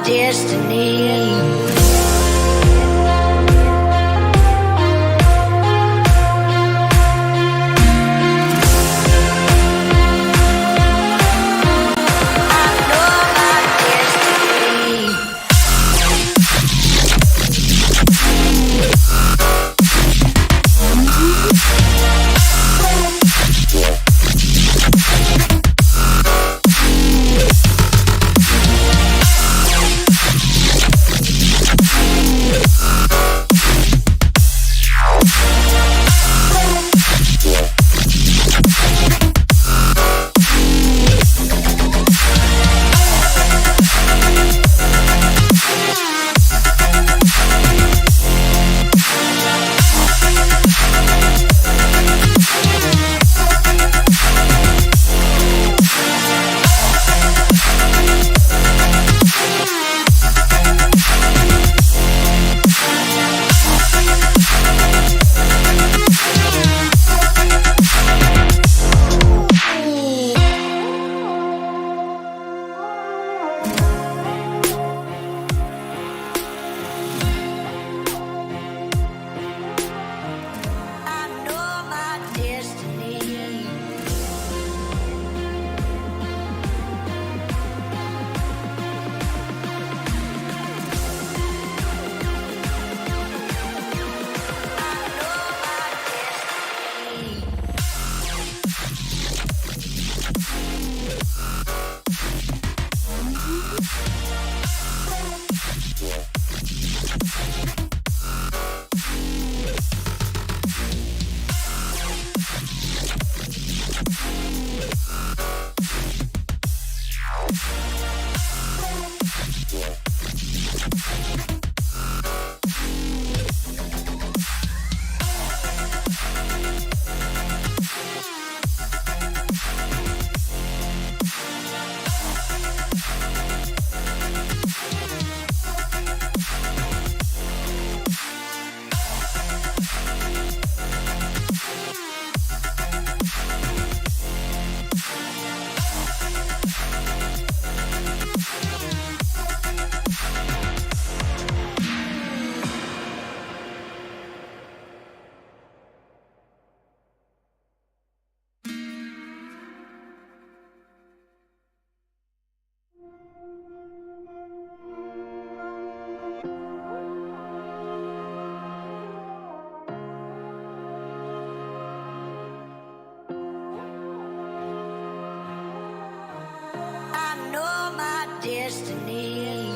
destiny. Destiny.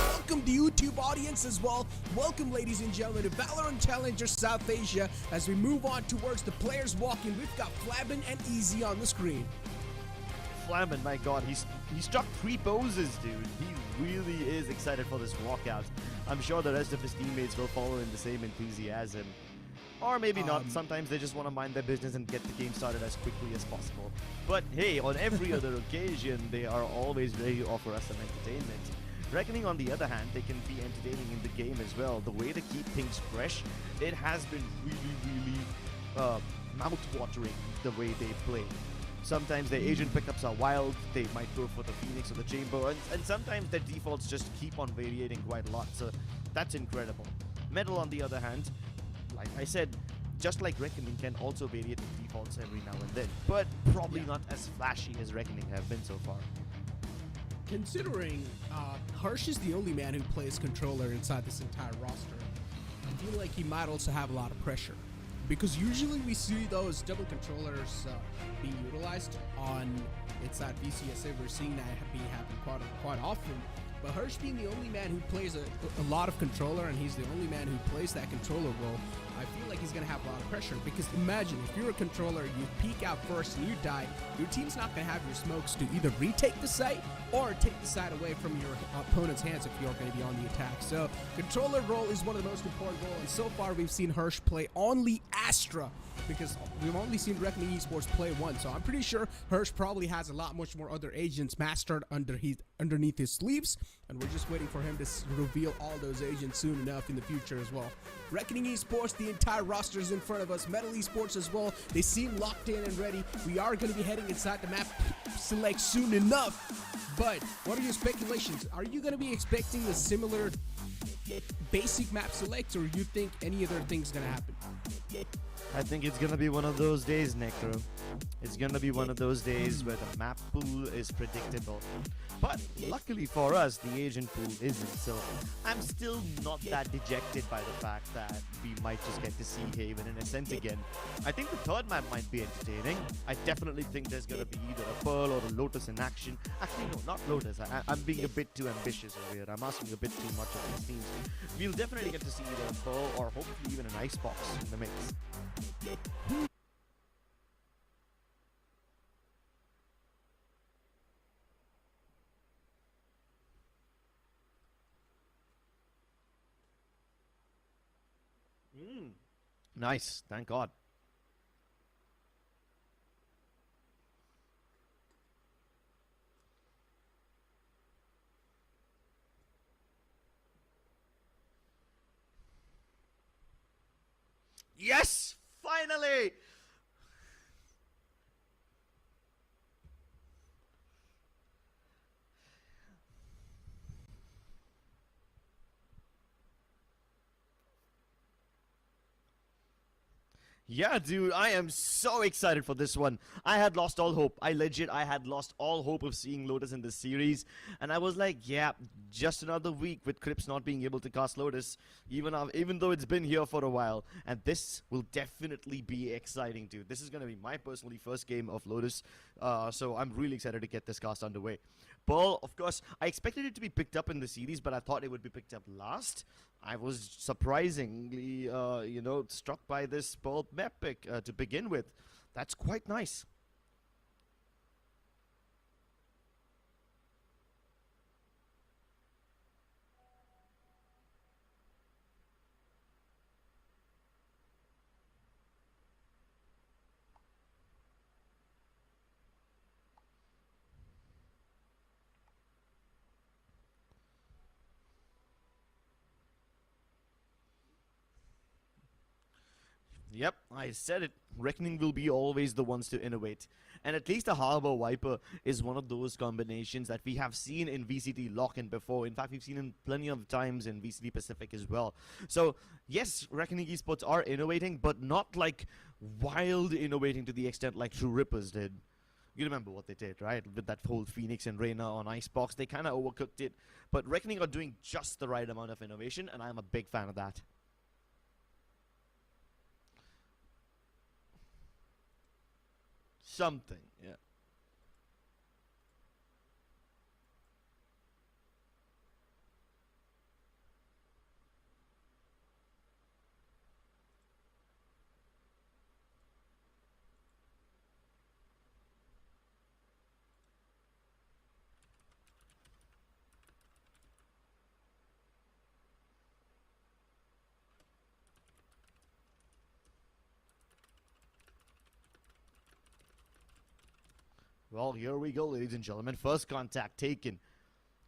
Welcome to YouTube audience as well. Welcome, ladies and gentlemen, to Valorant Challenger South Asia. As we move on towards the players walking, we've got Flamin and Easy on the screen. Flamin, my god, he struck 3 poses, dude. He really is excited for this walkout. I'm sure the rest of his teammates will follow in the same enthusiasm. Or maybe not. Sometimes they just want to mind their business and get the game started as quickly as possible. But hey, on every other occasion, they are always ready to offer us some entertainment. Reckoning, on the other hand, they can be entertaining in the game as well. The way they keep things fresh, it has been really mouth-watering the way they play. Sometimes their Asian pickups are wild, they might go for the Phoenix or the Chamber, and sometimes their defaults just keep on variating quite a lot, so that's incredible. Metal, on the other hand, like I said, just like Reckoning, can also variate the defaults every now and then, but probably not as flashy as Reckoning have been so far. Considering Harsh is the only man who plays controller inside this entire roster, I feel like he might also have a lot of pressure. Because usually we see those double controllers being utilized on inside VCSA. We're seeing that happen quite often. But Harsh being the only man who plays a lot of controller, and he's the only man who plays that controller role, I feel like he's going to have a lot of pressure. Because imagine, if you're a controller, you peek out first and you die, your team's not going to have your smokes to either retake the site or take the site away from your opponent's hands if you're going to be on the attack. So controller role is one of the most important roles, and so far we've seen Harsh play only Astra because we've only seen Reckoning Esports play one. So I'm pretty sure Hirsch probably has a lot much more other agents mastered underneath his sleeves, and we're just waiting for him to reveal all those agents soon enough in the future as well. Reckoning Esports, the entire roster is in front of us. Metal Esports as well. They seem locked in and ready. We are going to be heading inside the map select soon enough. But what are your speculations? Are you going to be expecting a similar basic map select, or you think any other thing's going to happen? I think it's gonna be one of those days, Necro. It's gonna be one of those days where the map pool is predictable. But luckily for us, the agent pool isn't. So I'm still not that dejected by the fact that we might just get to see Haven in Ascent again. I think the third map might be entertaining. I definitely think there's gonna be either a Pearl or a Lotus in action. Actually, no, not Lotus. I'm being a bit too ambitious over here. I'm asking a bit too much of these teams. We'll definitely get to see either a Pearl or hopefully even an Icebox in the mix. Nice, thank God. Yes! Finally! Yeah, dude, I am so excited for this one. I had lost all hope. I had lost all hope of seeing Lotus in this series. And I was like, yeah, just another week with Crips not being able to cast Lotus, even though it's been here for a while. And this will definitely be exciting, dude. This is going to be my personally first game of Lotus. So I'm really excited to get this cast underway. Pearl, of course, I expected it to be picked up in the series, but I thought it would be picked up last. I was surprisingly, struck by this Pearl map pick to begin with. That's quite nice. Yep, I said it. Reckoning will be always the ones to innovate. And at least a Harbor Viper is one of those combinations that we have seen in VCT Lock-in before. In fact, we've seen it plenty of times in VCT Pacific as well. So, yes, Reckoning Esports are innovating, but not like wild innovating to the extent like True Rippers did. You remember what they did, right? With that whole Phoenix and Reyna on Icebox, they kind of overcooked it. But Reckoning are doing just the right amount of innovation, and I'm a big fan of that. Something, yeah. Well, here we go, ladies and gentlemen. First contact taken.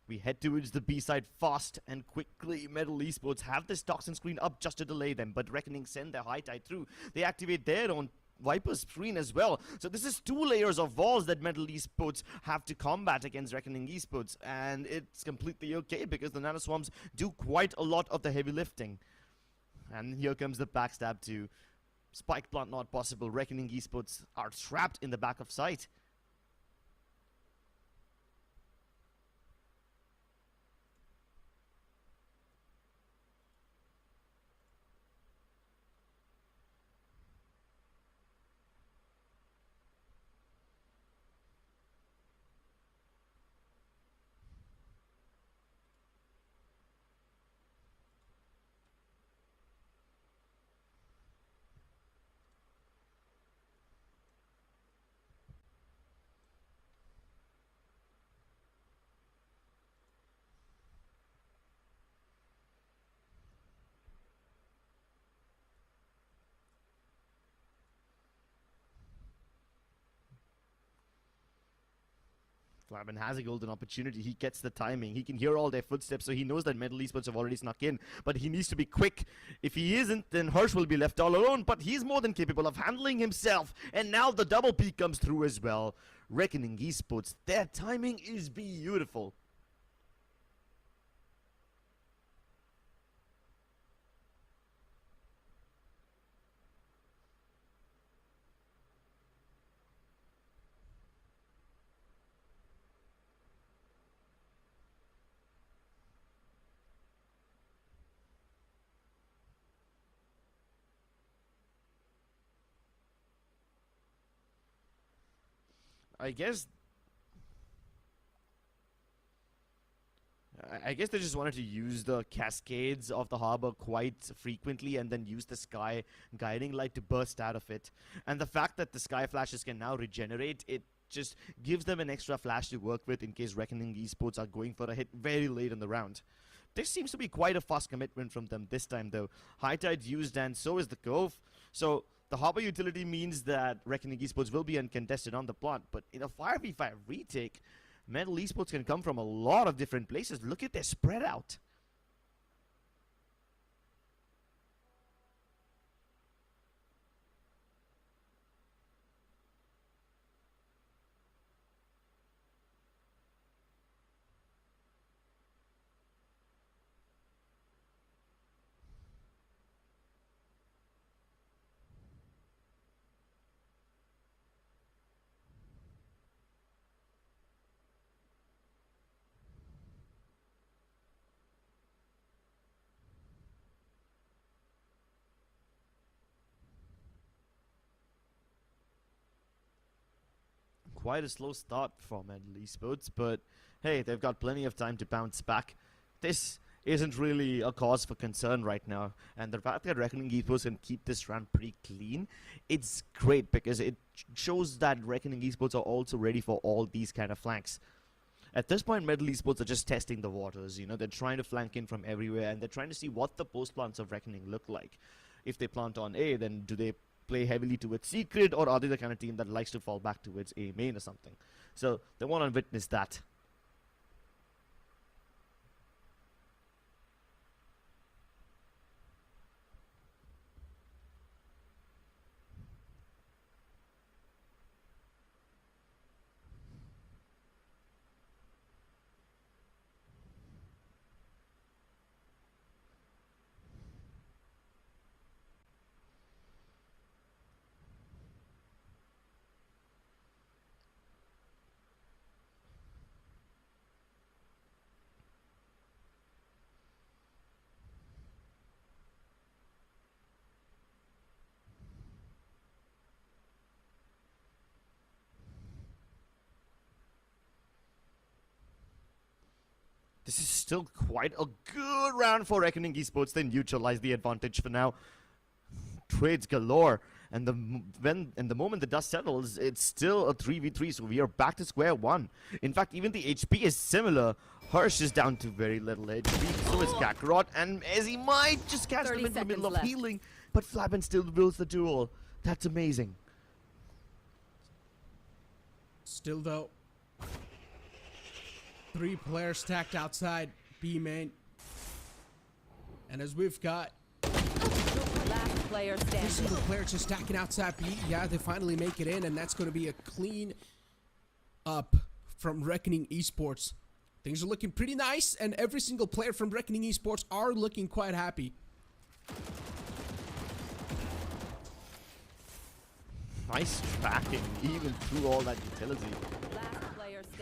We head towards the B side fast and quickly. Metal Esports have this toxin screen up just to delay them, but Reckoning send their high tide through. They activate their own Viper screen as well. So this is 2 layers of walls that Metal Esports have to combat against Reckoning Esports, and it's completely okay because the Nanoswarms do quite a lot of the heavy lifting. And here comes the backstab to Spike Plant, not possible. Reckoning Esports are trapped in the back of sight. Flamin has a golden opportunity. He gets the timing. He can hear all their footsteps, so he knows that MLT Esports have already snuck in. But he needs to be quick. If he isn't, then Harsh will be left all alone. But he's more than capable of handling himself. And now the double peek comes through as well. Reckoning Esports, their timing is beautiful. I guess they just wanted to use the cascades of the harbor quite frequently and then use the sky guiding light to burst out of it. And the fact that the sky flashes can now regenerate, it just gives them an extra flash to work with in case Reckoning Esports are going for a hit very late in the round. This seems to be quite a fast commitment from them this time though. High Tide used and so is the Cove. So the harbor utility means that Reckoning Esports will be uncontested on the plot, but in a 5v5 retake, MLT Esports can come from a lot of different places. Look at their spread out. Quite a slow start for MLT Esports, but hey, they've got plenty of time to bounce back. This isn't really a cause for concern right now, and the fact that Reckoning Esports can keep this run pretty clean, it's great because it shows that Reckoning Esports are also ready for all these kind of flanks. At this point, MLT Esports are just testing the waters. You know, they're trying to flank in from everywhere, and they're trying to see what the post plants of Reckoning look like. If they plant on A, then do they play heavily towards secret, or are they the kind of team that likes to fall back towards A main or something? So they want to witness that. This is still quite a good round for Reckoning Esports. They neutralize the advantage for now. Trades galore. And the moment the dust settles, it's still a 3v3, so we are back to square one. In fact, even the HP is similar. Harsh is down to very little HP, so is Kakarot, and Ezzy might just catch them in the middle of healing, but Flamin still wills the duel. That's amazing. Still though, 3 players stacked outside B main. And as we've got last player standing. every single player just stacking outside B, yeah, they finally make it in, and that's going to be a clean up from Reckoning Esports. Things are looking pretty nice, and every single player from Reckoning Esports are looking quite happy. Nice tracking, even through all that utility.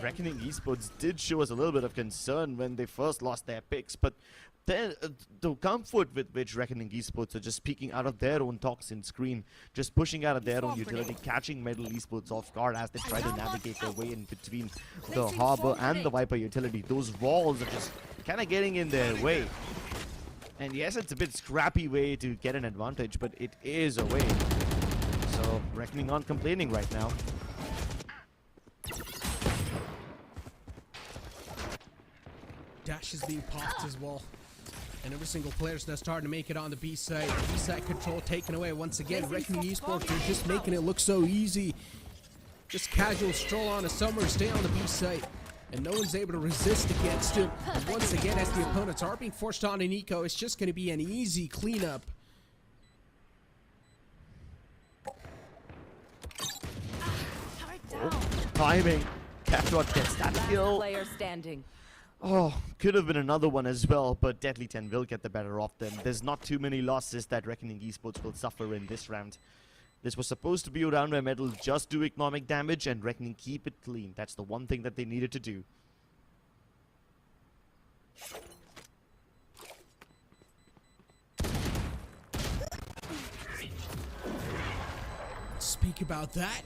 Reckoning Esports did show us a little bit of concern when they first lost their picks, but then the comfort with which Reckoning Esports are just peeking out of their own toxin screen, just pushing out of their own utility, catching MLT Esports off guard as they try to navigate their way in between the Harbor and the Viper utility. Those walls are just kind of getting in their way. And yes, it's a bit scrappy way to get an advantage, but it is a way. So Reckoning aren't complaining right now. Dash is being popped as well. And every single player that's starting to make it on the B side. B side control taken away once again. Reckoning Esports are just making it look so easy. Just casual stroll on a summer, stay on the B site. And no one's able to resist against him. And once again, as the opponents are being forced on an eco, it's just going to be an easy cleanup. Timing. Catwalk gets that kill. Player standing. Oh, could have been another one as well, but Deadly 10 will get the better of them. There's not too many losses that Reckoning Esports will suffer in this round. This was supposed to be a round where Metal just do economic damage and Reckoning keep it clean. That's the one thing that they needed to do. Speak about that.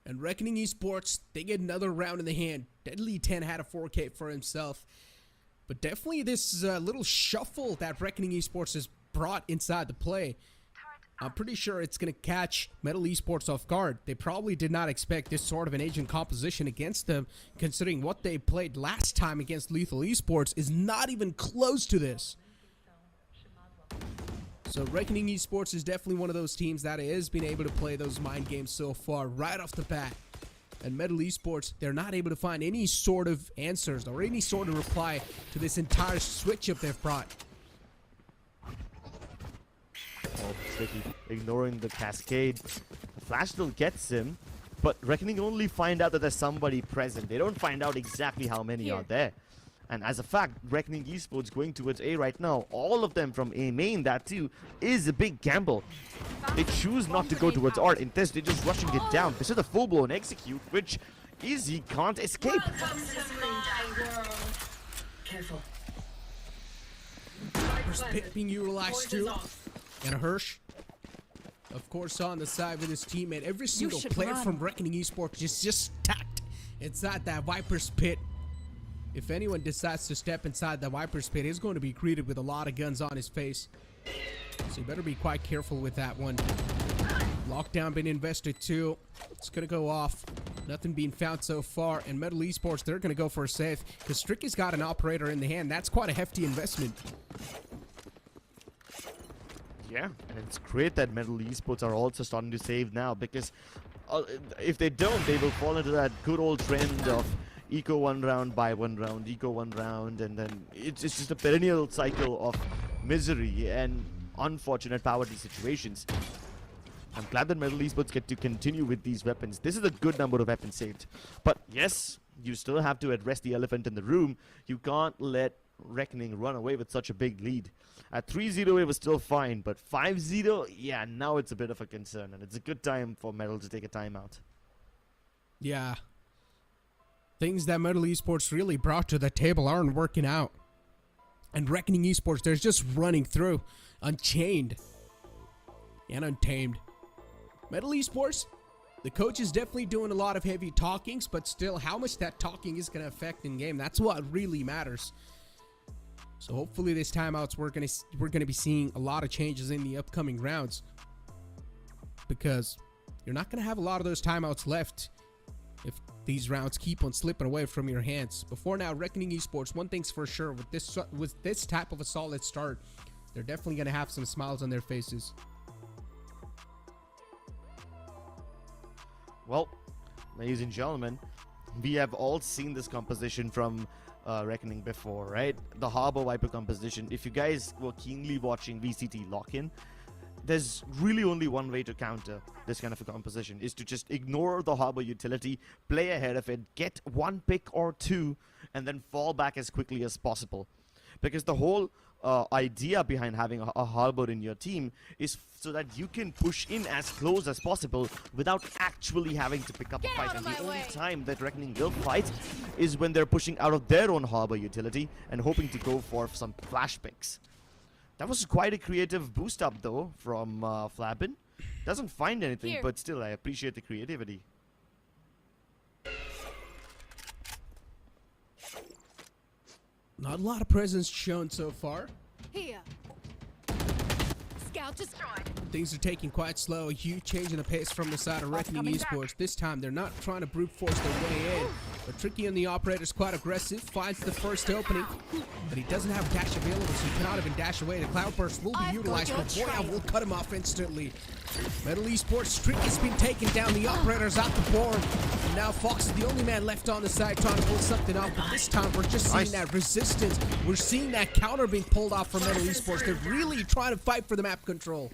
And Reckoning Esports, they get another round in the hand. Deadly 10 had a 4K for himself. But definitely this little shuffle that Reckoning Esports has brought inside the play, I'm pretty sure it's going to catch Metal Esports off guard. They probably did not expect this sort of an Asian composition against them, considering what they played last time against Lethal Esports is not even close to this. So Reckoning Esports is definitely one of those teams that has been able to play those mind games so far right off the bat. And Metal Esports, they're not able to find any sort of answers or any sort of reply to this entire switch up they've brought. Oh, Tricky ignoring the cascade. The flash still gets him, but Reckoning only find out that there's somebody present. They don't find out exactly how many are there. And as a fact, Reckoning Esports going towards A right now, all of them from A main, that too, is a big gamble. They choose not to go towards art. Instead, they're just rushing it down. This is a full-blown execute, which Easy can't escape. Careful. Spit being utilized too. And a Hirsch, of course, on the side with his teammate. Every single player from Reckoning Esports is just stacked inside that Viper's pit. If anyone decides to step inside the Viper's pit, he's going to be greeted with a lot of guns on his face. So you better be quite careful with that one. Lockdown been invested too. It's going to go off. Nothing being found so far. And Metal Esports, they're going to go for a save. Because Stricky's got an operator in the hand. That's quite a hefty investment. Yeah, and it's great that Metal Esports are also starting to save now, because if they don't, they will fall into that good old trend of eco 1 round, buy 1 round, eco 1 round, and then it's just a perennial cycle of misery and unfortunate poverty situations. I'm glad that Metal Esports get to continue with these weapons. This is a good number of weapons saved. But yes, you still have to address the elephant in the room. You can't let Reckoning run away with such a big lead. At 3-0 it was still fine, but 5-0, yeah, now it's a bit of a concern, and it's a good time for Metal to take a timeout. Yeah. Things that Metal Esports really brought to the table aren't working out. And Reckoning Esports, they're just running through, unchained and untamed. Metal Esports, the coach is definitely doing a lot of heavy talkings, but still, how much that talking is going to affect in game, that's what really matters. So hopefully this timeouts we're gonna be seeing a lot of changes in the upcoming rounds, because you're not gonna have a lot of those timeouts left if these rounds keep on slipping away from your hands. Before now, Reckoning Esports, one thing's for sure, with this type of a solid start, they're definitely gonna have some smiles on their faces. Well, ladies and gentlemen, we have all seen this composition from Reckoning before, right? The Harbor Viper composition. If you guys were keenly watching VCT Lock-In, there's really only one way to counter this kind of a composition, is to just ignore the Harbor utility, play ahead of it, get 1 pick or 2, and then fall back as quickly as possible. Because the whole idea behind having a Harbor in your team is so that you can push in as close as possible without actually having to pick up a fight. And the only time that Reckoning will fight is when they're pushing out of their own Harbor utility and hoping to go for some flash picks. That was quite a creative boost up though from Flabin. Doesn't find anything, but still I appreciate the creativity. Not a lot of presence shown so far. Here. Scout destroyed. Things are taking quite slow. A huge change in the pace from the side of Reckoning Esports. This time, they're not trying to brute force their way in. But Tricky and the operator is quite aggressive, finds the first opening, but he doesn't have dash available, so he cannot even dash away. The Cloudburst will be utilized, but Boyan will cut him off instantly. MLT Esports, Tricky has been taken down, the operator's out the board, and now Fox is the only man left on the side trying to pull something off, but this time we're just seeing that resistance. We're seeing that counter being pulled off from MLT Esports. They're really trying to fight for the map control.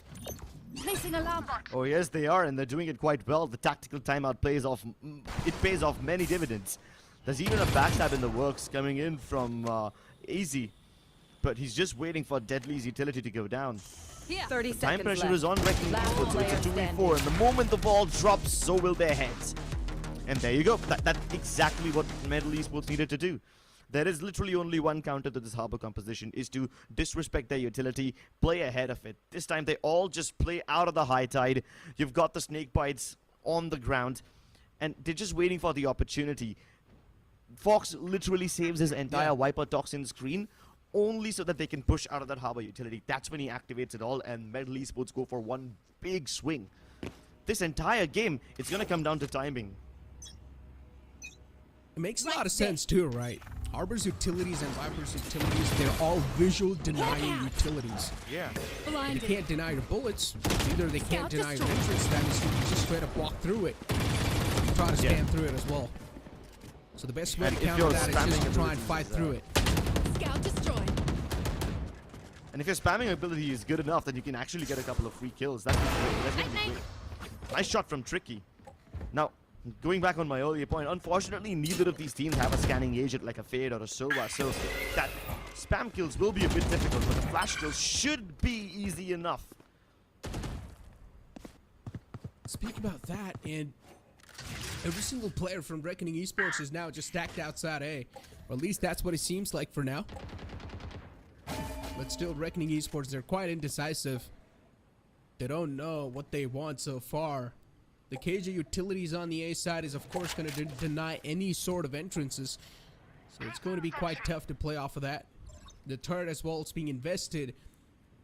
Placing alarm bot. Oh yes, they are, and they're doing it quite well. The tactical timeout pays off. It pays off many dividends. There's even a backstab in the works coming in from Easy, but he's just waiting for Deadly's utility to go down. Here. 30 Time seconds pressure left. is on Reckoning Last Esports, so it's a player 2v4, and the moment the ball drops, so will their heads. And there you go. That's exactly what MLT Esports needed to do. There is literally only one counter to this Harbor composition, is to disrespect their utility, play ahead of it. This time they all just play out of the high tide. You've got the snake bites on the ground, and they're just waiting for the opportunity. Fox literally saves his entire Viper Toxin screen only so that they can push out of that Harbor utility. That's when he activates it all, and MLT Esports go for one big swing. This entire game, it's going to come down to timing. It makes a lot of sense too, right? Harbor's utilities and Viper's utilities, they're all visual denying utilities. Yeah. They can't deny your bullets, either they can't deny your entrance, that is, you can just straight up walk through it. You try to spam through it as well. So the best way to counter that is just to try and fight through it. Scout destroyed. And if your spamming ability is good enough, then you can actually get a couple of free kills. That's gonna be great. Nice shot from Tricky. Now, going back on my earlier point, unfortunately, neither of these teams have a scanning agent like a Fade or a Sova, so that spam kills will be a bit difficult, but the flash kills should be easy enough. Speak about that, and every single player from Reckoning Esports is now just stacked outside A, or at least that's what it seems like for now. But still, Reckoning Esports, they're quite indecisive. They don't know what they want so far. The KJ utilities on the A side is of course going to deny any sort of entrances, so it's going to be quite tough to play off of that. The turret as well is being invested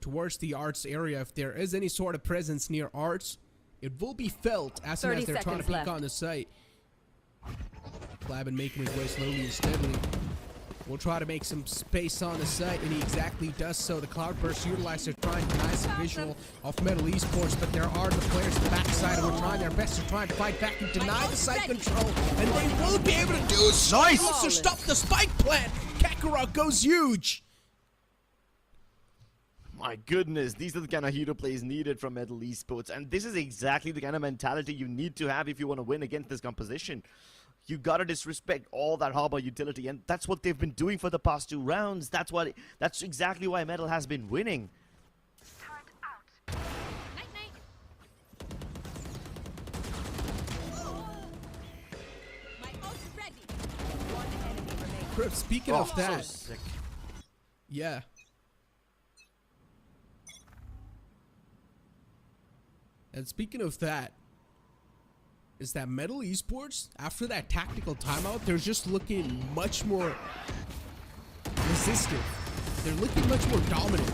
towards the arts area. If there is any sort of presence near arts, it will be felt as soon as they're trying to peek on the site. Flabin making his way slowly and steadily. We'll try to make some space on the site, and he exactly does so. The Cloudburst utilizer trying to deny some visual of MLT Esports, but there are the players on the backside who are trying their best to try and fight back and deny the site control, and they will be able to do so. Nice! To stop the spike plant. Kakarot goes huge. My goodness, these are the kind of hero plays needed from MLT Esports, and this is exactly the kind of mentality you need to have if you want to win against this composition. You gotta disrespect all that Harbor utility, and that's what they've been doing for the past 2 rounds. That's exactly why Metal has been winning. Crip, speaking of that, so sick. yeah. And speaking of that, is that MLT Esports, after that tactical timeout, they're just looking much more resistant. They're looking much more dominant.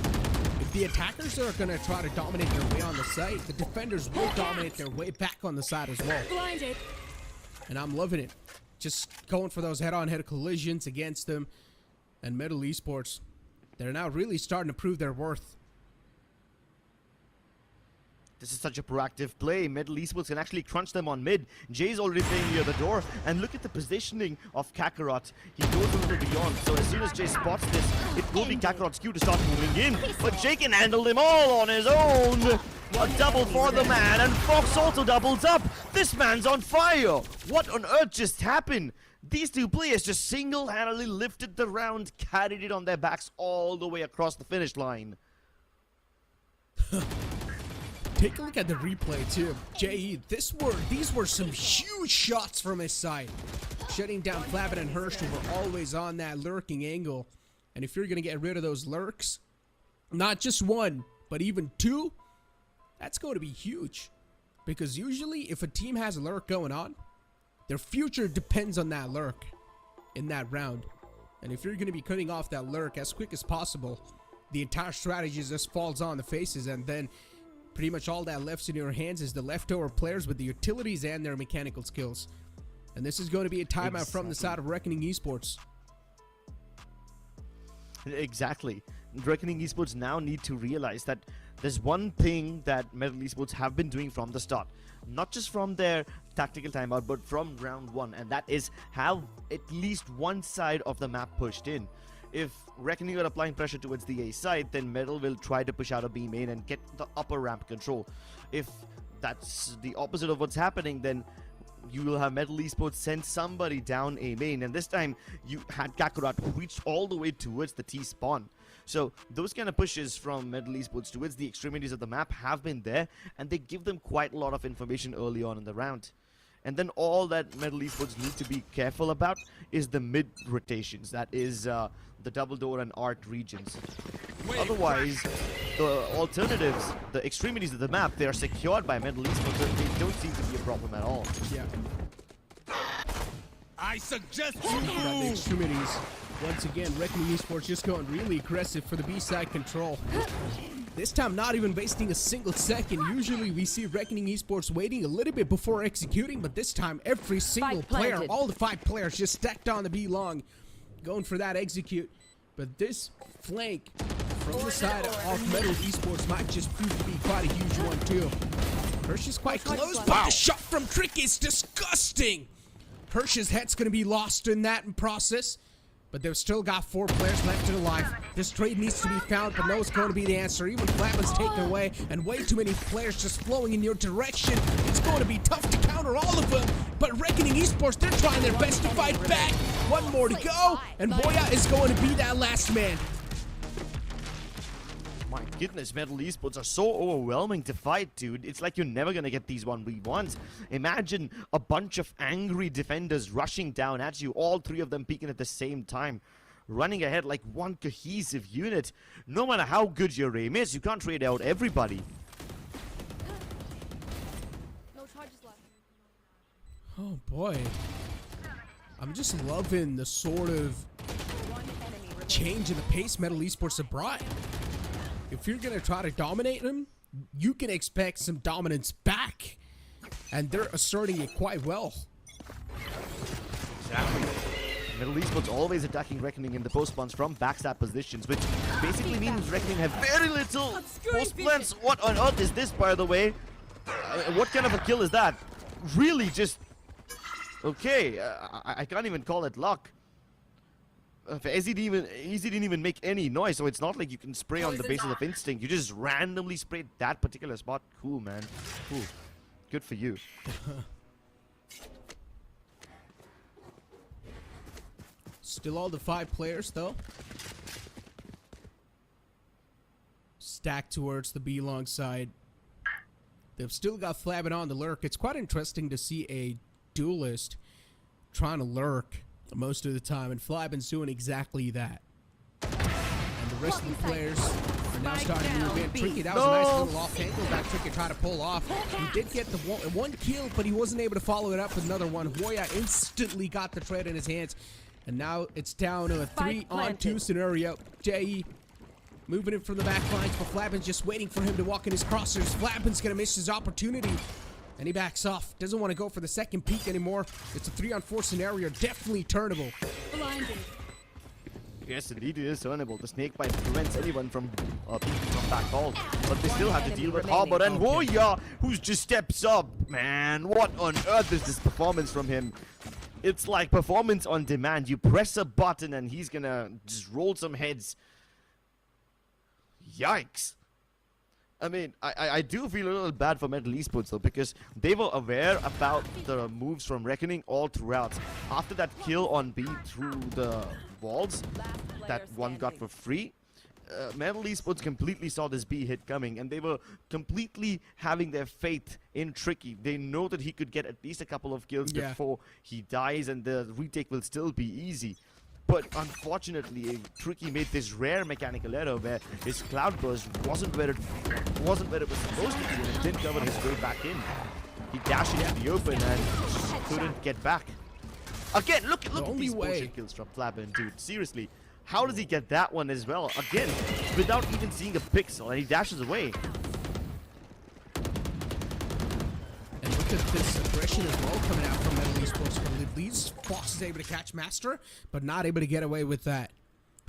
If the attackers are going to try to dominate their way on the site, the defenders will dominate their way back on the side as well. Blinded. And I'm loving it. Just going for those head-on-head collisions against them. And MLT Esports, they're now really starting to prove their worth. This is such a proactive play. MLT Esports can actually crunch them on mid. Jay's already playing near the door. And look at the positioning of Kakarot. He goes a little beyond. So as soon as Jay spots this, it will be Kakarot's cue to start moving in. But Jay can handle them all on his own. A double for the man. And Fox also doubles up. This man's on fire. What on earth just happened? These two players just single-handedly lifted the round, carried it on their backs all the way across the finish line. Take a look at the replay too. JE, these were some huge shots from his side. Shutting down Flavin and Hirsch, who were always on that lurking angle. And if you're going to get rid of those lurks, not just one, but even 2, that's going to be huge. Because usually if a team has a lurk going on, their future depends on that lurk in that round. And if you're going to be cutting off that lurk as quick as possible, the entire strategy just falls on the faces, and then pretty much all that left in your hands is the leftover players with the utilities and their mechanical skills. And this is going to be a timeout from the side of Reckoning Esports. Exactly. Reckoning Esports now need to realize that there's one thing that Metal Esports have been doing from the start. Not just from their tactical timeout, but from round one. And that is have at least one side of the map pushed in. If Reckoning are applying pressure towards the A side, then Metal will try to push out a B main and get the upper ramp control. If that's the opposite of what's happening, then you will have Metal Esports send somebody down A main, and this time you had Kakarot who reached all the way towards the T spawn. So those kind of pushes from Metal Esports towards the extremities of the map have been there, and they give them quite a lot of information early on in the round. And then all that Metal Esports need to be careful about is the mid rotations, that is the double door and art regions. Otherwise, the alternatives, the extremities of the map, they are secured by Metal Esports, so they don't seem to be a problem at all. Yeah. I suggest Speaking of the extremities, once again, Reckoning Esports just going really aggressive for the B side control. This time not even wasting a single second. Usually we see Reckoning Esports waiting a little bit before executing, but this time every single player, all the 5 players just stacked on the B long, going for that execute. But this flank from the side of Metal Esports might just prove to be quite a huge one too. Hirsch is quite close, but the shot from Trick is disgusting. Hirsch's head's gonna be lost in that process. But they've still got 4 players left in alive. This trade needs to be found, but no, it's going to be the answer. Even Flatman's taken away, and way too many players just flowing in your direction. It's going to be tough to counter all of them. But Reckoning Esports, they're trying their best to fight back. 1 more to go, and Boya is going to be that last man. My goodness, Metal Esports are so overwhelming to fight, dude. It's like you're never gonna get these 1v1s. Imagine a bunch of angry defenders rushing down at you, all 3 of them peeking at the same time, running ahead like one cohesive unit. No matter how good your aim is, you can't trade out everybody. No charges left. Oh boy. I'm just loving the sort of change in the pace Metal Esports have brought. If you're going to try to dominate them, you can expect some dominance back. And they're asserting it quite well. Exactly. Metal Esports always attacking Reckoning in the post-spawns from backstab positions, which basically means Reckoning have very little post-plants. What on earth is this, by the way? What kind of a kill is that? Really just... Okay, I can't even call it luck. Easy didn't even make any noise, so it's not like you can spray on the basis of instinct. You just randomly sprayed that particular spot. Cool, man. Cool. Good for you. Still all the 5 players, though. Stacked towards the B long side. They've still got Flabbin on the lurk. It's quite interesting to see a duelist trying to lurk most of the time, and Flabbin's doing exactly that. And the rest of the players are now starting to move in. Tricky, that was a nice little off angle that Tricky tried to pull off. He did get the one kill, but he wasn't able to follow it up with another one. Hoya instantly got the trade in his hands, and now it's down to a 3-on-2 scenario. Jay moving in from the back lines, but Flabbin's just waiting for him to walk in his crosshairs. Flabbin's gonna miss his opportunity. And he backs off. Doesn't want to go for the second peek anymore. It's a 3-on-4 scenario. Definitely turnable. Blinded. Yes, indeed it is turnable. The snake bite prevents anyone from peeking from back hall. But they still have to deal with Harbor and Warrior, who just steps up. Man, what on earth is this performance from him? It's like performance on demand. You press a button and he's gonna just roll some heads. Yikes. I mean, I do feel a little bad for Metal Esports though, because they were aware about the moves from Reckoning all throughout. After that kill on B through the walls, that one got for free, Metal Esports completely saw this B hit coming, and they were completely having their faith in Tricky. They know that he could get at least a couple of kills before he dies, and the retake will still be easy. But unfortunately, Tricky made this rare mechanical error where his cloud burst wasn't where it was supposed to be, and it didn't cover his way back in. He dashed into the open and couldn't get back. Again, look at these bullshit kills from Flabbin, dude. Seriously, how does he get that one as well? Again, without even seeing a pixel, and he dashes away. And look at this aggression as well coming out from MLT Esports. At least Fox is able to catch Master, but not able to get away with that.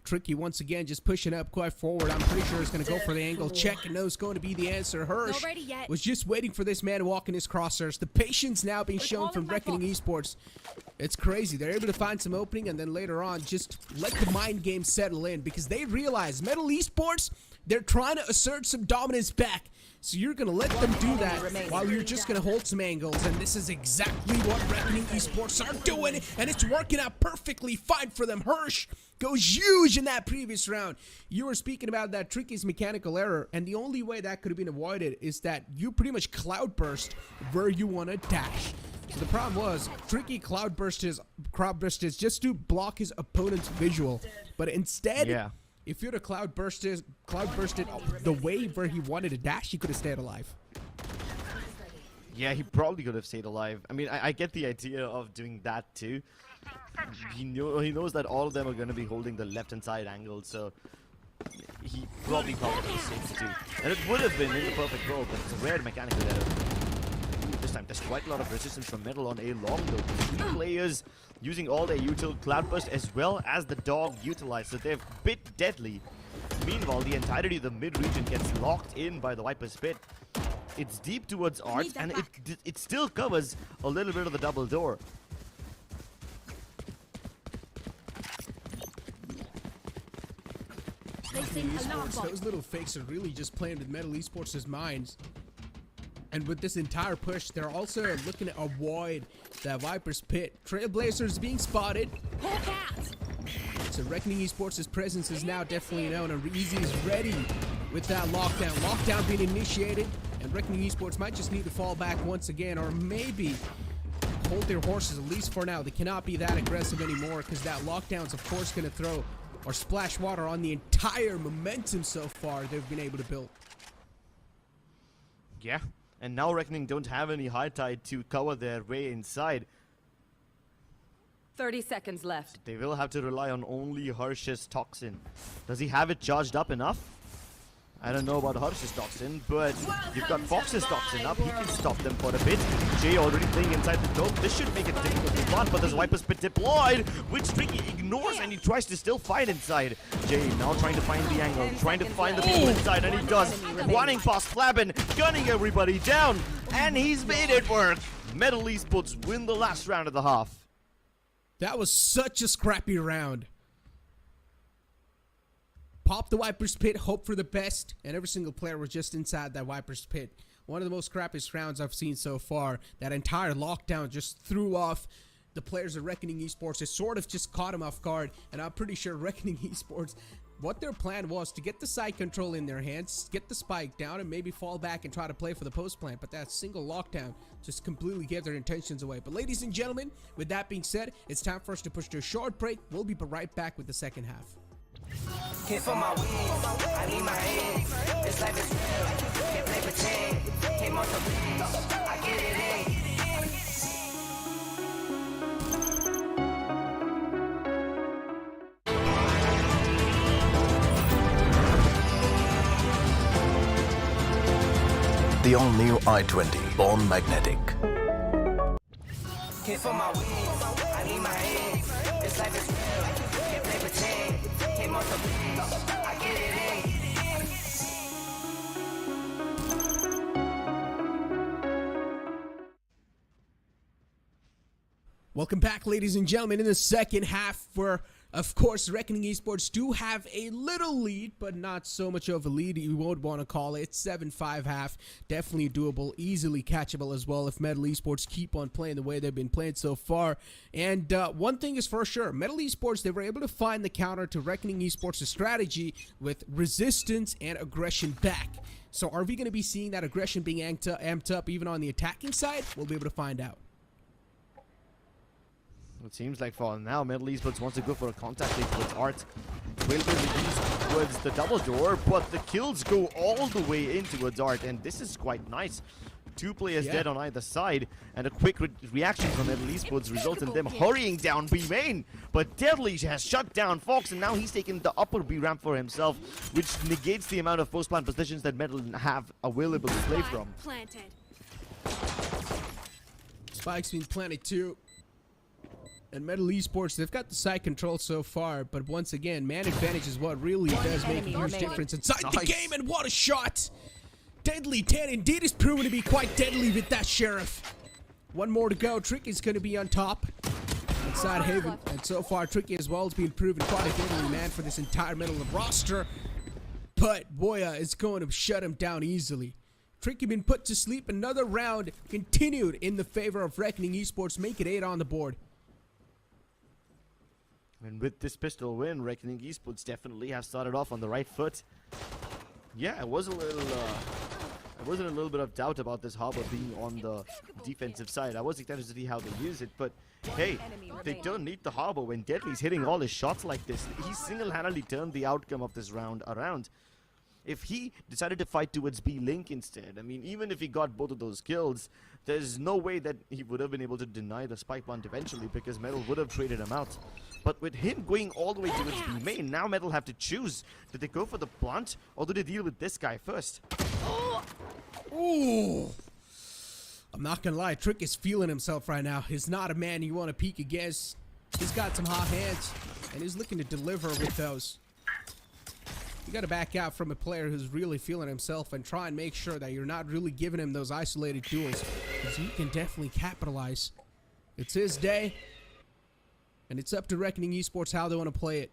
Tricky once again, just pushing up quite forward. I'm pretty sure he's going to go for the angle check and knows going to be the answer. Hirsch was just waiting for this man to walk in his crosshairs. The patience now being shown from Reckoning Esports. It's crazy. They're able to find some opening and then later on just let the mind game settle in because they realize MLT Esports, they're trying to assert some dominance back. So you're going to let them do that while you're just going to hold some angles. And this is exactly what Reckoning Esports are doing. And it's working out perfectly fine for them. Hirsch goes huge in that previous round. You were speaking about that Tricky's mechanical error. And the only way that could have been avoided is that you pretty much cloud burst where you want to dash. So the problem was Tricky cloud burst his just to block his opponent's visual. But instead... if you'd have cloud bursted the way where he wanted to dash, he could have stayed alive. Yeah, he probably could have stayed alive. I mean, I get the idea of doing that too. He knows that all of them are going to be holding the left-hand side angle, so he probably thought it was safe to do. And it would have been in the perfect role, but it's a rare mechanical error. This time, there's quite a lot of resistance from Metal on A long though. 3 players using all their util Cloudburst as well as the dog utilized, so they're a bit deadly. Meanwhile, the entirety of the mid-region gets locked in by the Viper's Pit. It's deep towards Art, and it still covers a little bit of the double door. Those little fakes are really just playing with MLT Esports' minds. And with this entire push, they're also looking to avoid that Viper's Pit. Trailblazers being spotted. So Reckoning Esports' presence is now definitely known, and Easy is ready with that lockdown. Lockdown being initiated, and Reckoning Esports might just need to fall back once again, or maybe hold their horses, at least for now. They cannot be that aggressive anymore, because that lockdown's of course going to throw or splash water on the entire momentum so far they've been able to build. Yeah. And now Reckoning don't have any high tide to cover their way inside. 30 seconds left. They will have to rely on only Hirsch's Toxin. Does he have it charged up enough? I don't know about Hirsch's Toxin, but you've got Fox's Toxin up. He can stop them for a bit. Jay already playing inside the dome. This should make it difficult to run, but there's Viper's Pit deployed, which Tricky ignores, and he tries to still fight inside. Jay now trying to find the angle, trying to find the people inside, and he does. Running past Flabin, gunning everybody down, and he's made it work. MLT Esports win the last round of the half. That was such a scrappy round. Pop the Viper's Pit, hope for the best, and every single player was just inside that Viper's Pit. One of the most crappiest rounds I've seen so far. That entire lockdown just threw off the players of Reckoning Esports. It sort of just caught them off guard, and I'm pretty sure Reckoning Esports, what their plan was to get the side control in their hands, get the spike down, and maybe fall back and try to play for the post plant. But that single lockdown just completely gave their intentions away. But ladies and gentlemen, with that being said, it's time for us to push to a short break. We'll be right back with the second half. Can't for my wings, I need my hands. This life is real, can't play pretend. Came off the wings, I get it in. The all-new i20, born magnetic. Can't for my wings, I need my hands. This life is real, can't play pretend. Came off the wings, I get it in. Welcome back, ladies and gentlemen, in the second half, where, of course, Reckoning Esports do have a little lead, but not so much of a lead you would want to call it. 7-5 half, definitely doable, easily catchable as well if MLT Esports keep on playing the way they've been playing so far. And one thing is for sure, MLT Esports, they were able to find the counter to Reckoning Esports' strategy with resistance and aggression back. So are we going to be seeing that aggression being amped up even on the attacking side? We'll be able to find out. It seems like for now, MLT Esports wants to go for a contact hit with Art. Trailblazers towards the double door, but the kills go all the way in towards Art, and this is quite nice. 2 players dead on either side, and a quick reaction from MLT Esports results in them hurrying down B main. But Deadly has shut down Fox, and now he's taken the upper B ramp for himself, which negates the amount of post-plant positions that Metal have available to play from. Spike's been planted too. And MLT Esports, they've got the side control so far, but once again, man advantage is what really does make a huge difference inside the game, and what a shot! Deadly 10 indeed is proven to be quite deadly with that Sheriff. One more to go. Tricky's going to be on top inside Haven, and so far Tricky as well has been proven quite a deadly man for this entire middle of roster, but Boya is going to shut him down easily. Tricky been put to sleep. Another round continued in the favor of Reckoning Esports, make it 8 on the board. And with this pistol win, Reckoning Esports definitely have started off on the right foot. Yeah, it was a little, there wasn't a little bit of doubt about this Harbor being on the defensive side. I was excited to see how they use it, but hey, they don't need the Harbor when Deadly's hitting all his shots like this. He single-handedly turned the outcome of this round around. If he decided to fight towards B-Link instead, I mean, even if he got both of those kills, there's no way that he would have been able to deny the spike plant eventually, because Metal would have traded him out. But with him going all the way towards B main, now Metal have to choose. Did they go for the plant, or did they deal with this guy first? Ooh. I'm not gonna lie, Trick is feeling himself right now. He's not a man you want to peek against. He's got some hot hands, and he's looking to deliver with those. You gotta back out from a player who's really feeling himself and try and make sure that you're not really giving him those isolated duels, because he can definitely capitalize. It's his day, and it's up to Reckoning Esports how they want to play it,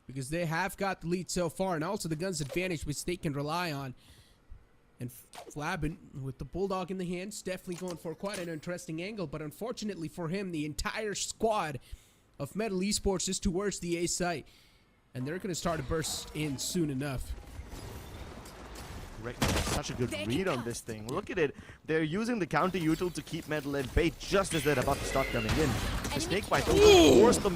because they have got the lead so far, and also the gun's advantage which they can rely on. And Flabin, with the Bulldog in the hands, definitely going for quite an interesting angle, but unfortunately for him, the entire squad of MLT Esports is towards the A site, and they're going to start to burst in soon enough. Reckoning has such a good read on this thing. Look at it. They're using the counter util to keep Metal at bay just as they're about to start coming in. The snake bite force the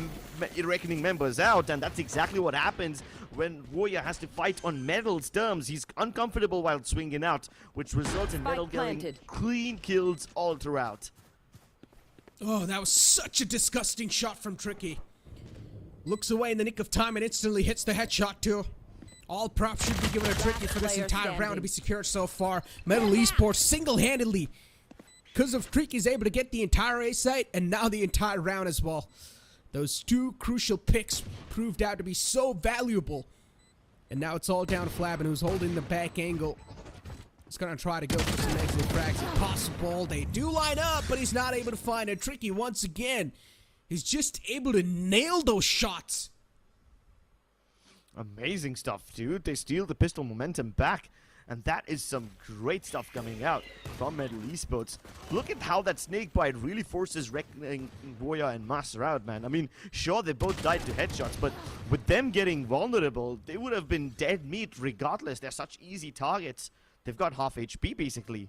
Reckoning members out, and that's exactly what happens when Warrior has to fight on Metal's terms. He's uncomfortable while swinging out, which results in Metal getting clean kills all throughout. Oh, that was such a disgusting shot from Tricky. Looks away in the nick of time and instantly hits the headshot too. All props should be given to Tricky for this entire round to be secured so far. MLT Esports single-handedly, because of Tricky's able to get the entire A site and now the entire round as well. Those two crucial picks proved out to be so valuable. And now it's all down to Flabin, who's holding the back angle. He's gonna try to go for some exit frags if possible. They do line up, but he's not able to find it. Tricky once again. He's just able to nail those shots. Amazing stuff, dude. They steal the pistol momentum back, and that is some great stuff coming out from MLT Esports. Look at how that snake bite really forces Reckoning Warrior and Master out, man. I mean, sure, they both died to headshots, but with them getting vulnerable, they would have been dead meat regardless. They're such easy targets. They've got half HP, basically.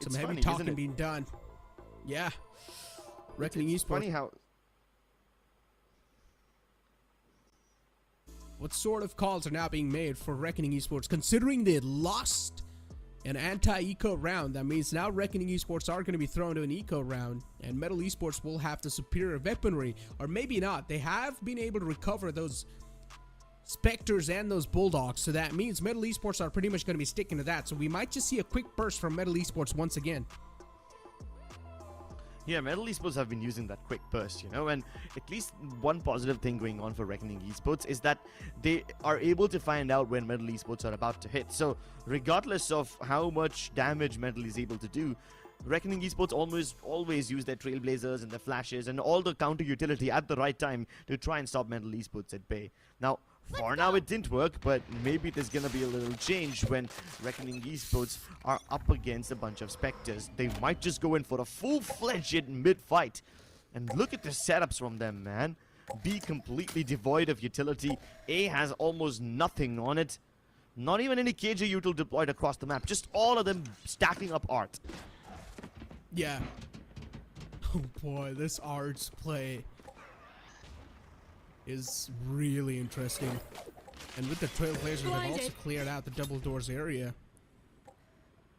Some heavy talking being done. Yeah. Reckoning Esports. Funny how... What sort of calls are now being made for Reckoning Esports? Considering they lost an anti-eco round, that means now Reckoning Esports are going to be thrown to an eco round, and MLT Esports will have the superior weaponry. Or maybe not. They have been able to recover those Spectres and those Bulldogs, so that means MLT Esports are pretty much going to be sticking to that. So we might just see a quick burst from MLT Esports once again. Yeah, MLT Esports have been using that quick burst, you know, and at least one positive thing going on for Reckoning Esports is that they are able to find out when MLT Esports are about to hit. So regardless of how much damage Metal is able to do, Reckoning Esports almost always use their Trailblazers and their flashes and all the counter utility at the right time to try and stop MLT Esports at bay. Now, for now it didn't work, but maybe there's gonna be a little change when Reckoning Esports are up against a bunch of Spectres. They might just go in for a full-fledged mid-fight. And look at the setups from them, man. B completely devoid of utility. A has almost nothing on it. Not even any KJ util deployed across the map. Just all of them stacking up art. Yeah. Oh boy, this Art's play is really interesting. And with the Trailblazers, they've also cleared out the double doors area.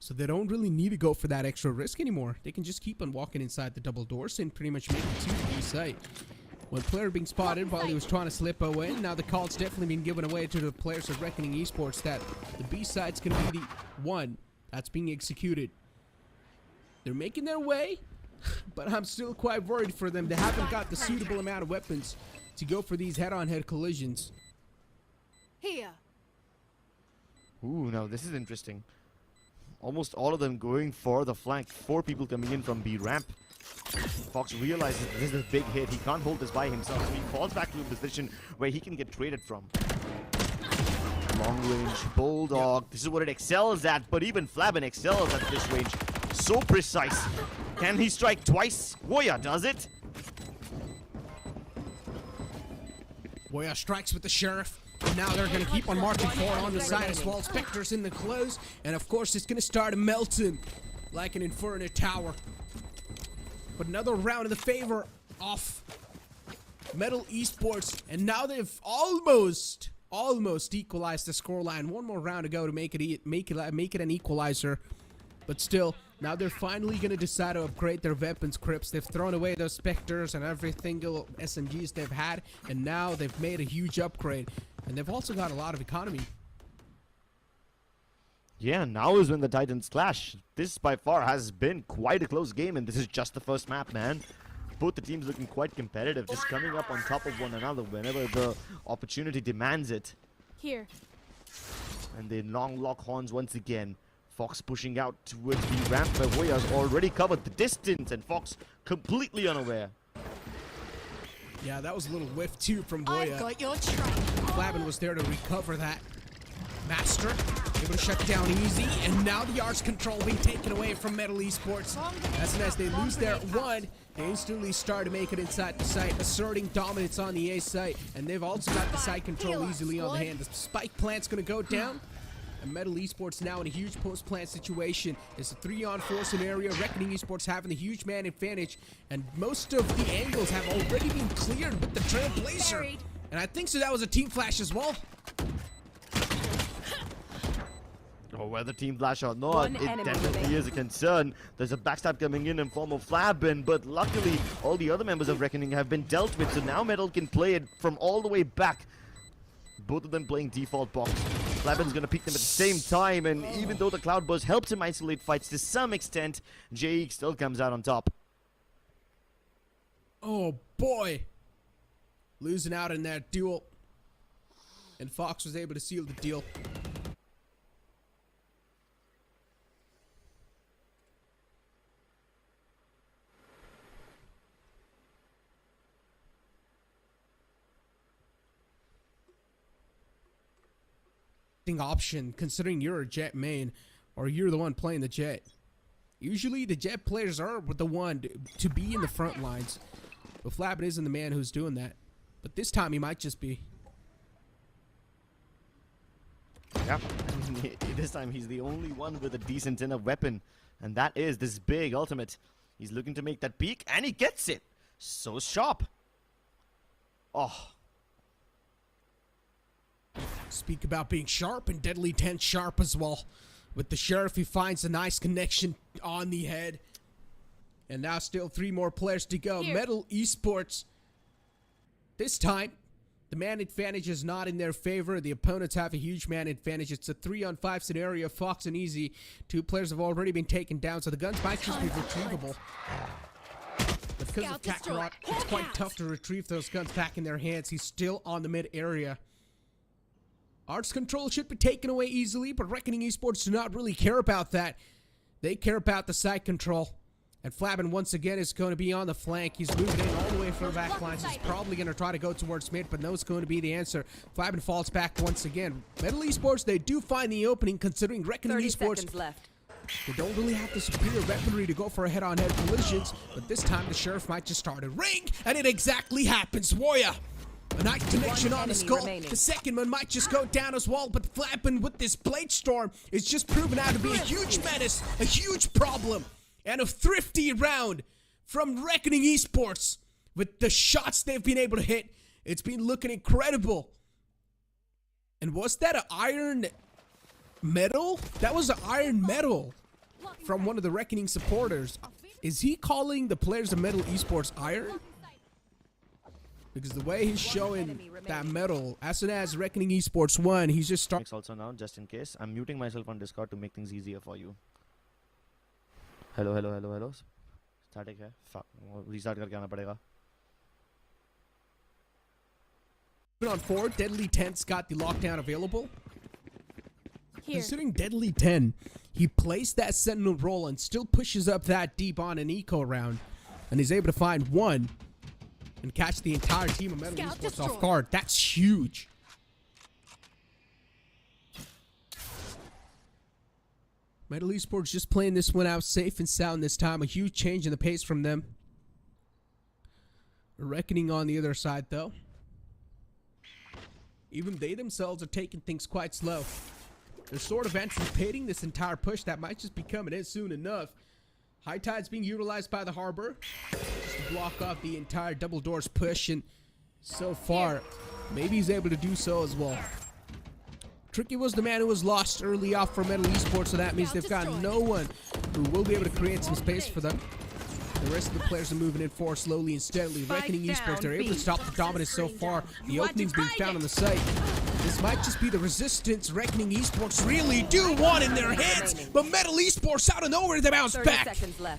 So they don't really need to go for that extra risk anymore. They can just keep on walking inside the double doors and pretty much make it to the B site. One player being spotted while he was trying to slip away. Now the call's definitely been given away to the players of Reckoning Esports that the B side's going to be the one that's being executed. They're making their way, but I'm still quite worried for them. They haven't got the suitable amount of weapons to go for these head-on-head collisions. Here. Ooh, now this is interesting. Almost all of them going for the flank. 4 people coming in from B ramp. Fox realizes that this is a big hit. He can't hold this by himself, so he falls back to a position where he can get traded from. Long range Bulldog. This is what it excels at, but even Flabin excels at this range. So precise. Can he strike twice? Woya does it. Woya strikes with the Sheriff. Now they're going to keep on marching forward on the side as well. Spectre's in the close, and of course it's going to start melting like an Inferno Tower. But another round in the favor of Metal Esports, and now they've almost equalized the scoreline. One more round to go to make it an equalizer, but still, now they're finally gonna decide to upgrade their weapons crypts. They've thrown away those Spectres and every single SMGs they've had, and now they've made a huge upgrade, and they've also got a lot of economy. Yeah, now is when the Titans clash. This by far has been quite a close game, and this is just the first map, man. Both the teams looking quite competitive, just coming up on top of one another whenever the opportunity demands it. Here. And they long lock horns once again. Fox pushing out towards the ramp, but Woya's already covered the distance, and Fox completely unaware. Yeah, that was a little whiff too from I've Woya. got your track. Flabin was there to recover that. Master able to shut down easy, and now the arch control being taken away from Metal Esports. As soon as they lose their one, they instantly start to make it inside the site, asserting dominance on the A site, and they've also got the site control easily on the hand. The spike plant's gonna go down, and Metal Esports now in a huge post-plant situation. It's a 3-on-4 scenario. Reckoning Esports having the huge man advantage, and most of the angles have already been cleared with the Trailblazer. And I think so that was a team flash as well. Or whether team flash or not, it definitely is a concern. There's a backstab coming in form of Flabin, but luckily all the other members of Reckoning have been dealt with, so now Metal can play it from all the way back. Both of them playing default box. Flabin's gonna peek them at the same time, and even though the Cloud Burst helps him isolate fights to some extent, JE still comes out on top. Oh boy, losing out in that duel, and Fox was able to seal the deal. Option considering you're a Jet main or you're the one playing the Jet. Usually the Jet players are the one to be in the front lines, but Flabin isn't the man who's doing that, but this time he might just be. Yeah, this time he's the only one with a decent enough weapon, and that is this big ultimate. He's looking to make that peak, and he gets it. So sharp. Oh. Speak about being sharp, and Deadly 10 sharp as well. With the Sheriff, he finds a nice connection on the head. And now still 3 more players to go. Metal Esports. This time, the man advantage is not in their favor. The opponents have a huge man advantage. It's a 3-on-5 scenario. Fox and Easy. 2 players have already been taken down, so the guns might just be retrievable. But because of Kakarot, it's quite tough to retrieve those guns back in their hands. He's still on the mid area. Arch control should be taken away easily, but Reckoning Esports do not really care about that. They care about the side control. And Flabin once again is going to be on the flank. He's moving in all the way from the back lines. He's probably going to try to go towards mid, but no, it's going to be the answer. Flabin falls back once again. Metal Esports, they do find the opening considering Reckoning Esports. They don't really have the superior weaponry to go for a head-on-head collisions, but this time the Sheriff might just start a ring, and it exactly happens. Woya! A nice connection on the skull. The second one might just go down as well, but Flabin with this Blade Storm is just proven out to be a huge menace, a huge problem, and a thrifty round from Reckoning Esports. With the shots they've been able to hit, it's been looking incredible. And was that an iron medal? That was an iron medal from one of the Reckoning supporters. Is he calling the players of Metal Esports iron? Because the way he's showing that medal, as soon as Reckoning Esports won, he's just starting. Also now, just in case, I'm muting myself on Discord to make things easier for you. Hello. Static hai. Fuck. Restart karke aana padega. On 4, Deadly 10's got the lockdown available. Here. Considering Deadly 10, he plays that sentinel role and still pushes up that deep on an eco round, and he's able to find one and catch the entire team of MLT Scout Esports off destroyed. guard. That's huge. MLT Esports just playing this one out safe and sound this time. A huge change in the pace from them. Reckoning on the other side, though. Even they themselves are taking things quite slow. They're sort of anticipating this entire push that might just be coming in soon enough. High tide's being utilized by the harbor just to block off the entire double doors push, and so far, maybe he's able to do so as well. Tricky was the man who was lost early off for MLT Esports, so that means they've got no one who will be able to create some space for them. The rest of the players are moving in forward slowly and steadily. Reckoning Esports, they're able to stop the dominance so far. The opening's being found on the site. This might just be the resistance Reckoning Esports really do want in their hands. But MLT Esports out of nowhere, they bounce back.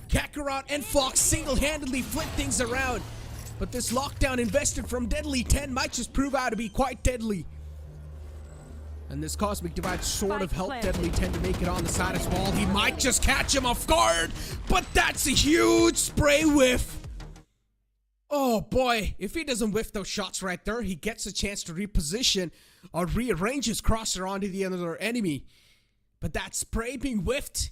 Kakarot and Fox single-handedly flip things around. But this lockdown invested from Deadly 10 might just prove out to be quite deadly. And this Cosmic Divide sort of helped Deadly 10 to make it on the side as well. He might just catch him off guard, but that's a huge spray whiff. Oh boy, if he doesn't whiff those shots right there, he gets a chance to reposition or rearrange his crosser onto the other enemy. But that spray being whiffed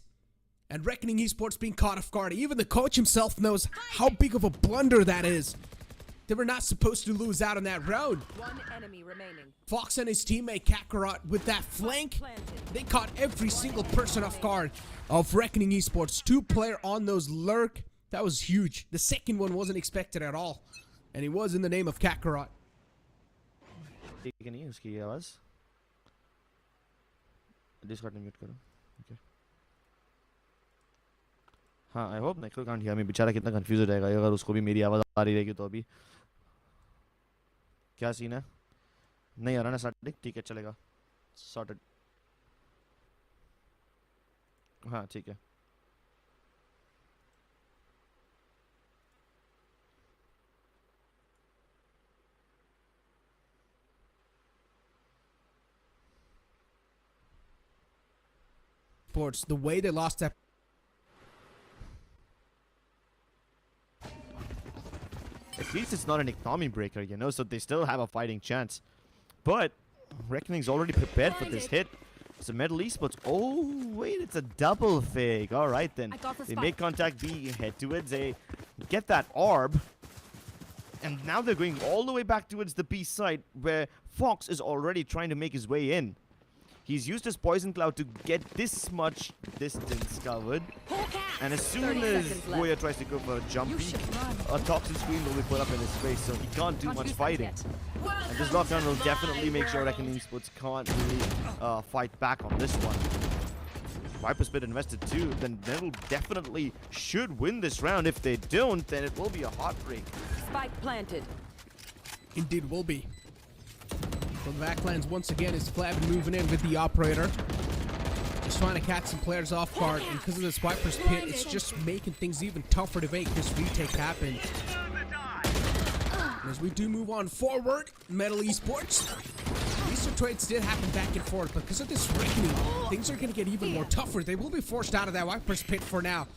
and Reckoning Esports being caught off guard. Even the coach himself knows how big of a blunder that is. They were not supposed to lose out on that round. One enemy remaining. Fox and his teammate Kakarot with that flank, they caught every single person off guard of Reckoning Esports. 2-player on those lurk. That was huge. The second one wasn't expected at all. And it was in the name of Kakarot. हाँ, I hope Nikhil can't hear me. बेचारा कितना confused हो जाएगा अगर उसको भी मेरी आवाज़ आ रही रहेगी तो अभी क्या सीन है? नहीं आ रहा ना स्टार्टिंग? ठीक है चलेगा. Sorted. हाँ ठीक है. Sports, the way they lost that. At least it's not an economy breaker, you know, so they still have a fighting chance. But Reckoning's already prepared for this hit. So MLT Esports. Oh, wait, it's a double fake. All right, then. They make contact B, head towards A, get that orb. And now they're going all the way back towards the B side where Fox is already trying to make his way in. He's used his Poison Cloud to get this much distance covered. And as soon as Goya tries to go for a jump peek, a toxin screen will be put up in his face, so he can't do much fighting. And this lockdown will definitely make sure Reckoning Esports can't really fight back on this one. Viper's Pit invested too, then Neville definitely should win this round. If they don't, then it will be a heartbreak. Spike planted. Indeed will be. So the backlands once again is Flavin moving in with the operator. Just trying to catch some players off guard, and because of this Viper's Pit, it's just making things even tougher to make this retake happen. And as we do move on forward, MLT Esports, these two trades did happen back and forth, but because of this Reckoning, things are going to get even more tougher. They will be forced out of that Viper's Pit for now.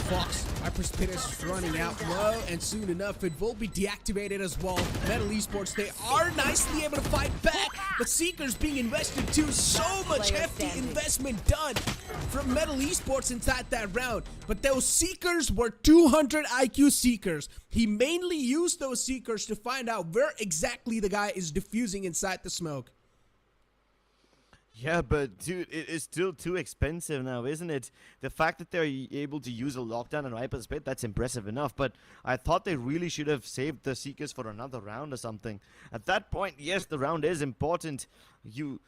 Fox, Viper's Pit is running out low, and soon enough it will be deactivated as well. MLT Esports, they are nicely able to fight back, but Seekers being invested too. So much hefty investment done from MLT Esports inside that round. But those Seekers were 200 IQ Seekers. He mainly used those Seekers to find out where exactly the guy is diffusing inside the smoke. Yeah, but dude, it is still too expensive now, isn't it? The fact that they're able to use a lockdown and Viper's Pit, that's impressive enough, but I thought they really should have saved the Seekers for another round or something. At that point, yes, the round is important. You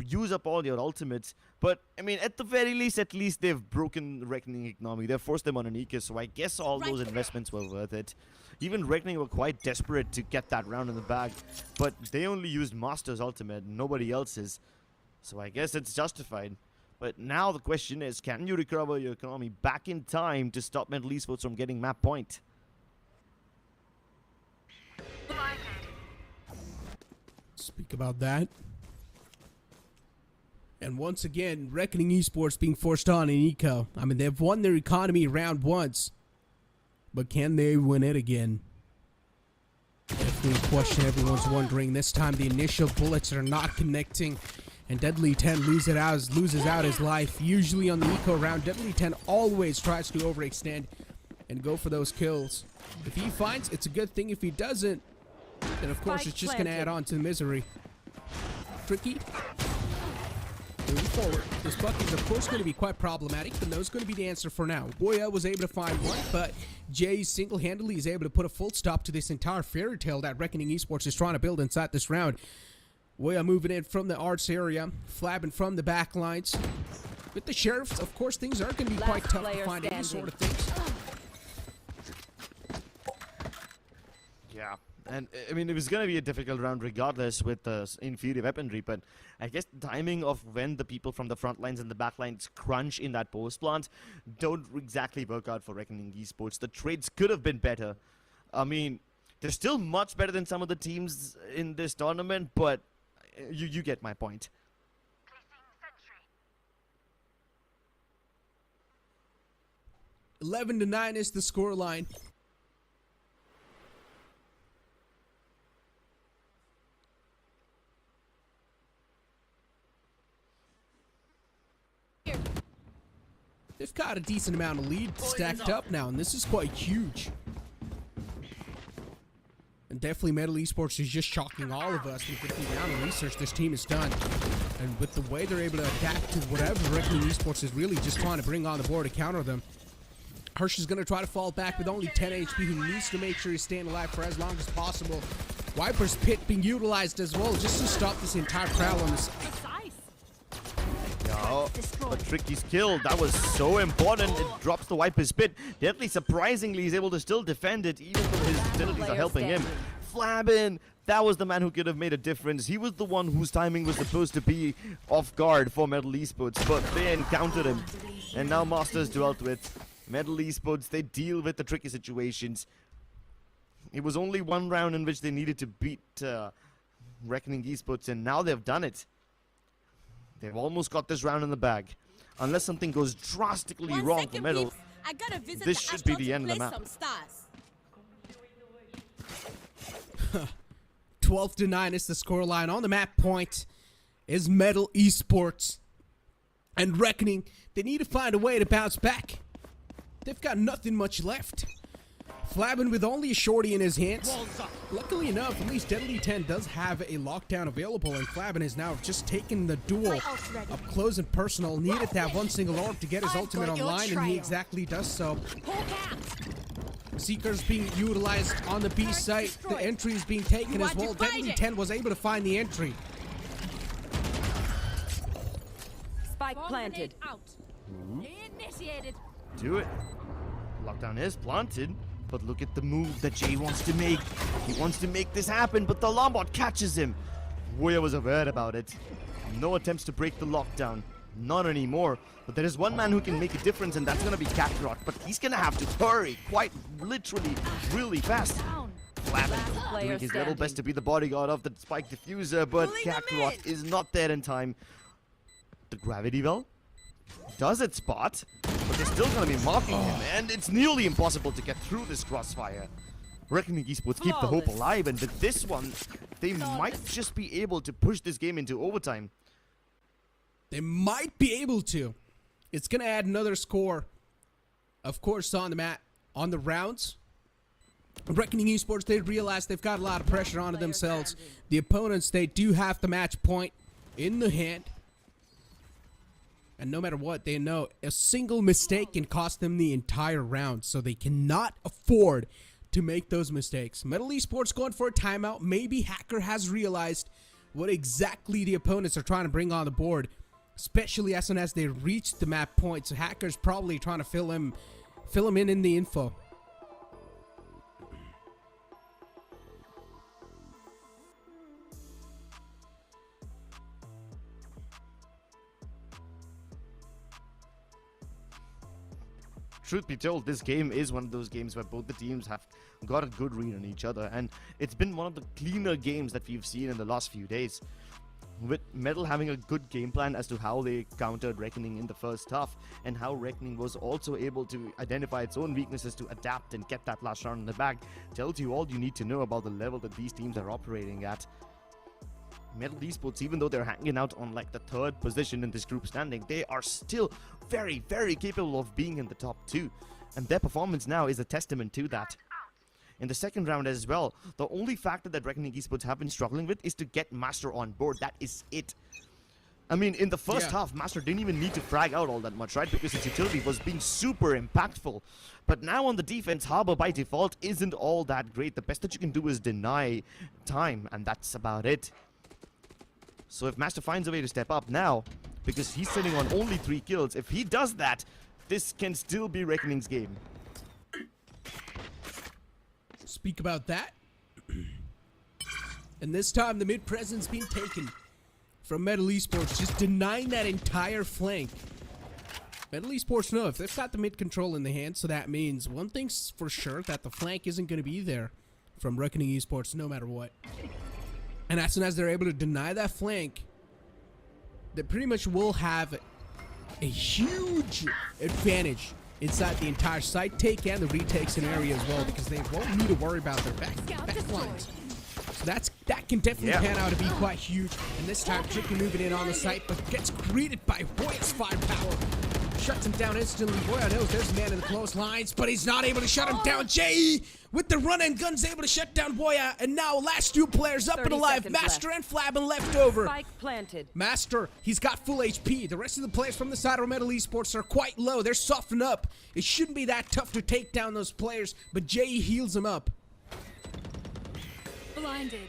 use up all your ultimates, but I mean, at the very least, at least they've broken Reckoning economy. They've forced them on an eco, so I guess all those investments were worth it. Even Reckoning were quite desperate to get that round in the bag, but they only used Master's ultimate, nobody else's. So I guess it's justified. But now the question is, can you recover your economy back in time to stop MLT Esports from getting map point? Speak about that. And once again, Reckoning Esports being forced on in eco. I mean, they've won their economy round once, but can they win it again? Definitely a question everyone's wondering. This time the initial bullets are not connecting, and Deadly 10 loses out his life. Usually on the eco round, Deadly 10 always tries to overextend and go for those kills. If he finds, it's a good thing. If he doesn't, then of course it's just going to add on to the misery. Tricky. Moving forward, this buck is of course going to be quite problematic, but that's going to be the answer for now. Boya was able to find one, but Jay single-handedly is able to put a full stop to this entire fairy tale that Reckoning Esports is trying to build inside this round. Boya moving in from the arts area, flabbing from the back lines. With the sheriffs, of course, things are going to be quite tough to find any sort of things. Yeah. And, I mean, it was going to be a difficult round regardless with the inferior weaponry, but I guess the timing of when the people from the front lines and the back lines crunch in that post plant don't exactly work out for Reckoning Esports. The trades could have been better. I mean, they're still much better than some of the teams in this tournament, but you get my point. 11-9 is the scoreline. They've got a decent amount of lead stacked up now, and this is quite huge. And definitely MLT Esports is just shocking all of us with the amount of research this team has done. And with the way they're able to adapt to whatever Reckoning Esports is really just trying to bring on the board to counter them. Hirsch is going to try to fall back with only 10 HP. He needs to make sure he's staying alive for as long as possible. Viper's Pit being utilized as well just to stop this entire prowl on this. But Tricky's kill, that was so important. It drops the Viper's Pit. Deadly, surprisingly, he's able to still defend it, even though his abilities are helping him. Flabbin, that was the man who could have made a difference. He was the one whose timing was supposed to be off guard for MLT Esports, but they encountered him. And now Masters dealt with. MLT Esports, they deal with the tricky situations. It was only one round in which they needed to beat Reckoning Esports, and now they've done it. They've almost got this round in the bag. Unless something goes drastically wrong for Metal, this should be the end of the map. 12-9 is the scoreline. On the map point is MLT Esports. And Reckoning, they need to find a way to bounce back. They've got nothing much left. Flabbin with only a shorty in his hands. Luckily enough, at least Deadly 10 does have a lockdown available, and Flabbin is now just taking the duel up close and personal. Needed to have one single orb to get his ultimate online, and he exactly does so. Seekers being utilized on the B site. The entry is being taken as well. Deadly 10 was able to find the entry. Spike planted. Initiated. Do it. Lockdown is planted. But look at the move that Jay wants to make. He wants to make this happen, but the Lombard catches him. Warrior was aware about it. No attempts to break the lockdown. Not anymore. But there is one man who can make a difference, and that's going to be Kakarot. But he's going to have to hurry quite literally really fast. Flabbin doing his level best to be the bodyguard of the Spike Diffuser, but Kakarot is not there in time. The Gravity Well does it spot, but they're still going to be marking him, and it's nearly impossible to get through this crossfire. Reckoning Esports keep the hope alive, and with this one, they might just be able to push this game into overtime. They might be able to. It's going to add another score, of course, on the mat, on the rounds. Reckoning Esports, they realize they've got a lot of pressure onto themselves. The opponents, they do have the match point in the hand. And no matter what, they know a single mistake can cost them the entire round. So they cannot afford to make those mistakes. MLT Esports going for a timeout. Maybe Hacker has realized what exactly the opponents are trying to bring on the board, especially as soon as they reach the map point. So Hacker's probably trying to fill him in the info. Truth be told, this game is one of those games where both the teams have got a good read on each other, and it's been one of the cleaner games that we've seen in the last few days. With Metal having a good game plan as to how they countered Reckoning in the first half, and how Reckoning was also able to identify its own weaknesses to adapt and get that last round in the bag, tells you all you need to know about the level that these teams are operating at. MLT Esports, even though they're hanging out on like the 3rd position in this group standing, they are still very, very capable of being in the top 2. And their performance now is a testament to that. In the second round as well, the only factor that Reckoning Esports have been struggling with is to get Master on board. That is it. I mean, in the first half, Master didn't even need to frag out all that much, right? Because his utility was being super impactful. But now on the defense, Harbor by default isn't all that great. The best that you can do is deny time, and that's about it. So if Master finds a way to step up now, because he's sitting on only 3 kills, if he does that, this can still be Reckoning's game. Speak about that. And this time the mid presence being taken from MLT Esports, just denying that entire flank. MLT Esports know if they've got the mid control in the hand, so that means one thing's for sure, that the flank isn't going to be there from Reckoning Esports no matter what. And as soon as they're able to deny that flank, they pretty much will have a huge advantage inside the entire site take and the retake scenario as well, because they won't need to worry about their back lines. So that can definitely pan out to be quite huge. And this time, Tricky moving in on the site, but gets greeted by Boya's firepower. Shuts him down instantly. Boya knows there's a man in the close lines, but he's not able to shut him down. J.E. with the run and guns able to shut down Boya. And now last 2 players up and alive. Master and Flabin left over. Spike planted. Master, he's got full HP. The rest of the players from the side of MLT Esports are quite low. They're softened up. It shouldn't be that tough to take down those players, but J.E. heals them up. Blinded.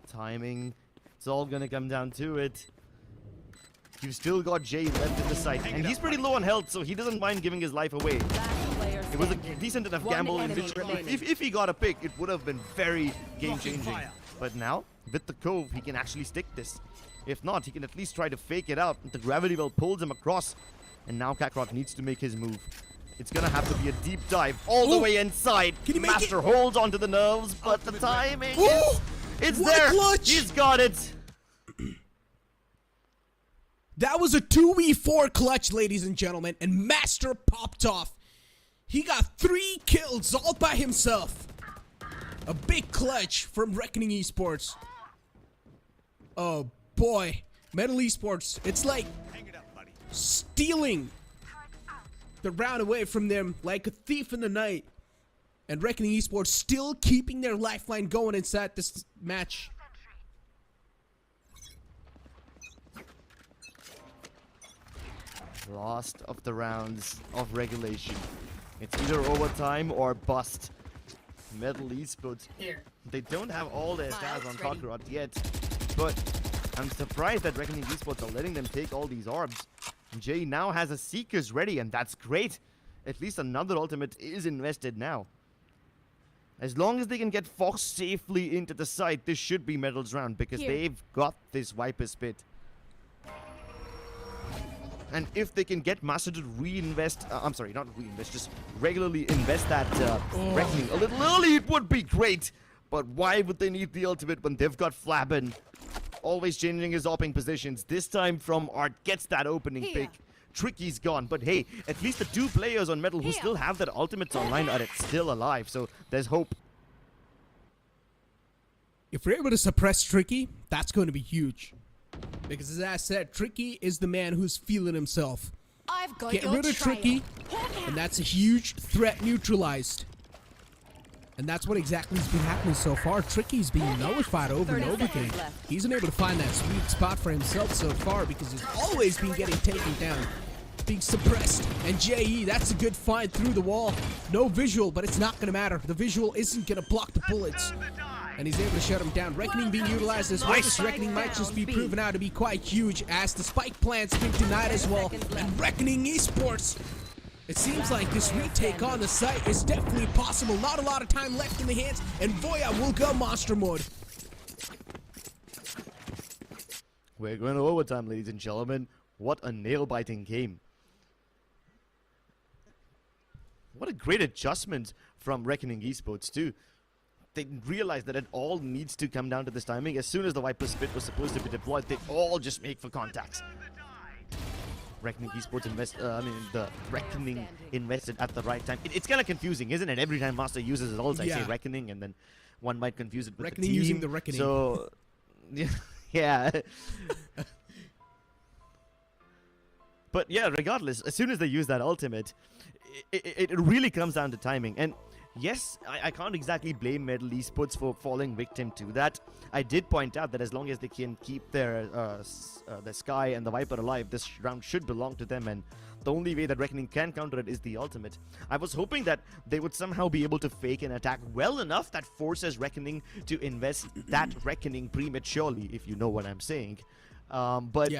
Timing. It's all gonna come down to it. You've still got Jay left in the site, and he's pretty low on health, so he doesn't mind giving his life away. It was a decent enough gamble in which, if he got a pick, it would have been very game-changing. But now, with the Cove, he can actually stick this. If not, he can at least try to fake it out. The gravity well pulls him across, and now Kakarot needs to make his move. It's gonna have to be a deep dive all the way inside. Can he make Master it? Holds onto the nerves, but the timing it's what there. A clutch. He's got it. That was a 2v4 clutch, ladies and gentlemen, and Master popped off. He got 3 kills all by himself. A big clutch from Reckoning Esports. Oh boy, MLT Esports, it's like stealing the round away from them like a thief in the night. And Reckoning Esports still keeping their lifeline going inside this match. Last of the rounds of regulation. It's either overtime or bust. MLT Esports. They don't have all their stars on Kakarot yet, but I'm surprised that Reckoning Esports are letting them take all these orbs. Jay now has a Seekers ready, and that's great. At least another ultimate is invested now. As long as they can get Fox safely into the site, this should be Metal's round, because they've got this Viper Spit. And if they can get Master to reinvest, I'm sorry, not reinvest, just regularly invest that Reckoning a little early, it would be great. But why would they need the ultimate when they've got Flabin? Always changing his opening positions. This time from Art gets that opening pick. Tricky's gone, but hey, at least the 2 players on Metal who still have that ultimates online are still alive, so there's hope. If we're able to suppress Tricky, that's going to be huge. Because as I said, Tricky is the man who's feeling himself. I've got Get your rid of trail. Tricky, and that's a huge threat neutralized. And that's what exactly has been happening so far. Tricky's being nullified over and over again. He's been able to find that sweet spot for himself so far because he's always been getting taken down, being suppressed. And JE, that's a good find through the wall. No visual, but it's not going to matter. The visual isn't going to block the bullets. And he's able to shut him down. Reckoning being utilized as well. This Reckoning might just be proven out to be quite huge as the spike plant's been denied as well. And Reckoning Esports, it seems like this retake on the site is definitely possible. Not a lot of time left in the hands, and Voya will go monster mode. We're going to overtime, ladies and gentlemen. What a nail-biting game. What a great adjustment from Reckoning Esports, too. They realized that it all needs to come down to this timing. As soon as the Viper Spit was supposed to be deployed, they all just make for contacts. Reckoning Esports the Reckoning invested at the right time. It's kind of confusing, isn't it? Every time Master uses his ults, I say Reckoning, and then one might confuse it with Reckoning the team. using the Reckoning. So, yeah. But yeah, regardless, as soon as they use that ultimate, it really comes down to timing. And yes, I can't exactly blame MLT Esports for falling victim to that. I did point out that as long as they can keep their the Sky and the Viper alive, this round should belong to them, and the only way that Reckoning can counter it is the ultimate. I was hoping that they would somehow be able to fake an attack well enough that forces Reckoning to invest that Reckoning prematurely, if you know what I'm saying. But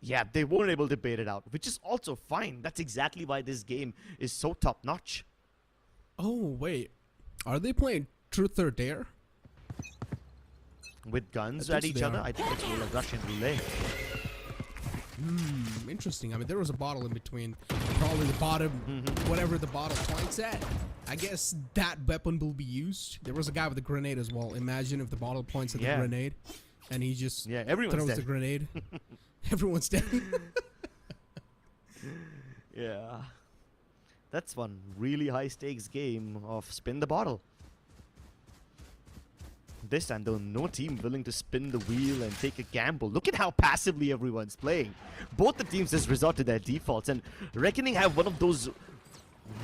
yeah, they weren't able to bait it out, which is also fine. That's exactly why this game is so top-notch. Oh, wait. Are they playing Truth or Dare? With guns at each other? I think it's more like Russian roulette. Interesting. I mean, there was a bottle in between. Probably the bottom, whatever the bottle points at. I guess that weapon will be used. There was a guy with a grenade as well. Imagine if the bottle points at the grenade, and he just throws the grenade. Everyone's dead. Yeah. That's one really high-stakes game of spin the bottle. This time, though, no team willing to spin the wheel and take a gamble. Look at how passively everyone's playing. Both the teams just resort to their defaults, and Reckoning have one of those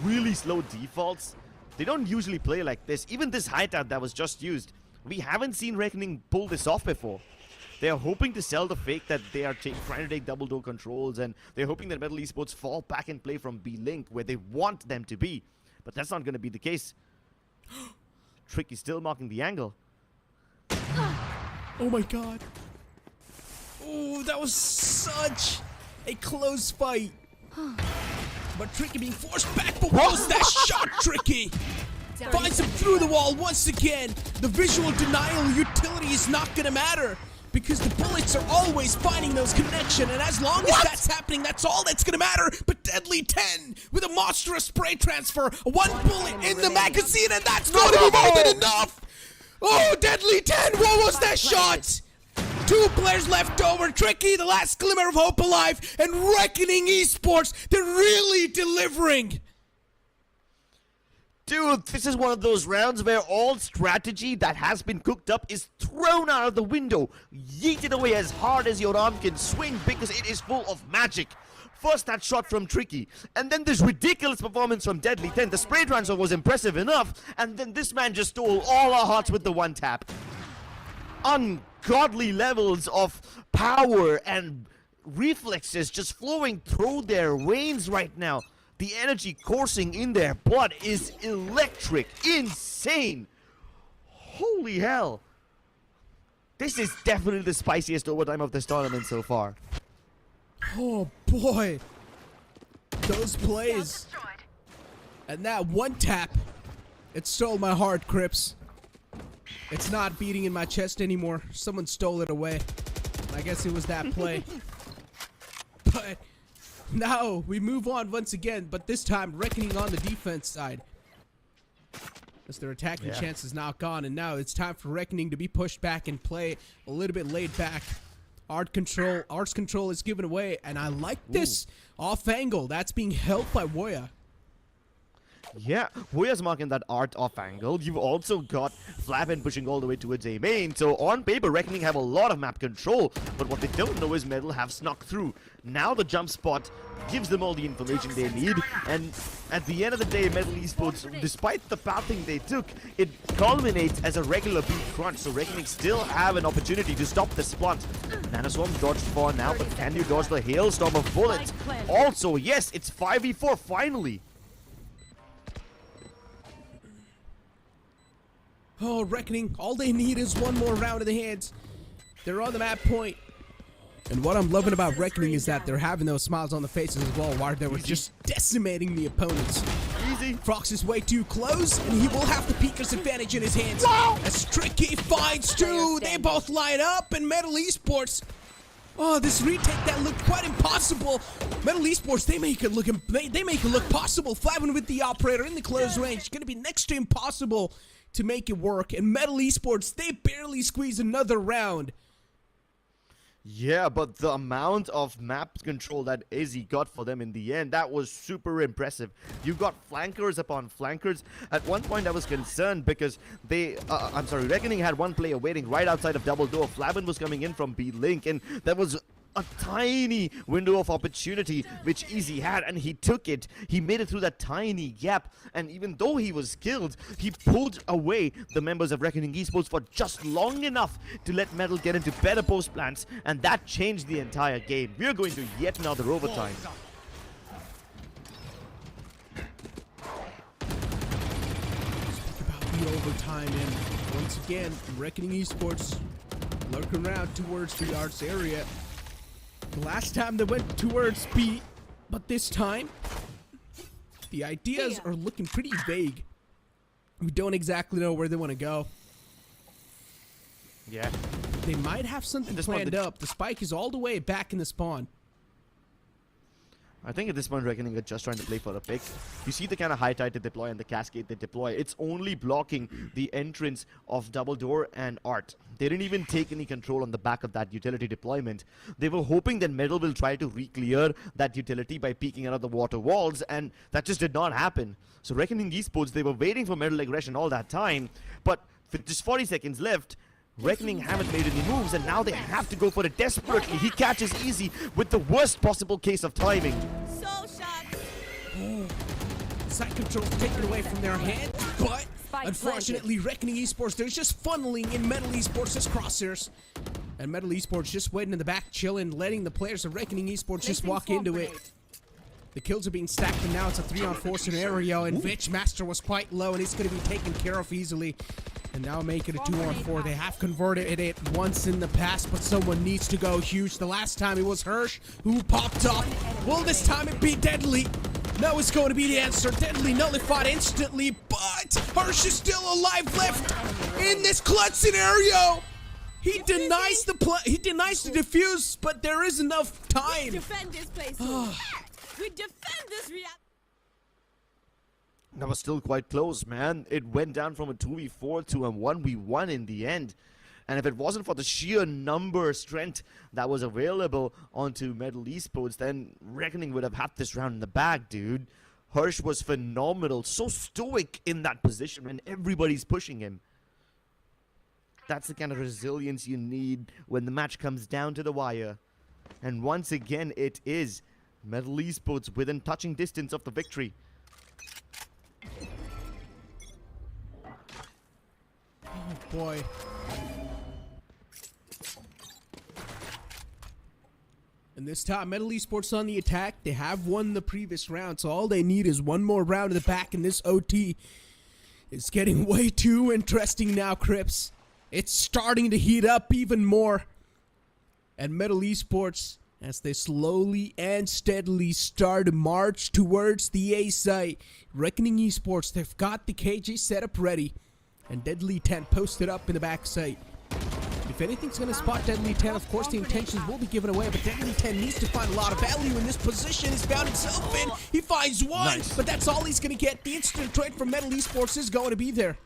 really slow defaults. They don't usually play like this. Even this hideout that was just used, we haven't seen Reckoning pull this off before. They are hoping to sell the fake that they are trying to take double door controls, and they're hoping that MLT Esports fall back and play from B-Link where they want them to be. But that's not going to be the case. Trick is still marking the angle. Oh my god. Oh, that was such a close fight. But Tricky being forced back, but what was that shot, Tricky? Finds him through the wall once again. The visual denial utility is not going to matter, because the bullets are always finding those connections, and as long as that's happening, that's all that's gonna matter. But Deadly 10 with a monstrous spray transfer, one bullet in the magazine, and that's going to be more than enough. Oh, Deadly 10, what was that shot? Two players left over, Tricky, the last glimmer of hope alive, and Reckoning Esports, they're really delivering. Dude, this is one of those rounds where all strategy that has been cooked up is thrown out of the window, yeeted away as hard as your arm can swing because it is full of magic. First that shot from Tricky, and then this ridiculous performance from Deadly 10. The spray transfer was impressive enough, and then this man just stole all our hearts with the one tap. Ungodly levels of power and reflexes just flowing through their veins right now. The energy coursing in their blood is electric, insane. Holy hell. This is definitely the spiciest overtime of this tournament so far. Oh boy. Those plays. And that one tap. It stole my heart, Crips. It's not beating in my chest anymore. Someone stole it away. I guess it was that play. But now we move on once again, but this time Reckoning on the defense side. As their attacking chance is now gone, and now it's time for Reckoning to be pushed back and play a little bit laid back. Arts control is given away, and I like this off angle. That's being held by Woya. Yeah, Hoya's marking that art off angle. You've also got Flappin pushing all the way towards A main. So on paper, Reckoning have a lot of map control. But what they don't know is Metal have snuck through. Now the jump spot gives them all the information they need. And at the end of the day, Metal Esports, despite the pathing they took, it culminates as a regular beat crunch. So Reckoning still have an opportunity to stop this plot. Nanoswarm dodged for now, but can you dodge the hailstorm of bullets? Also, yes, it's 5v4 finally. Oh, Reckoning, all they need is one more round of the hands. They're on the map point. And what I'm loving about Reckoning is that they're having those smiles on the faces as well, while they were just decimating the opponents. Easy. Frox is way too close, and he will have the Peeker's advantage in his hands. As Tricky finds two, they both line up, and Metal Esports. Oh, this retake that looked quite impossible. Metal Esports, they make it look possible. Flappin with the operator in the close range, gonna be next to impossible to make it work. And Metal Esports, they barely squeeze another round. Yeah, but the amount of map control that Izzy got for them in the end, that was super impressive. You got flankers upon flankers. At one point I was concerned because Reckoning had one player waiting right outside of double door. Flappin was coming in from B-Link, and there was a tiny window of opportunity which Izzy had, and he took it. He made it through that tiny gap, and even though he was killed, he pulled away the members of Reckoning Esports for just long enough to let Metal get into better post plans, and that changed the entire game. We're going to yet another overtime. Speak about the overtime, and once again, Reckoning Esports lurking around towards the arts area. The last time they went towards B, but this time, the ideas are looking pretty vague. We don't exactly know where they want to go. Yeah. They might have something planned up. The spike is all the way back in the spawn. I think at this point, Reckoning are just trying to play for a pick. You see the kind of high tide they deploy and the cascade they deploy. It's only blocking the entrance of double door and art. They didn't even take any control on the back of that utility deployment. They were hoping that Metal will try to re-clear that utility by peeking out of the water walls, and that just did not happen. So Reckoning Esports, they were waiting for Metal aggression all that time, but with just 40 seconds left, Reckoning haven't made any moves, and now they have to go for it desperately. He catches Easy with the worst possible case of timing. Side control taken away from their hand, but unfortunately, Reckoning Esports, they're just funneling in Metal Esports' crosshairs. And Metal Esports just waiting in the back, chilling, letting the players of Reckoning Esports just walk into it. The kills are being stacked, and now it's a 3-on-4 scenario, and Vitch Master was quite low, and he's going to be taken care of easily. And now make it a 2-on-4. They have converted it once in the past, but someone needs to go huge. The last time it was Hirsch who popped up. Will this time it be Deadly? No, it's going to be the answer. Deadly nullified instantly, but Hirsch is still alive left in this clutch scenario. He denies the defuse, but there is enough time. We defend this place. We defend this reality. That was still quite close, man. It went down from a 2v4 to a 1v1 in the end. And if it wasn't for the sheer number strength that was available onto Metal Esports, then Reckoning would have had this round in the bag, dude. Hirsch was phenomenal, so stoic in that position when everybody's pushing him. That's the kind of resilience you need when the match comes down to the wire. And once again, it is Metal Esports within touching distance of the victory. Oh boy. And this time, Metal Esports on the attack. They have won the previous round, so all they need is one more round of the back in this OT. It's getting way too interesting now, Crips. It's starting to heat up even more. And Metal Esports, as they slowly and steadily start to march towards the A site. Reckoning Esports, they've got the KJ setup ready. And Deadly 10 posted up in the back site. If anything's going to spot Deadly 10, of course the intentions will be given away, but Deadly 10 needs to find a lot of value in this position. He's found himself in. He finds one, but that's all he's going to get. The instant trade from Metal Esports is going to be there.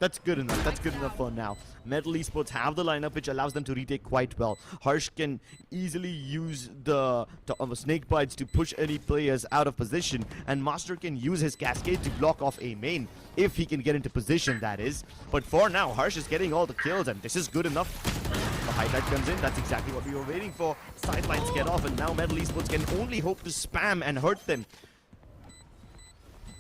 That's good enough. That's good enough for now. MLT Esports have the lineup which allows them to retake quite well. Harsh can easily use the snake bites to push any players out of position, and Master can use his cascade to block off a main if he can get into position, that is. But for now, Harsh is getting all the kills, and this is good enough. The highlight comes in. That's exactly what we were waiting for. Sidelines get off, and now MLT Esports can only hope to spam and hurt them.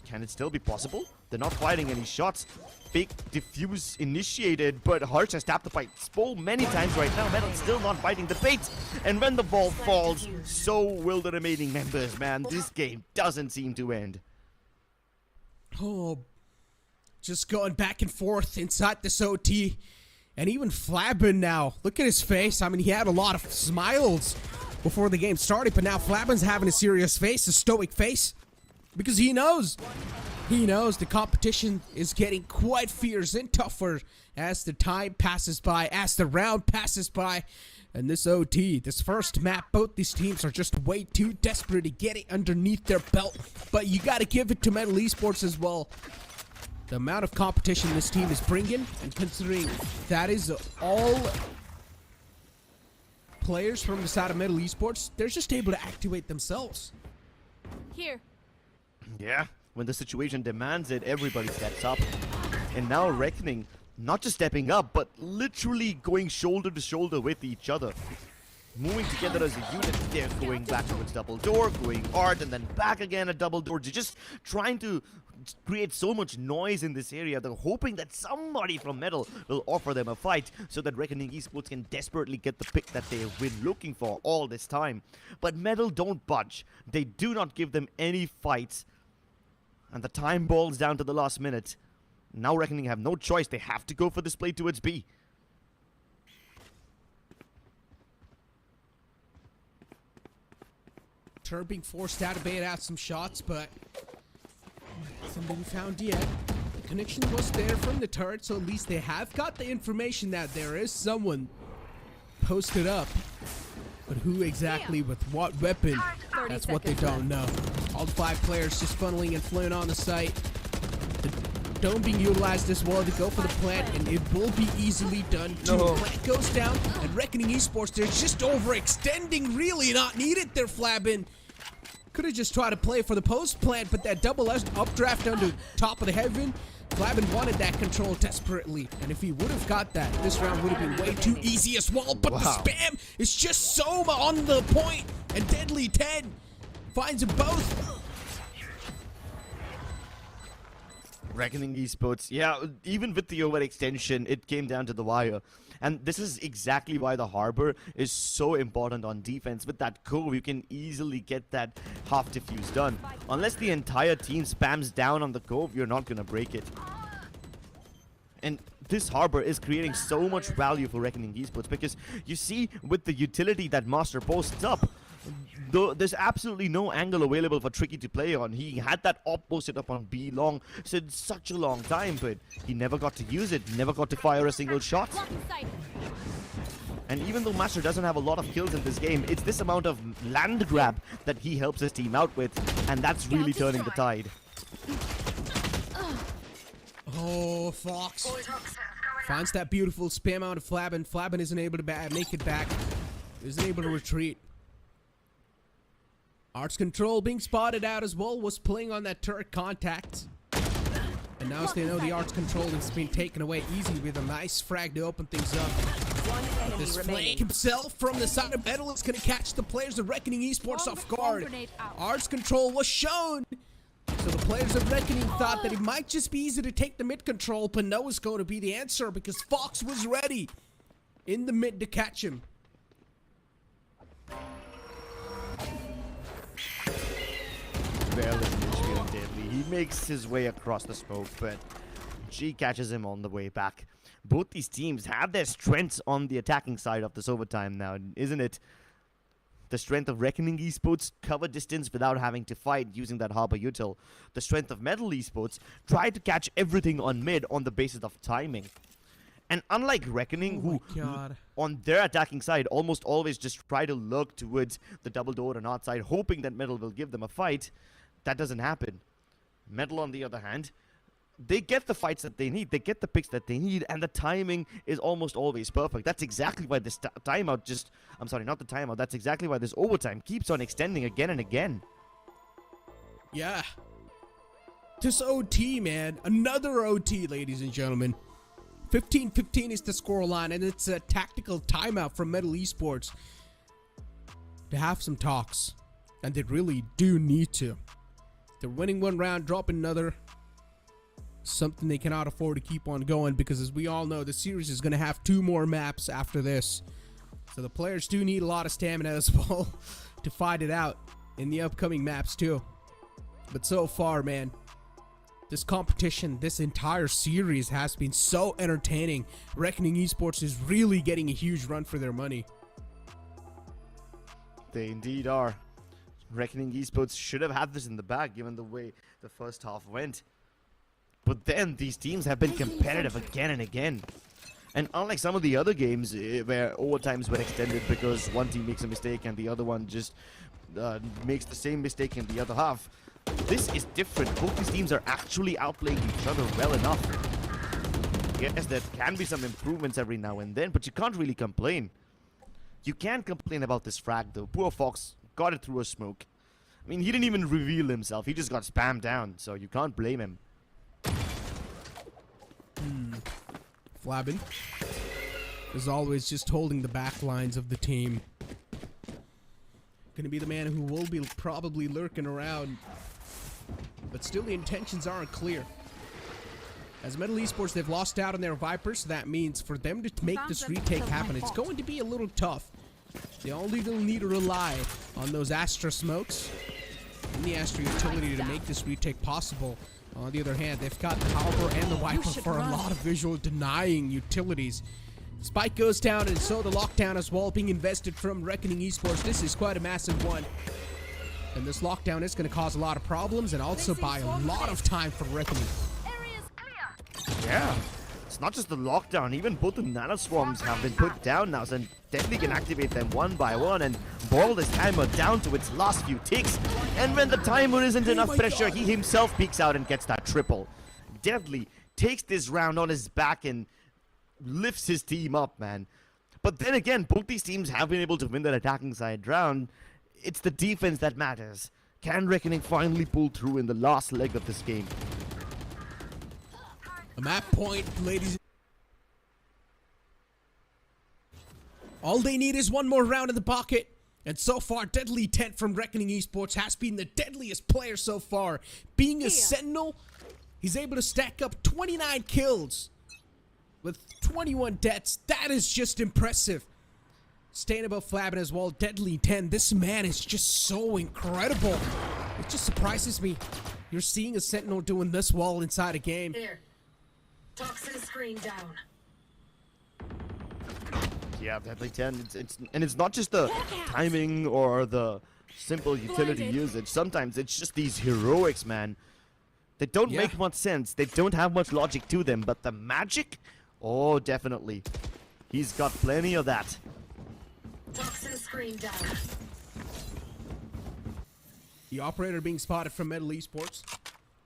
Can it still be possible? They're not firing any shots. Fake diffuse initiated, but Harsh has tapped the fight so many times right now. Metal still not biting the bait. And when the ball falls, so will the remaining members, man. This game doesn't seem to end. Oh, just going back and forth inside this OT. And even Flabin now. Look at his face. I mean, he had a lot of smiles before the game started, but now Flabin's having a serious face, a stoic face. Because he knows the competition is getting quite fierce and tougher as the time passes by, as the round passes by. And this OT, this first map, both these teams are just way too desperate to get it underneath their belt. But you got to give it to MLT Esports as well. The amount of competition this team is bringing, and considering that is all players from the side of MLT Esports, they're just able to activate themselves. Here. Yeah, when the situation demands it, everybody steps up. And now Reckoning, not just stepping up, but literally going shoulder to shoulder with each other. Moving together as a unit, they're going back towards double door, going art, and then back again at double door. They're just trying to create so much noise in this area. They're hoping that somebody from Metal will offer them a fight so that Reckoning Esports can desperately get the pick that they've been looking for all this time. But Metal don't budge. They do not give them any fights. And the time boils down to the last minute. Now Reckoning have no choice. They have to go for this play towards B. Turret being forced out to bait out some shots, but nothing been found yet. The connection was there from the turret, so at least they have got the information that there is someone posted up. But who exactly with what weapon, that's what they don't know. All 5 players just funneling and flowing on the site. The dome being utilized as well to go for the plant, and it will be easily done too. No. Plant goes down, and Reckoning Esports, they're just overextending, really not needed there, Flabin. Could have just tried to play for the post plant, but that double updraft under top of the heaven, Flabin wanted that control desperately. And if he would have got that, this round would have been way too easy as well. But the spam is just so on the point, and Deadly 10 finds them both. Reckoning Esports, yeah, even with the overextension, it came down to the wire. And this is exactly why the Harbor is so important on defense. With that cove, you can easily get that half diffuse done. Unless the entire team spams down on the cove, you're not going to break it. And this Harbor is creating so much value for Reckoning Esports, because you see with the utility that Master posts up, there's absolutely no angle available for Tricky to play on. He had that op posted up on B long since such a long time, but he never got to use it, never got to fire a single shot. And even though Master doesn't have a lot of kills in this game, it's this amount of land grab that he helps his team out with, and that's really turning the tide. Oh, Fox finds that beautiful spam out of Flabin. Flabin isn't able to make it back, isn't able to retreat. Arts Control being spotted out as well, was playing on that turret contact. And now as they know the Arts Control has been taken away easy with a nice frag to open things up. This Flake himself from the side of Metal is going to catch the players of Reckoning Esports off guard. Arts Control was shown. So the players of Reckoning thought that it might just be easy to take the mid control, but no is going to be the answer because Fox was ready in the mid to catch him. Barely feeling deadly. He makes his way across the smoke, but G catches him on the way back. Both these teams have their strengths on the attacking side of this overtime now, isn't it? The strength of Reckoning Esports, cover distance without having to fight using that Harbor util. The strength of MLT Esports, try to catch everything on mid on the basis of timing. And unlike Reckoning, who on their attacking side almost always just try to lurk towards the double door and outside, hoping that Metal will give them a fight, that doesn't happen. Metal, on the other hand, they get the fights that they need, they get the picks that they need, and the timing is almost always perfect. That's exactly why this timeout just... I'm sorry, not the timeout. That's exactly why this overtime keeps on extending again and again. Yeah. This OT, man. Another OT, ladies and gentlemen. 15-15 is the scoreline, and it's a tactical timeout from MLT Esports to have some talks. And they really do need to. They're winning one round, dropping another. Something they cannot afford to keep on going, because as we all know, the series is going to have 2 more maps after this. So the players do need a lot of stamina as well to fight it out in the upcoming maps too. But so far, man, this competition, this entire series has been so entertaining. Reckoning Esports is really getting a huge run for their money. They indeed are. Reckoning Esports should have had this in the bag given the way the first half went. But then these teams have been competitive again and again. And unlike some of the other games where overtimes were extended because one team makes a mistake and the other one just makes the same mistake in the other half, this is different. Both these teams are actually outplaying each other well enough. Yes, there can be some improvements every now and then, but you can't really complain. You can't complain about this frag though. Poor Fox got it through a smoke. I mean, he didn't even reveal himself. He just got spammed down, so you can't blame him. Flabin is always just holding the back lines of the team. Gonna be the man who will be probably lurking around. But still the intentions aren't clear. As MLT Esports, they've lost out on their Vipers, so that means for them to make this retake happen, it's going to be a little tough. They only will need to rely on those ASTER smokes and the ASTER utility to make this retake possible. On the other hand, they've got the Halber and the Viper for a lot of visual denying utilities. Spike goes down, and so the lockdown as well being invested from Reckoning Esports. This is quite a massive one. And this lockdown is going to cause a lot of problems and also buy a lot of time for Reckoning. Yeah, it's not just the lockdown, even both the nano swarms have been put down now, so Deadly can activate them one by one and boil this timer down to its last few ticks. And when the timer isn't enough pressure, he himself peeks out and gets that triple. Deadly takes this round on his back and lifts his team up, man. But then again, both these teams have been able to win that attacking side round. It's the defense that matters. Can Reckoning finally pull through in the last leg of this game? A map point, ladies. All they need is one more round in the pocket. And so far, Deadly 10 from Reckoning Esports has been the deadliest player so far. Being a Sentinel, he's able to stack up 29 kills with 21 deaths. That is just impressive. Staying above Flabin as well, Deadly 10. This man is just so incredible. It just surprises me. You're seeing a Sentinel doing this well inside a game. There. Toxin screen down. Yeah, Deadly 10, it's not just the timing or the simple utility usage. Sometimes it's just these heroics, man. They don't make much sense. They don't have much logic to them, but the magic? Oh, definitely. He's got plenty of that. Toxin screen down. The operator being spotted from MLT Esports.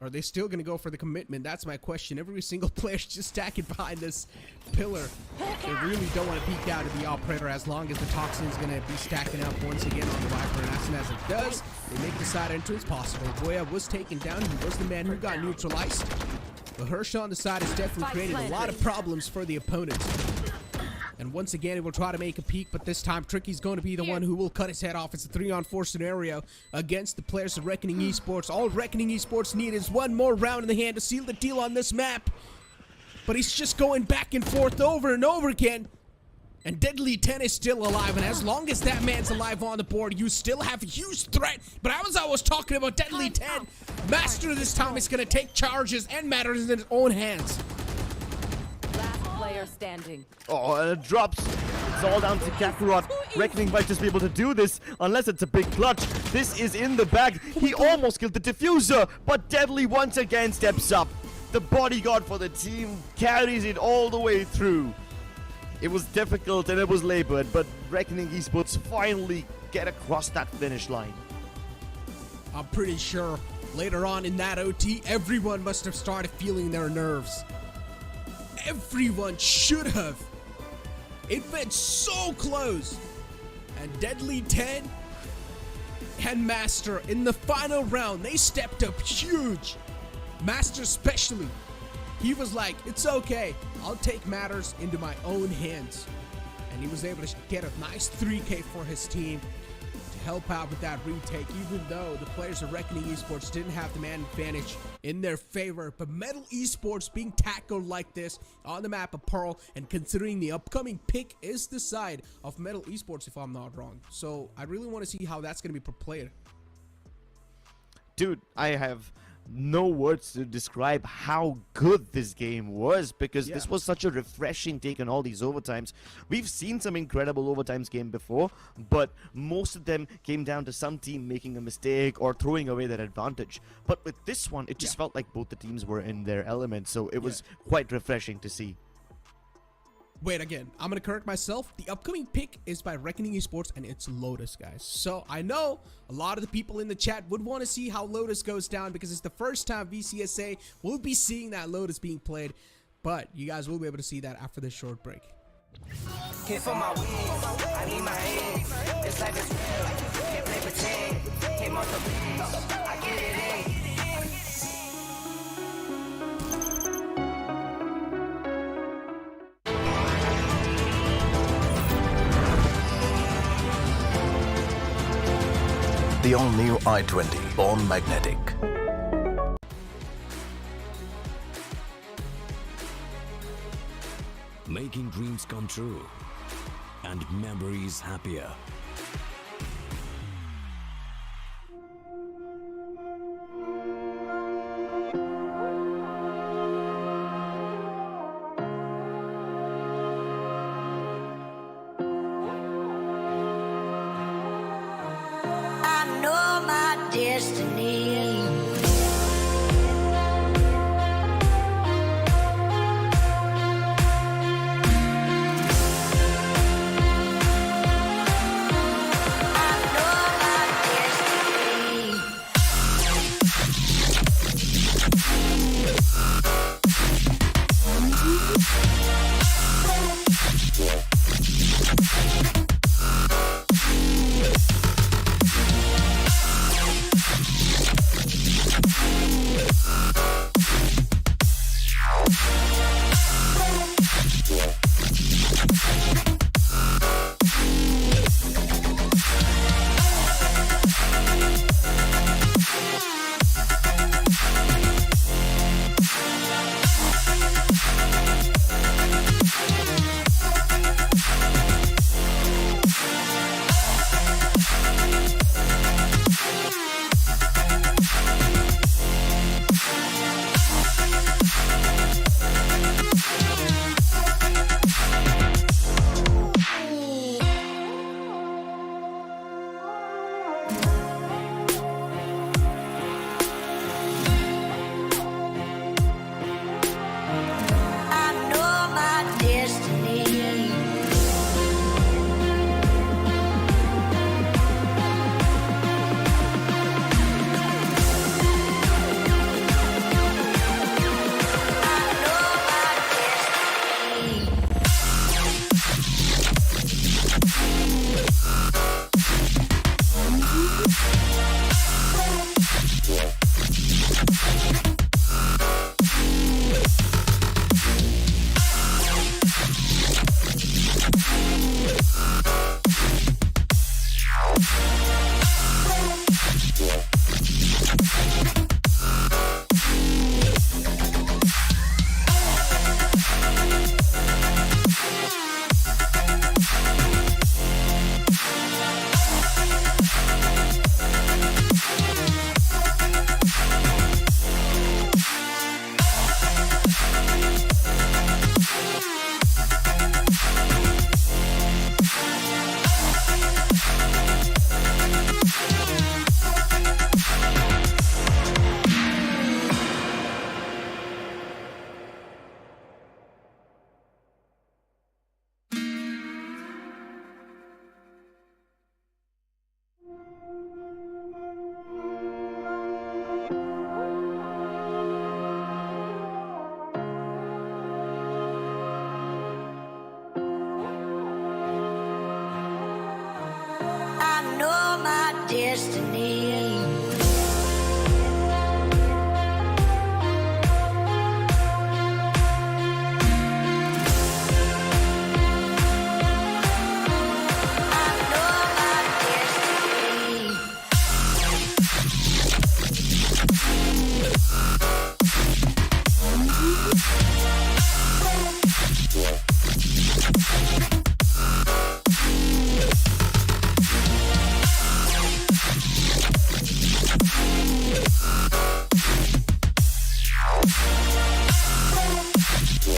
Are they still going to go for the commitment? That's my question. Every single player's just stacking behind this pillar. They really don't want to peek out at the operator as long as the Toxin's going to be stacking up once again on the Viper. And as soon as it does, they make the side entrance possible. Goya was taken down. He was the man who got neutralized. The Hirsch on the side is definitely creating a lot of problems for the opponents. And once again, it will try to make a peek, but this time Tricky's going to be the one who will cut his head off. It's a 3-on-4 scenario against the players of Reckoning Esports. All Reckoning Esports need is one more round in the hand to seal the deal on this map. But he's just going back and forth over and over again. And Deadly 10 is still alive, and as long as that man's alive on the board, you still have a huge threat. But as I was talking about Deadly 10, Master this time is going to take charges and matters in his own hands. Player standing. Oh, and it drops. It's all down to Kakarot. Reckoning might just be able to do this unless it's a big clutch. This is in the bag. He almost killed the diffuser, but Deadly once again steps up. The bodyguard for the team carries it all the way through. It was difficult and it was labored, but Reckoning Esports finally get across that finish line. I'm pretty sure Later on in that OT, everyone must have started feeling their nerves. Everyone should have. It went so close. And Deadly 10 and Master in the final round, they stepped up huge. Master especially. He was like, it's okay, I'll take matters into my own hands. And he was able to get a nice 3K for his team to help out with that retake, even though the players of Reckoning Esports didn't have the man advantage in their favor. But Metal Esports being tackled like this on the map of Pearl, and considering the upcoming pick is the side of Metal Esports, if I'm not wrong. So I really want to see how that's going to be played. Dude, I have no words to describe how good this game was, because this was such a refreshing take on all these overtimes. We've seen some incredible overtimes game before, but most of them came down to some team making a mistake or throwing away their advantage. But with this one, it just felt like both the teams were in their element, so it was quite refreshing to see. Wait, again, I'm gonna correct myself. The upcoming pick is by Reckoning Esports, and it's Lotus, guys. So I know a lot of the people in the chat would want to see how Lotus goes down, because it's the first time VCSA will be seeing that Lotus being played. But you guys will be able to see that after this short break. Hit for my wins, I need my hands. This life is real, can't play pretend. Came off the beach, I get it in. The all-new i20, born magnetic. Making dreams come true and memories happier. I know my destiny. I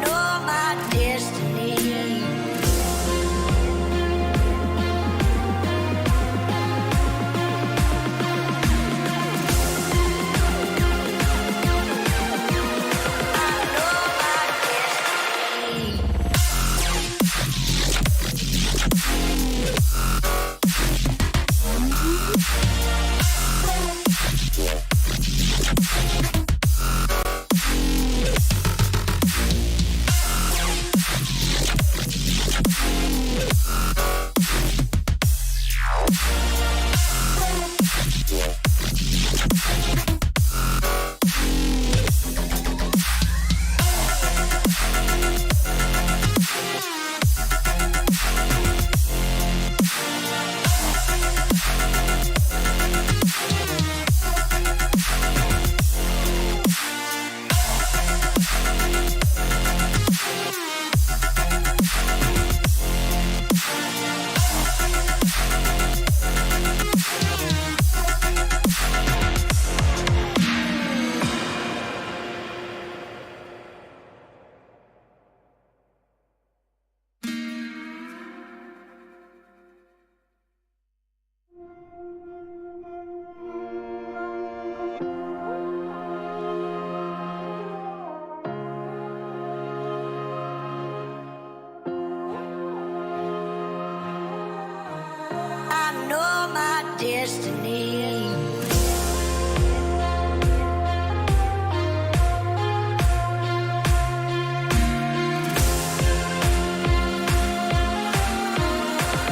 know my destiny. I know my destiny. I know my destiny.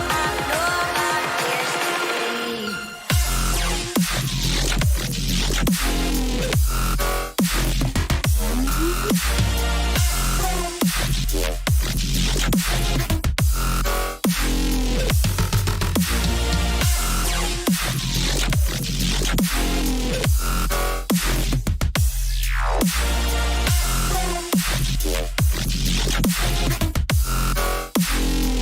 I know my destiny.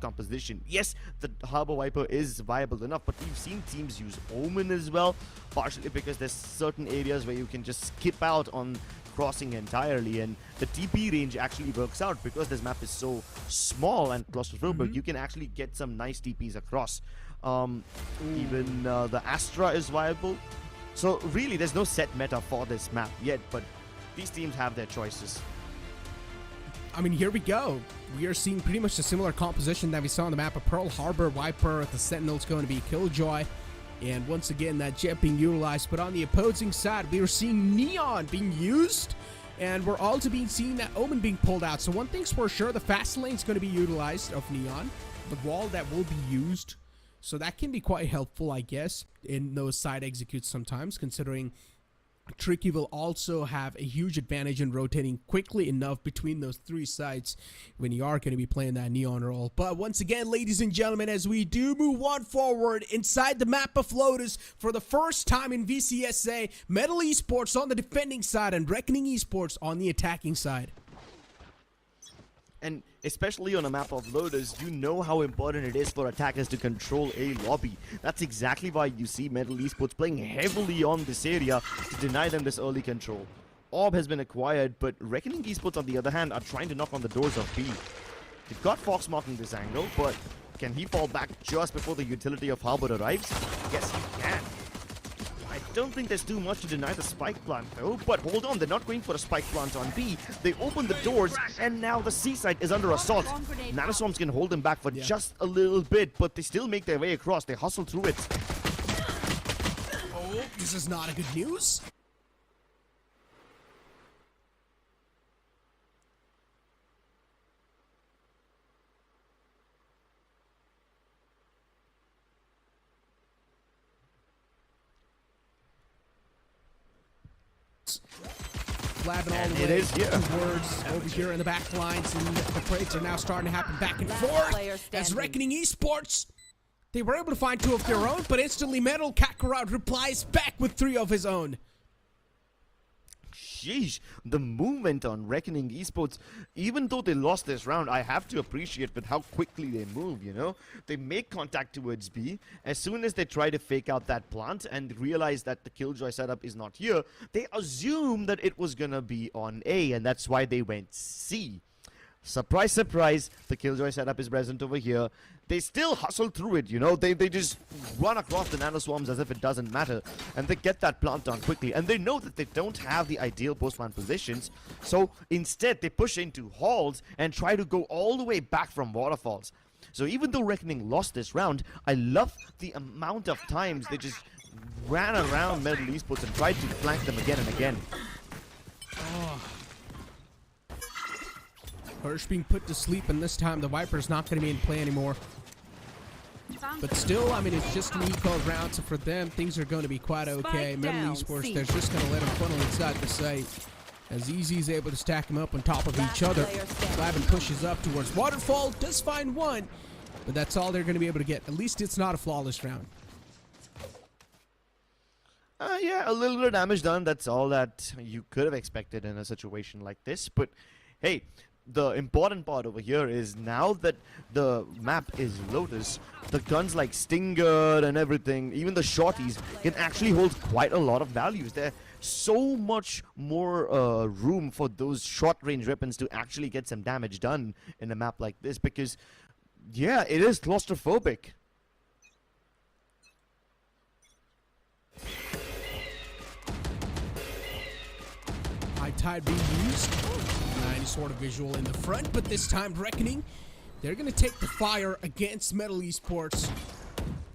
composition. Yes, the Harbor Viper is viable enough, but we've seen teams use Omen as well, partially because there's certain areas where you can just skip out on crossing entirely, and the TP range actually works out because this map is so small and claustrophobic. You can actually get some nice TPs across. Even the Astra is viable. So really, there's no set meta for this map yet, but these teams have their choices. I mean, here we go. We are seeing pretty much a similar composition that we saw on the map of Pearl Harbor. Viper, the Sentinel's going to be Killjoy. And once again, that jet being utilized. But on the opposing side, we are seeing Neon being used. And we're also seeing that Omen being pulled out. So one thing's for sure, the fast lane's going to be utilized of Neon. The wall that will be used. So that can be quite helpful, I guess, in those side executes sometimes, considering Tricky will also have a huge advantage in rotating quickly enough between those three sides when you are going to be playing that Neon role. But once again, ladies and gentlemen, as we do move on forward inside the map of Lotus for the first time in VCSA, MLT Esports on the defending side and Reckoning Esports on the attacking side. And especially on a map of Lotus, you know how important it is for attackers to control a lobby. That's exactly why you see MLT Esports playing heavily on this area to deny them this early control. Orb has been acquired, but Reckoning Esports on the other hand are trying to knock on the doors of B. They've got Fox marking this angle, but can he fall back just before the utility of Harbor arrives? Yes, he can. I don't think there's too much to deny the spike plant though, but hold on, they're not going for a spike plant on B. They open the doors, and now the C side is under assault. Nanoswarms can hold them back for just a little bit, but they still make their way across. They hustle through it. Oh, this is not a good news. Blabbing all the way towards over here in the back lines, and the trades are now starting to happen back and forth as Reckoning Esports, they were able to find two of their own, but instantly Metal Kakarot replies back with three of his own. Sheesh, the movement on Reckoning Esports, even though they lost this round, I have to appreciate with how quickly they move, you know? They make contact towards B. As soon as they try to fake out that plant and realize that the Killjoy setup is not here, they assume that it was gonna be on A, and that's why they went C. Surprise, surprise, the Killjoy setup is present over here. They still hustle through it, you know? They just run across the nanoswarms as if it doesn't matter. And they get that plant down quickly. And they know that they don't have the ideal post-plant positions. So instead, they push into halls and try to go all the way back from waterfalls. So even though Reckoning lost this round, I love the amount of times they just ran around MLT Esports and tried to flank them again and again. Oh. Hirsch being put to sleep, and this time the Viper's not going to be in play anymore. But still, I mean, it's just an eco round, so for them, things are going to be quite okay. MLT Esports, they're just going to let him funnel inside the site. As Easy's able to stack him up on top of each other. Flavin pushes up towards Waterfall, does find one, but that's all they're going to be able to get. At least it's not a flawless round. Yeah, a little bit of damage done. That's all that you could have expected in a situation like this. But hey, the important part over here is now that the map is Lotus, the guns like Stinger and everything, even the shorties, can actually hold quite a lot of values. There's so much more room for those short-range weapons to actually get some damage done in a map like this because, yeah, it is claustrophobic. High tide being used. Any sort of visual in the front, but this time Reckoning, they're going to take the fire against MLT Esports.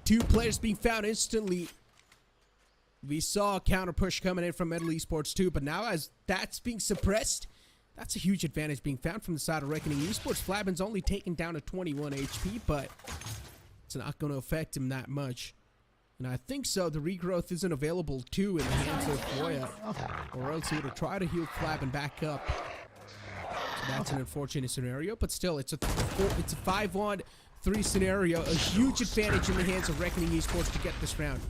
Two players being found instantly. We saw a counter push coming in from MLT Esports too, but now as that's being suppressed, that's a huge advantage being found from the side of Reckoning Esports. Flavin's only taken down to 21 HP, but it's not going to affect him that much. And I think so, the regrowth isn't available too in the hands of Foya, or else he would have tried to heal Flavin back up. That's an unfortunate scenario, but still, it's a 5-on-3 scenario. A huge advantage in the hands of Reckoning Esports to get this round.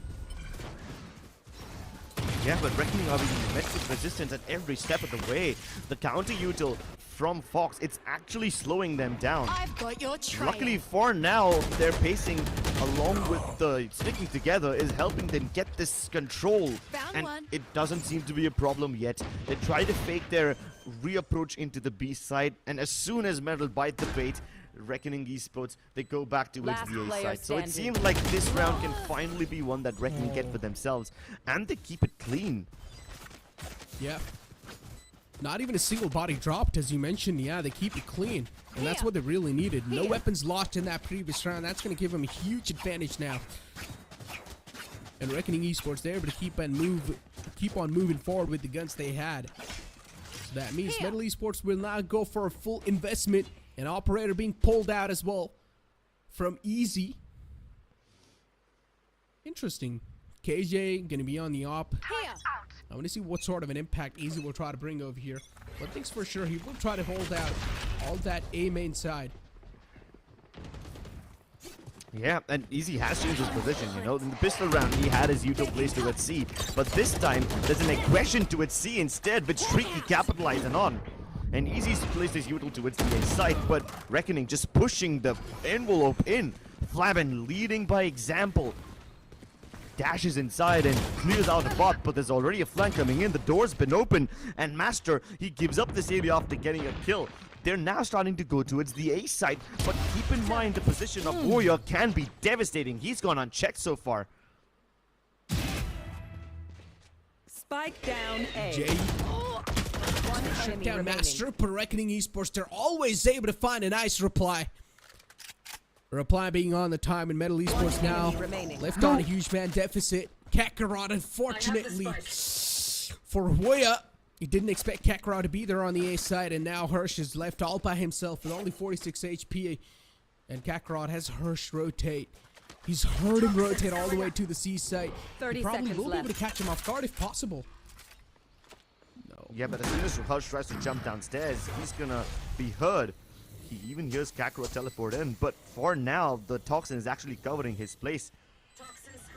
Yeah, but Reckoning are being met with resistance at every step of the way. The counter util from Fox. It's actually slowing them down. I've got your trail. Luckily for now, their pacing along with the sticking together is helping them get this control. Found And one. it doesn't seem to be a problem yet. They try to fake their reapproach into the B side, and as soon as Metal bite the bait, Reckoning Esports, they go back towards Last the A player side. So it standing. seems like this round can finally be one that Reckoning get for themselves, and they keep it clean. Yeah. Not even a single body dropped, as you mentioned. Yeah, they keep it clean. And that's what they really needed. No weapons lost in that previous round. That's going to give them a huge advantage now. And Reckoning Esports, they're able to keep on moving forward with the guns they had. So that means Metal Esports will now go for a full investment. An operator being pulled out as well from Easy. Interesting. KJ going to be on the op. Here. I want to see what sort of an impact Easy will try to bring over here. One thing's for sure, he will try to hold out all that A main side. Yeah, and Easy has changed his position, you know. In the pistol round, he had his Uto placed towards C. But this time, there's an aggression towards C instead, which Tricky capitalizing on. And Easy's placed his Uto towards the A side, but Reckoning just pushing the envelope in. Flabbin leading by example. Dashes inside and clears out the bot, but there's already a flank coming in. The door's been open, and Master, he gives up this area after getting a kill. They're now starting to go towards the A side, but keep in mind the position of Warrior can be devastating. He's gone unchecked so far. Spike down A. Jay, One shut enemy down remaining. Master, but Reckoning Esports, they're always able to find a nice reply. Reply being on the time, and Metal Esports now remaining. left on a huge man deficit. Kakarot, unfortunately, for Hoya, he didn't expect Kakarot to be there on the A side, and now Hirsch is left all by himself with only 46 HP, and Kakarot has Hirsch rotate. He's heard him rotate all the way to the C site. 30 He probably seconds will be able to left. catch him off guard if possible. No. Yeah, but as soon as Hush tries to jump downstairs, he's gonna be heard. He even hears Kakarot teleport in, but for now, the Toxin is actually covering his place.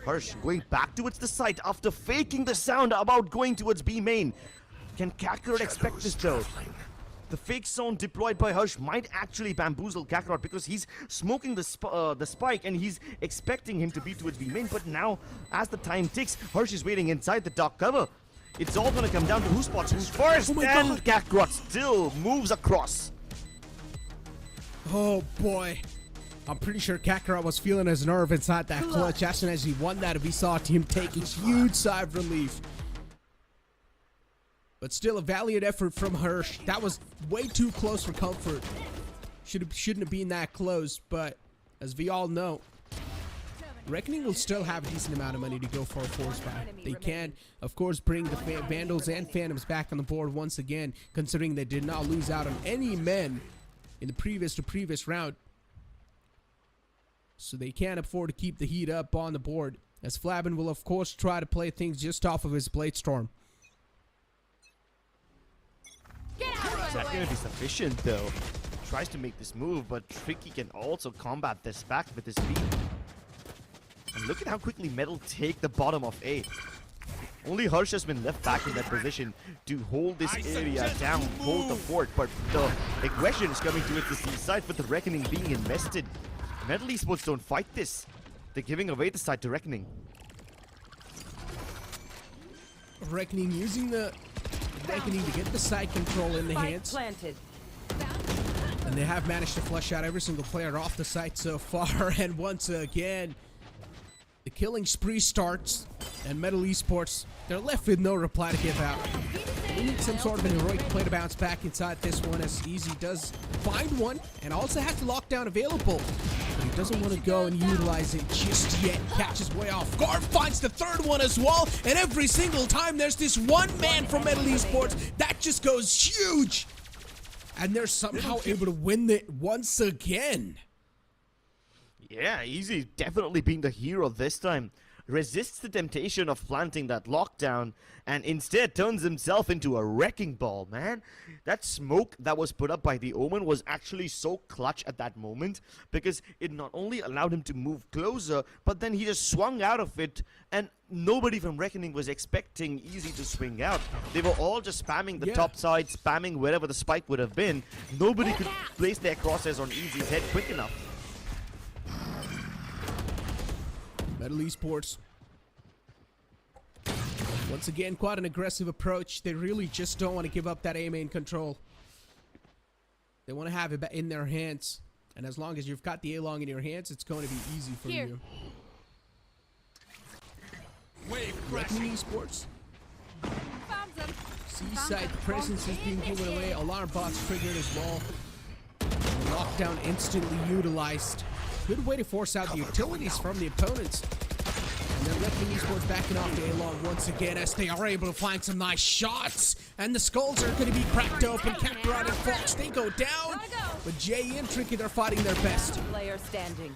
Hirsch going back towards the site after faking the sound about going towards B main. Can Kakarot expect this though? The fake zone deployed by Hirsch might actually bamboozle Kakarot because he's smoking the spike and he's expecting him to be towards B main, but now, as the time ticks, Hirsch is waiting inside the dark cover. It's all gonna come down to who spots who's first, Oh my and God. Kakarot still moves across. Oh boy. I'm pretty sure Kakarot was feeling his nerve inside that clutch. As soon as he won that, we saw him take a huge sigh of relief. But still a valiant effort from Hirsch. That was way too close for comfort. Shouldn't have been that close, but as we all know, Reckoning will still have a decent amount of money to go for a force buy. They can, of course, bring the Vandals and Phantoms back on the board once again, considering they did not lose out on any men in the previous round. So they can't afford to keep the heat up on the board, as Flabbin will, of course, try to play things just off of his Blade Storm. Is that going to be sufficient though? Tries to make this move, but Tricky can also combat this back with his feet. And look at how quickly Metal take the bottom of A. Only Hirsch has been left back in that position to hold this area down, hold the fort, but the aggression is coming towards the C side with the Reckoning being invested. Metal Esports don't fight this. They're giving away the side to Reckoning. Reckoning using the Reckoning to get the side control in the Spike hands. planted. And they have managed to flush out every single player off the site so far. And once again, the killing spree starts. And Metal Esports, they're left with no reply to give out. They need some sort of an heroic play to bounce back inside this one, as Easy does find one and also has the lockdown available. But he doesn't want to go and utilize it just yet. Catches way off guard, finds the third one as well. And every single time there's this one man from Metal Esports that just goes huge. And they're somehow able to win it once again. Yeah, Easy definitely being the hero this time. resists the temptation of planting that lockdown and instead turns himself into a wrecking ball, man. That smoke that was put up by the Omen was actually so clutch at that moment because it not only allowed him to move closer, but then he just swung out of it, and nobody from Reckoning was expecting Easy to swing out. They were all just spamming the top side, spamming wherever the spike would have been. Nobody could place their crosshairs on Easy's head quick enough. MLT Esports. Once again, quite an aggressive approach. They really just don't want to give up that A main control. They want to have it in their hands. And as long as you've got the A long in your hands, it's going to be easy for you. Reckoning Esports. Seaside presence is being given away. Alarm bots triggered as well. Lockdown instantly utilized. Good way to force out the utilities from the opponents. And then Reckoning Esports backing off the A-Long once again as they are able to find some nice shots. And the skulls are going to be cracked open. Kakarot and Fox, they go down. But Jay and Tricky, they're fighting their best. Player standing.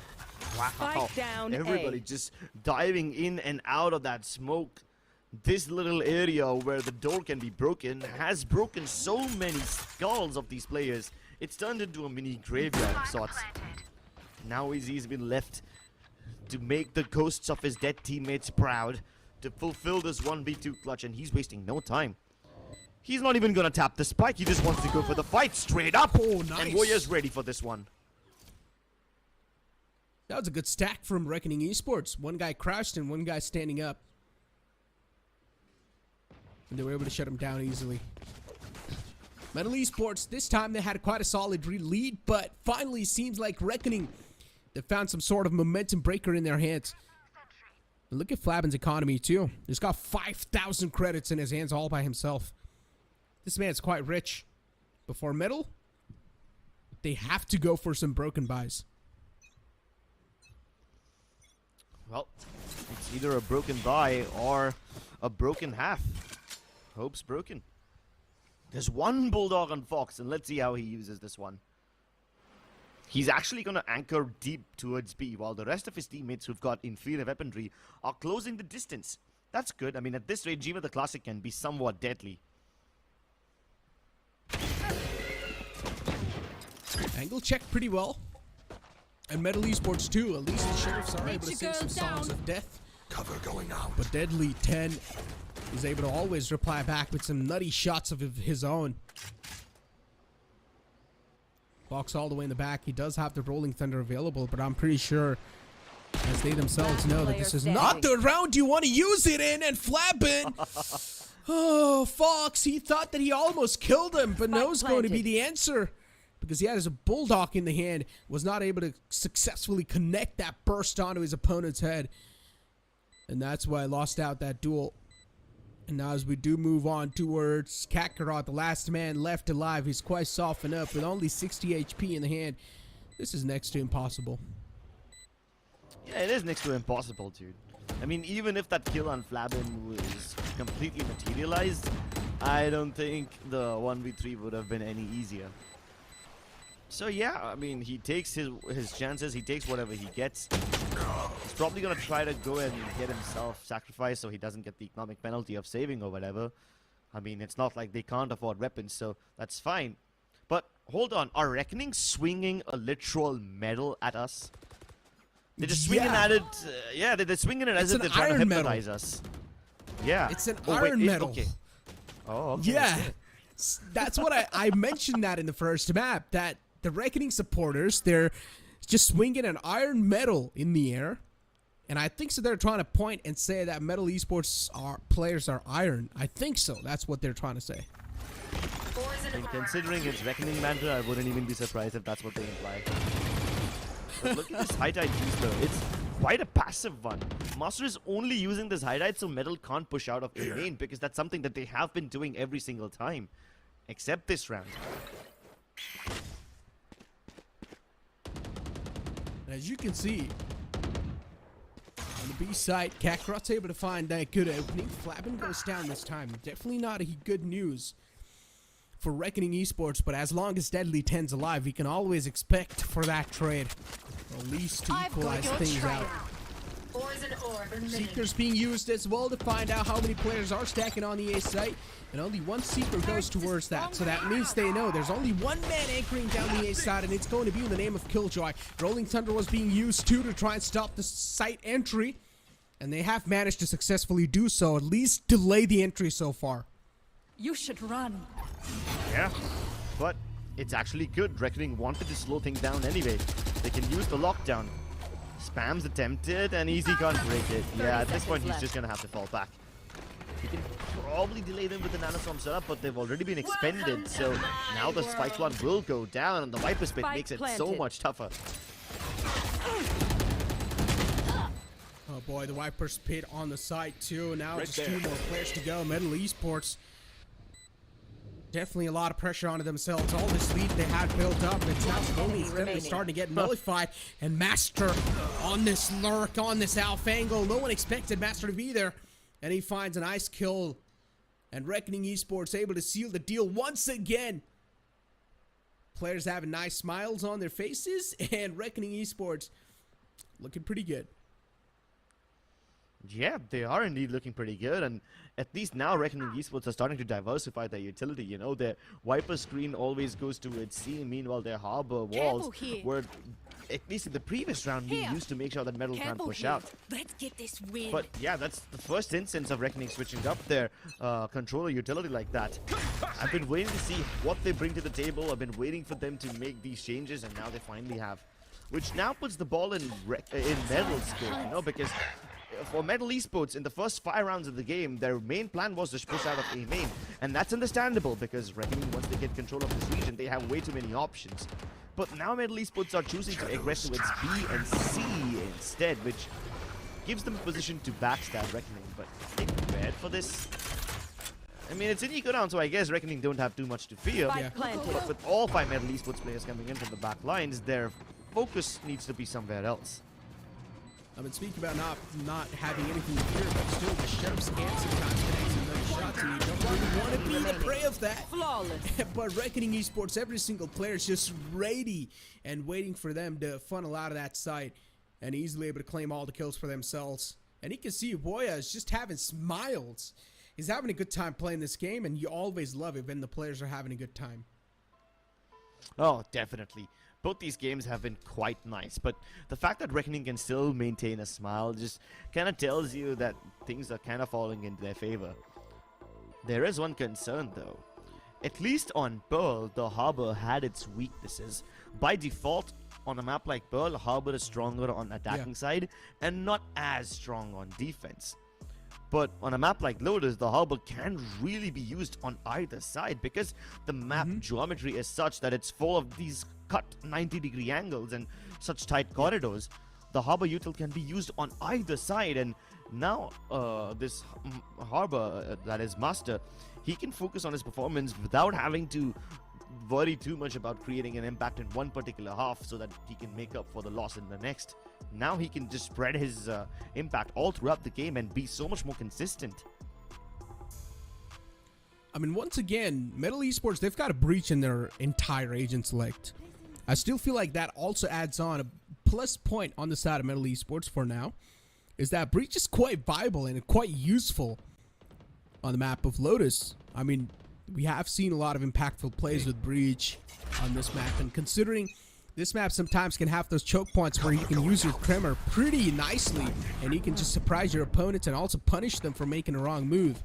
Wow. Spike down Everybody A. just diving in and out of that smoke. This little area where the door can be broken has broken so many skulls of these players. It's turned into a mini graveyard of sorts. Now he's been left to make the ghosts of his dead teammates proud, to fulfill this 1v2 clutch, and he's wasting no time. He's not even gonna tap the spike, he just wants to go for the fight straight up. Oh, nice. And Warrior's ready for this one. That was a good stack from Reckoning Esports. One guy crouched and one guy standing up. And they were able to shut him down easily. MLT Esports, this time they had quite a solid lead, but finally seems like Reckoning, they found some sort of momentum breaker in their hands. And look at Flabin's economy too. He's got 5,000 credits in his hands all by himself. This man's quite rich. But for Metal, they have to go for some broken buys. Well, it's either a broken buy or a broken half. Hope's broken. There's one Bulldog on Fox, and let's see how he uses this one. He's actually going to anchor deep towards B, while the rest of his teammates who've got inferior weaponry are closing the distance. That's good. I mean, at this rate, Jiva the Classic can be somewhat deadly. Angle checked pretty well. And MLT Esports too. At least the Sheriffs are able to sing some songs of death. Cover going out. But Deadly 10 is able to always reply back with some nutty shots of his own. Fox all the way in the back. He does have the Rolling Thunder available, but I'm pretty sure, as they themselves know, that this is not the round you want to use it in. And Flabin, oh, Fox, he thought that he almost killed him, but no's going to be the answer. Because he had his Bulldog in the hand, was not able to successfully connect that burst onto his opponent's head. And that's why I lost out that duel. And now as we do move on towards Kakarot, the last man left alive, he's quite softened up with only 60 HP in the hand. This is next to impossible. Yeah, it is next to impossible, dude. I mean, even if that kill on Flabin was completely materialized, I don't think the 1v3 would have been any easier. So yeah, I mean, he takes his chances, he takes whatever he gets. He's probably gonna try to go and get himself sacrificed so he doesn't get the economic penalty of saving or whatever. I mean, it's not like they can't afford weapons, so that's fine. But hold on, are Reckoning swinging a literal medal at us? They're just swinging at it. Yeah, they're swinging it as if they're trying to hypnotize us. Yeah. It's an iron medal. Okay. Oh, okay. Yeah. That's what I mentioned that in the first map, that the Reckoning supporters, they're just swinging an iron medal in the air. And I think so they're trying to point and say that MLT Esports players are iron. I think so. That's what they're trying to say. And considering it's Reckoning Mantle, I wouldn't even be surprised if that's what they imply. But look at this high-tide booster. It's quite a passive one. Master is only using this high-tide so Metal can't push out of the lane because that's something that they have been doing every single time. Except this round. As you can see, on the B side, Kakarot's able to find that good opening. Flabin goes down this time. Definitely not a good news for Reckoning Esports, but as long as Deadly 10's alive, we can always expect for that trade, or at least to equalize things out. Ores and ore Carbon Seeker's being used as well to find out how many players are stacking on the A site, and only one Seeker goes towards that. So that means they know there's only one man anchoring down the A side, and it's going to be in the name of Killjoy. Rolling Thunder was being used too to try and stop the site entry, and they have managed to successfully do so, at least delay the entry so far. You should run. Yeah, but it's actually good. Reckoning wanted to slow things down anyway. They can use the lockdown. Spam's attempted, and Easy can't break it. Yeah, at this point, he's just gonna have to fall back. He can probably delay them with the nanostorm setup, but they've already been expended. So now the Spike one will go down, and the Viper Spit makes it so much tougher. Oh boy, the Viper Spit on the site too. Now just 2 more players to go. MLT Esports. Definitely a lot of pressure onto themselves. All this lead they had built up, it's now slowly starting to get nullified. And Master on this lurk, on this alpha angle. No one expected Master to be there. And he finds a nice kill. And Reckoning Esports able to seal the deal once again. Players having nice smiles on their faces. And Reckoning Esports looking pretty good. Yeah, they are indeed looking pretty good, and at least now Reckoning Esports are starting to diversify their utility. You know, their Viper screen always goes to its C, meanwhile their Harbor walls were, at least in the previous round, being used to make sure that Metal can't push out. Let's get this win. But yeah, that's the first instance of Reckoning switching up their controller utility like that. I've been waiting to see what they bring to the table. I've been waiting for them to make these changes, and now they finally have. Which now puts the ball in Metal's court, you know, because for MLT Esports, in the first 5 rounds of the game, their main plan was to push out of A main. And that's understandable, because Reckoning, once they get control of this region, they have way too many options. But now MLT Esports are choosing to aggress towards B and C instead, which gives them a position to backstab Reckoning. But are they prepared for this? I mean, it's in eco down, so I guess Reckoning don't have too much to fear. Yeah. But with all 5 MLT Esports players coming in from the back lines, their focus needs to be somewhere else. I've been speaking about not having anything to fear, but still the Sheriff's can sometimes connects in those shots, and you don't really want to be the prey of that. Flawless. But Reckoning Esports, every single player is just ready and waiting for them to funnel out of that site and easily able to claim all the kills for themselves. And you can see Boya is just having smiles. He's having a good time playing this game, and you always love it when the players are having a good time. Oh, definitely. Both these games have been quite nice, but the fact that Reckoning can still maintain a smile just kind of tells you that things are kind of falling into their favor. There is one concern though. At least on Pearl, the Harbor had its weaknesses. By default, on a map like Pearl, Harbor is stronger on attacking side and not as strong on defense. But on a map like Lotus, the Harbor can really be used on either side, because the map geometry is such that it's full of these cut 90-degree angles and such tight corridors. The Harbor util can be used on either side, and now this Harbor, that is Master, he can focus on his performance without having to worry too much about creating an impact in one particular half so that he can make up for the loss in the next. Now he can just spread his impact all throughout the game and be so much more consistent. I mean, once again, MLT Esports, they've got a breach in their entire agent select. I still feel like that also adds on a plus point on the side of MLT Esports for now, is that breach is quite viable and quite useful on the map of Lotus. I mean, we have seen a lot of impactful plays with breach on this map, and considering this map sometimes can have those choke points where you can use your Tremor pretty nicely, and you can just surprise your opponents and also punish them for making a wrong move.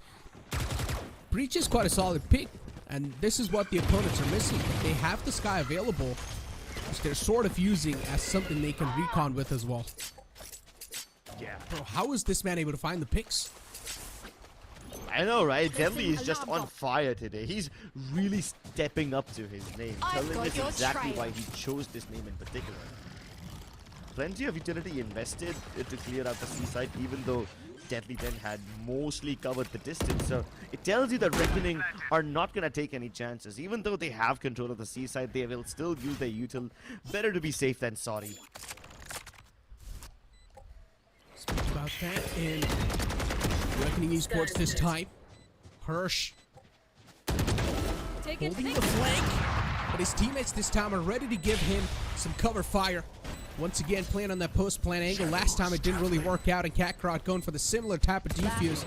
Breach is quite a solid pick, and this is what the opponents are missing. They have the Sky available, which they're sort of using as something they can recon with as well. Yeah. Bro, how is this man able to find the picks? I know, right? Deadly is just on fire today. He's really stepping up to his name, telling us exactly why he chose this name in particular. Plenty of utility invested to clear out the seaside, even though Deadly then had mostly covered the distance. So it tells you that Reckoning are not going to take any chances. Even though they have control of the seaside, they will still use their util. Better to be safe than sorry. Speak about that, and Reckoning Esports this time. Hirsch holding the flank, but his teammates this time are ready to give him some cover fire. Once again, playing on that post-plant angle. Last time it didn't really work out, and Kakarot going for the similar type of defuse.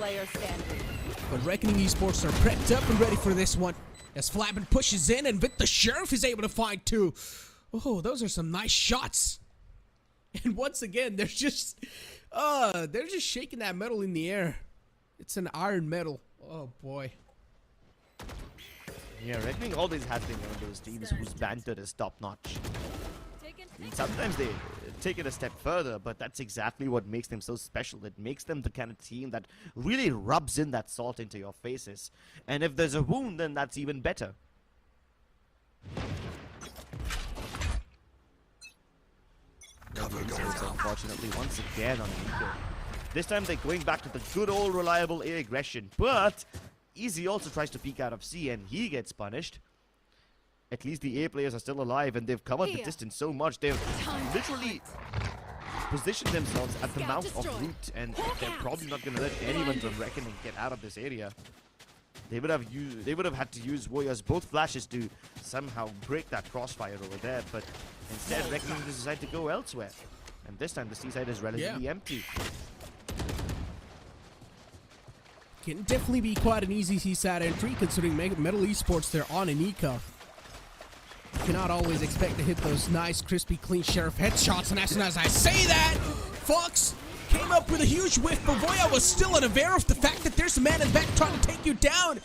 But Reckoning Esports are prepped up and ready for this one. As Flabin pushes in, and Vic the Sheriff is able to find two. Oh, those are some nice shots. And once again, they're just shaking that metal in the air. It's an iron metal. Oh boy. Yeah, Reckoning always has been one of those teams whose banter is top-notch. Sometimes they take it a step further, but that's exactly what makes them so special. It makes them the kind of team that really rubs in that salt into your faces. And if there's a wound, then that's even better. Unfortunately, once again on Nico. This time they're going back to the good old reliable A aggression, but Easy also tries to peek out of C and he gets punished. At least the A players are still alive and they've covered the distance so much. They've literally positioned themselves at the mouth of Root, and they're probably not going to let anyone from Reckoning get out of this area. They would have had to use Warrior's both flashes to somehow break that crossfire over there, but instead Reckoning decided to go elsewhere. And this time the C side is relatively empty. Can definitely be quite an easy C-side entry considering Metal Esports, they're on an eco. You cannot always expect to hit those nice, crispy, clean Sheriff headshots, and as soon as I say that, Fox came up with a huge whiff, but Voya was still unaware of the fact that there's a man in back trying to take you down.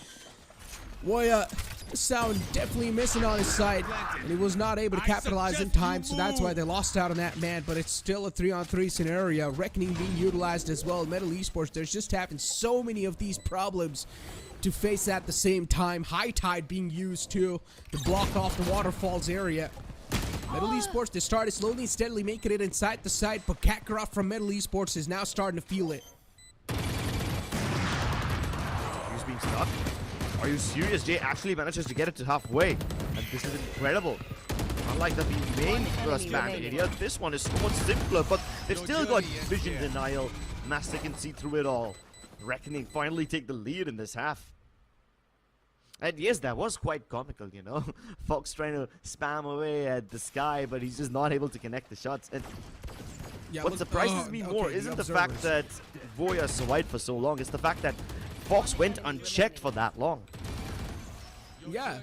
Voya, Sound definitely missing on his side, and he was not able to capitalize in time, so that's why they lost out on that man. But it's still a 3-on-3 scenario. Reckoning being utilized as well. Metal Esports, there's just having so many of these problems to face at the same time. High Tide being used too to block off the waterfalls area. Metal Esports, they started slowly and steadily making it inside the site, but Kakarot from Metal Esports is now starting to feel it. He's being stuck. Are you serious? Jay actually manages to get it to halfway, and this is incredible. Unlike the main first man area, this one is so much simpler, but they've still got vision denial. Master can see through it all. Reckoning finally take the lead in this half. And yes, that was quite comical, you know. Fox trying to spam away at the sky, but he's just not able to connect the shots. And yeah, what surprises me more isn't the fact that Voya survived for so long, it's the fact that Fox went unchecked for that long. Yeah.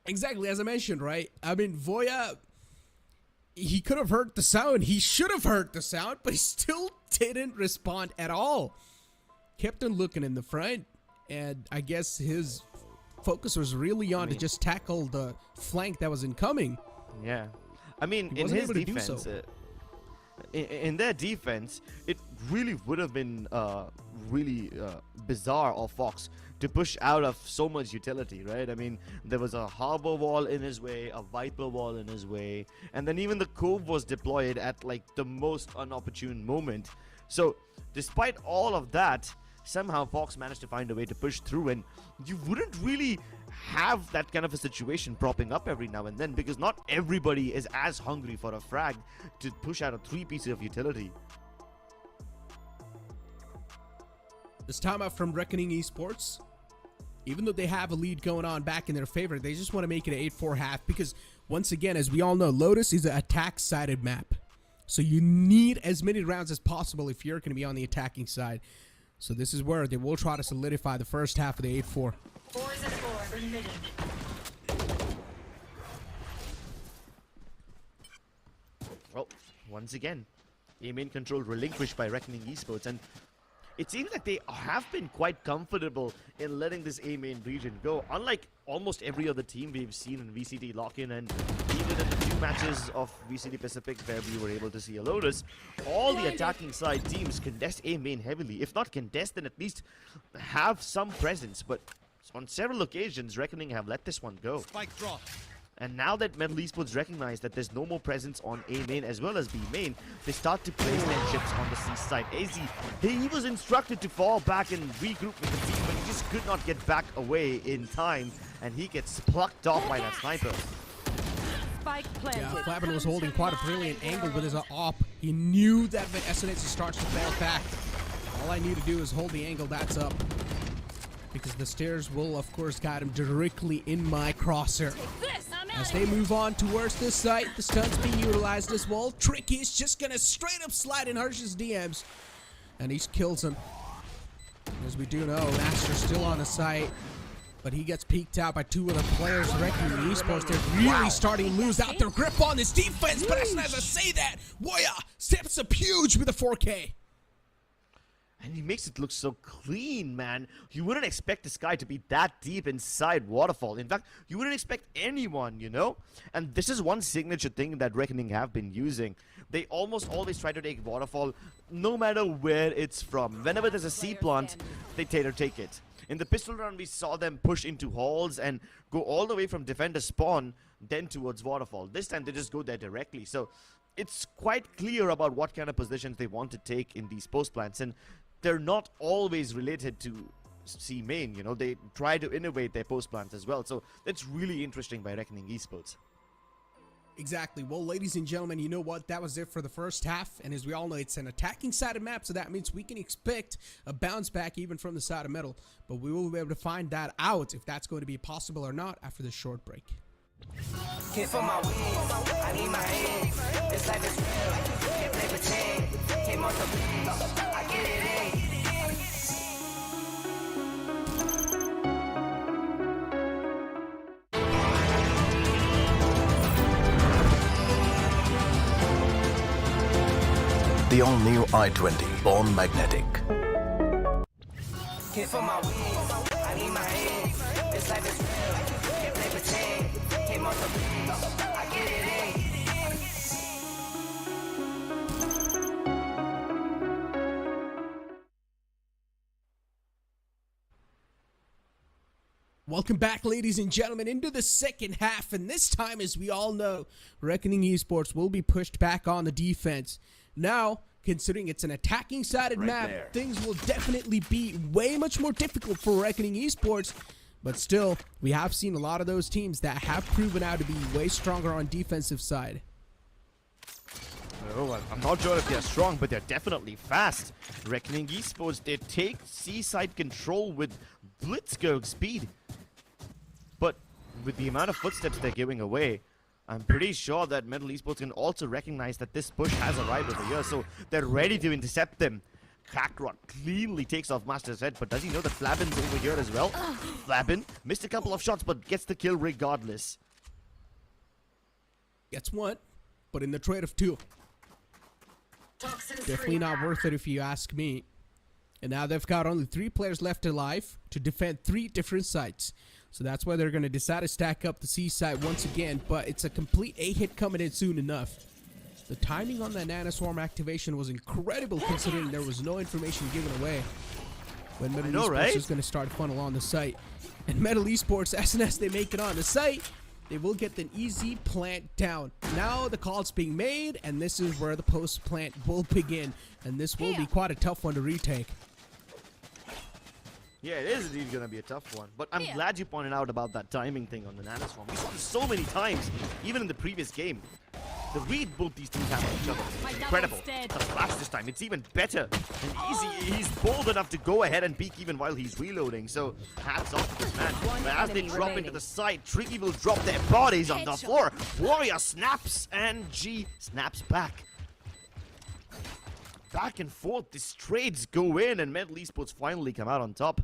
Exactly, as I mentioned, right? I mean, Voya, he could have heard the sound. He should have heard the sound, but he still didn't respond at all. Kept on looking in the front, and I guess his focus was really on to just tackle the flank that was incoming. Yeah. I mean, in his defense, in their defense, it really would have been really bizarre of Fox to push out of so much utility, right? I mean, there was a harbor wall in his way, a Viper wall in his way, and then even the Cove was deployed at like the most unopportune moment. So despite all of that, somehow Fox managed to find a way to push through, and you wouldn't really have that kind of a situation propping up every now and then, because not everybody is as hungry for a frag to push out a 3-piece of utility. This time out from Reckoning Esports, even though they have a lead going on back in their favor, they just want to make it an 8-4 half, because once again, as we all know, Lotus is an attack-sided map. So you need as many rounds as possible if you're going to be on the attacking side. So this is where they will try to solidify the first half of the 8-4. 4-4 admitted. Well, once again, A-main control relinquished by Reckoning Esports, and it seems like they have been quite comfortable in letting this A-main region go. Unlike almost every other team we've seen in VCT lock-in, and even in the 2 matches of VCT Pacific where we were able to see a Lotus, all the attacking side teams contest A-main heavily. If not contest, then at least have some presence. But on several occasions, Reckoning have let this one go. Spike drop. And now that Metal Esports recognize that there's no more presence on A main as well as B main, they start to place their chips on the C side. AZ, he was instructed to fall back and regroup with the team, but he just could not get back away in time, and he gets plucked off by that sniper. Yeah, Flabin was holding quite a brilliant angle with his op. He knew that when SNH starts to fall back, all I need to do is hold the angle that's up. Because the stairs will, of course, guide him directly in my crosshair. This, I'm As they move on towards this site, the stun's being utilized as well. Tricky is just gonna straight up slide in Harsh's DMs. And he kills him. As we do know, Aster's still on the site. But he gets peeked out by two of the players Reckoning Esports. They're really starting to lose out their grip on this defense. But as soon as I say that, Woya steps up huge with a 4K. And he makes it look so clean, man. You wouldn't expect this guy to be that deep inside Waterfall. In fact, you wouldn't expect anyone, you know? And this is one signature thing that Reckoning have been using. They almost always try to take Waterfall, no matter where it's from. Whenever there's a C plant, they take it. In the pistol round, we saw them push into halls and go all the way from defender spawn, then towards Waterfall. This time, they just go there directly. So it's quite clear about what kind of positions they want to take in these post plants. And they're not always related to C main, you know. They try to innovate their post plants as well. So it's really interesting by Reckoning Esports. Exactly. Well, ladies and gentlemen, you know what? That was it for the first half. And as we all know, it's an attacking sided map, so that means we can expect a bounce back even from the side of metal. But we will be able to find that out if that's going to be possible or not after this short break. Came for my wins, I need my hands. This life is real, can't play pretend. Came off the beach, I get it in. The all-new i20, born magnetic. Came for my wins, I need my hands. This life is real, can't play pretend. Came off the beach, I get it in. Welcome back, ladies and gentlemen, into the second half. And this time, as we all know, Reckoning Esports will be pushed back on the defense. Now, considering it's an attacking-sided map, things will definitely be way much more difficult for Reckoning Esports. But still, we have seen a lot of those teams that have proven out to be way stronger on defensive side. Oh, I'm not sure if they're strong, but they're definitely fast. Reckoning Esports, they take C-side control with blitzkrieg speed. But with the amount of footsteps they're giving away, I'm pretty sure that MLT Esports can also recognize that this push has arrived over here, so they're ready to intercept them. Kakarot cleanly takes off Master's head, but does he know that Flabin's over here as well? Flabin missed a couple of shots, but gets the kill regardless. Gets one, but in the trade of two. Definitely not worth it if you ask me. And now they've got only 3 players left alive to defend 3 different sites. So that's why they're going to decide to stack up the C site once again. But it's a complete A-hit coming in soon enough. The timing on that Nanoswarm activation was incredible considering there was no information given away when MLT Esports is going to start funnel on the site. And MLT Esports, as soon as they make it on the site, they will get an easy plant down. Now the call's being made, and this is where the post plant will begin. And this will be quite a tough one to retake. Yeah, it is indeed going to be a tough one. But I'm glad you pointed out about that timing thing on the Nanoswarm. We saw this so many times, even in the previous game. The read both these teams have on each other is incredible. The flash this time, it's even better. And Easy, he's bold enough to go ahead and peek even while he's reloading. So hats off to this man. But as they drop into the side, Tricky will drop their bodies on the floor. Warrior snaps and G snaps back. Back and forth, these trades go in and MLT Esports finally come out on top.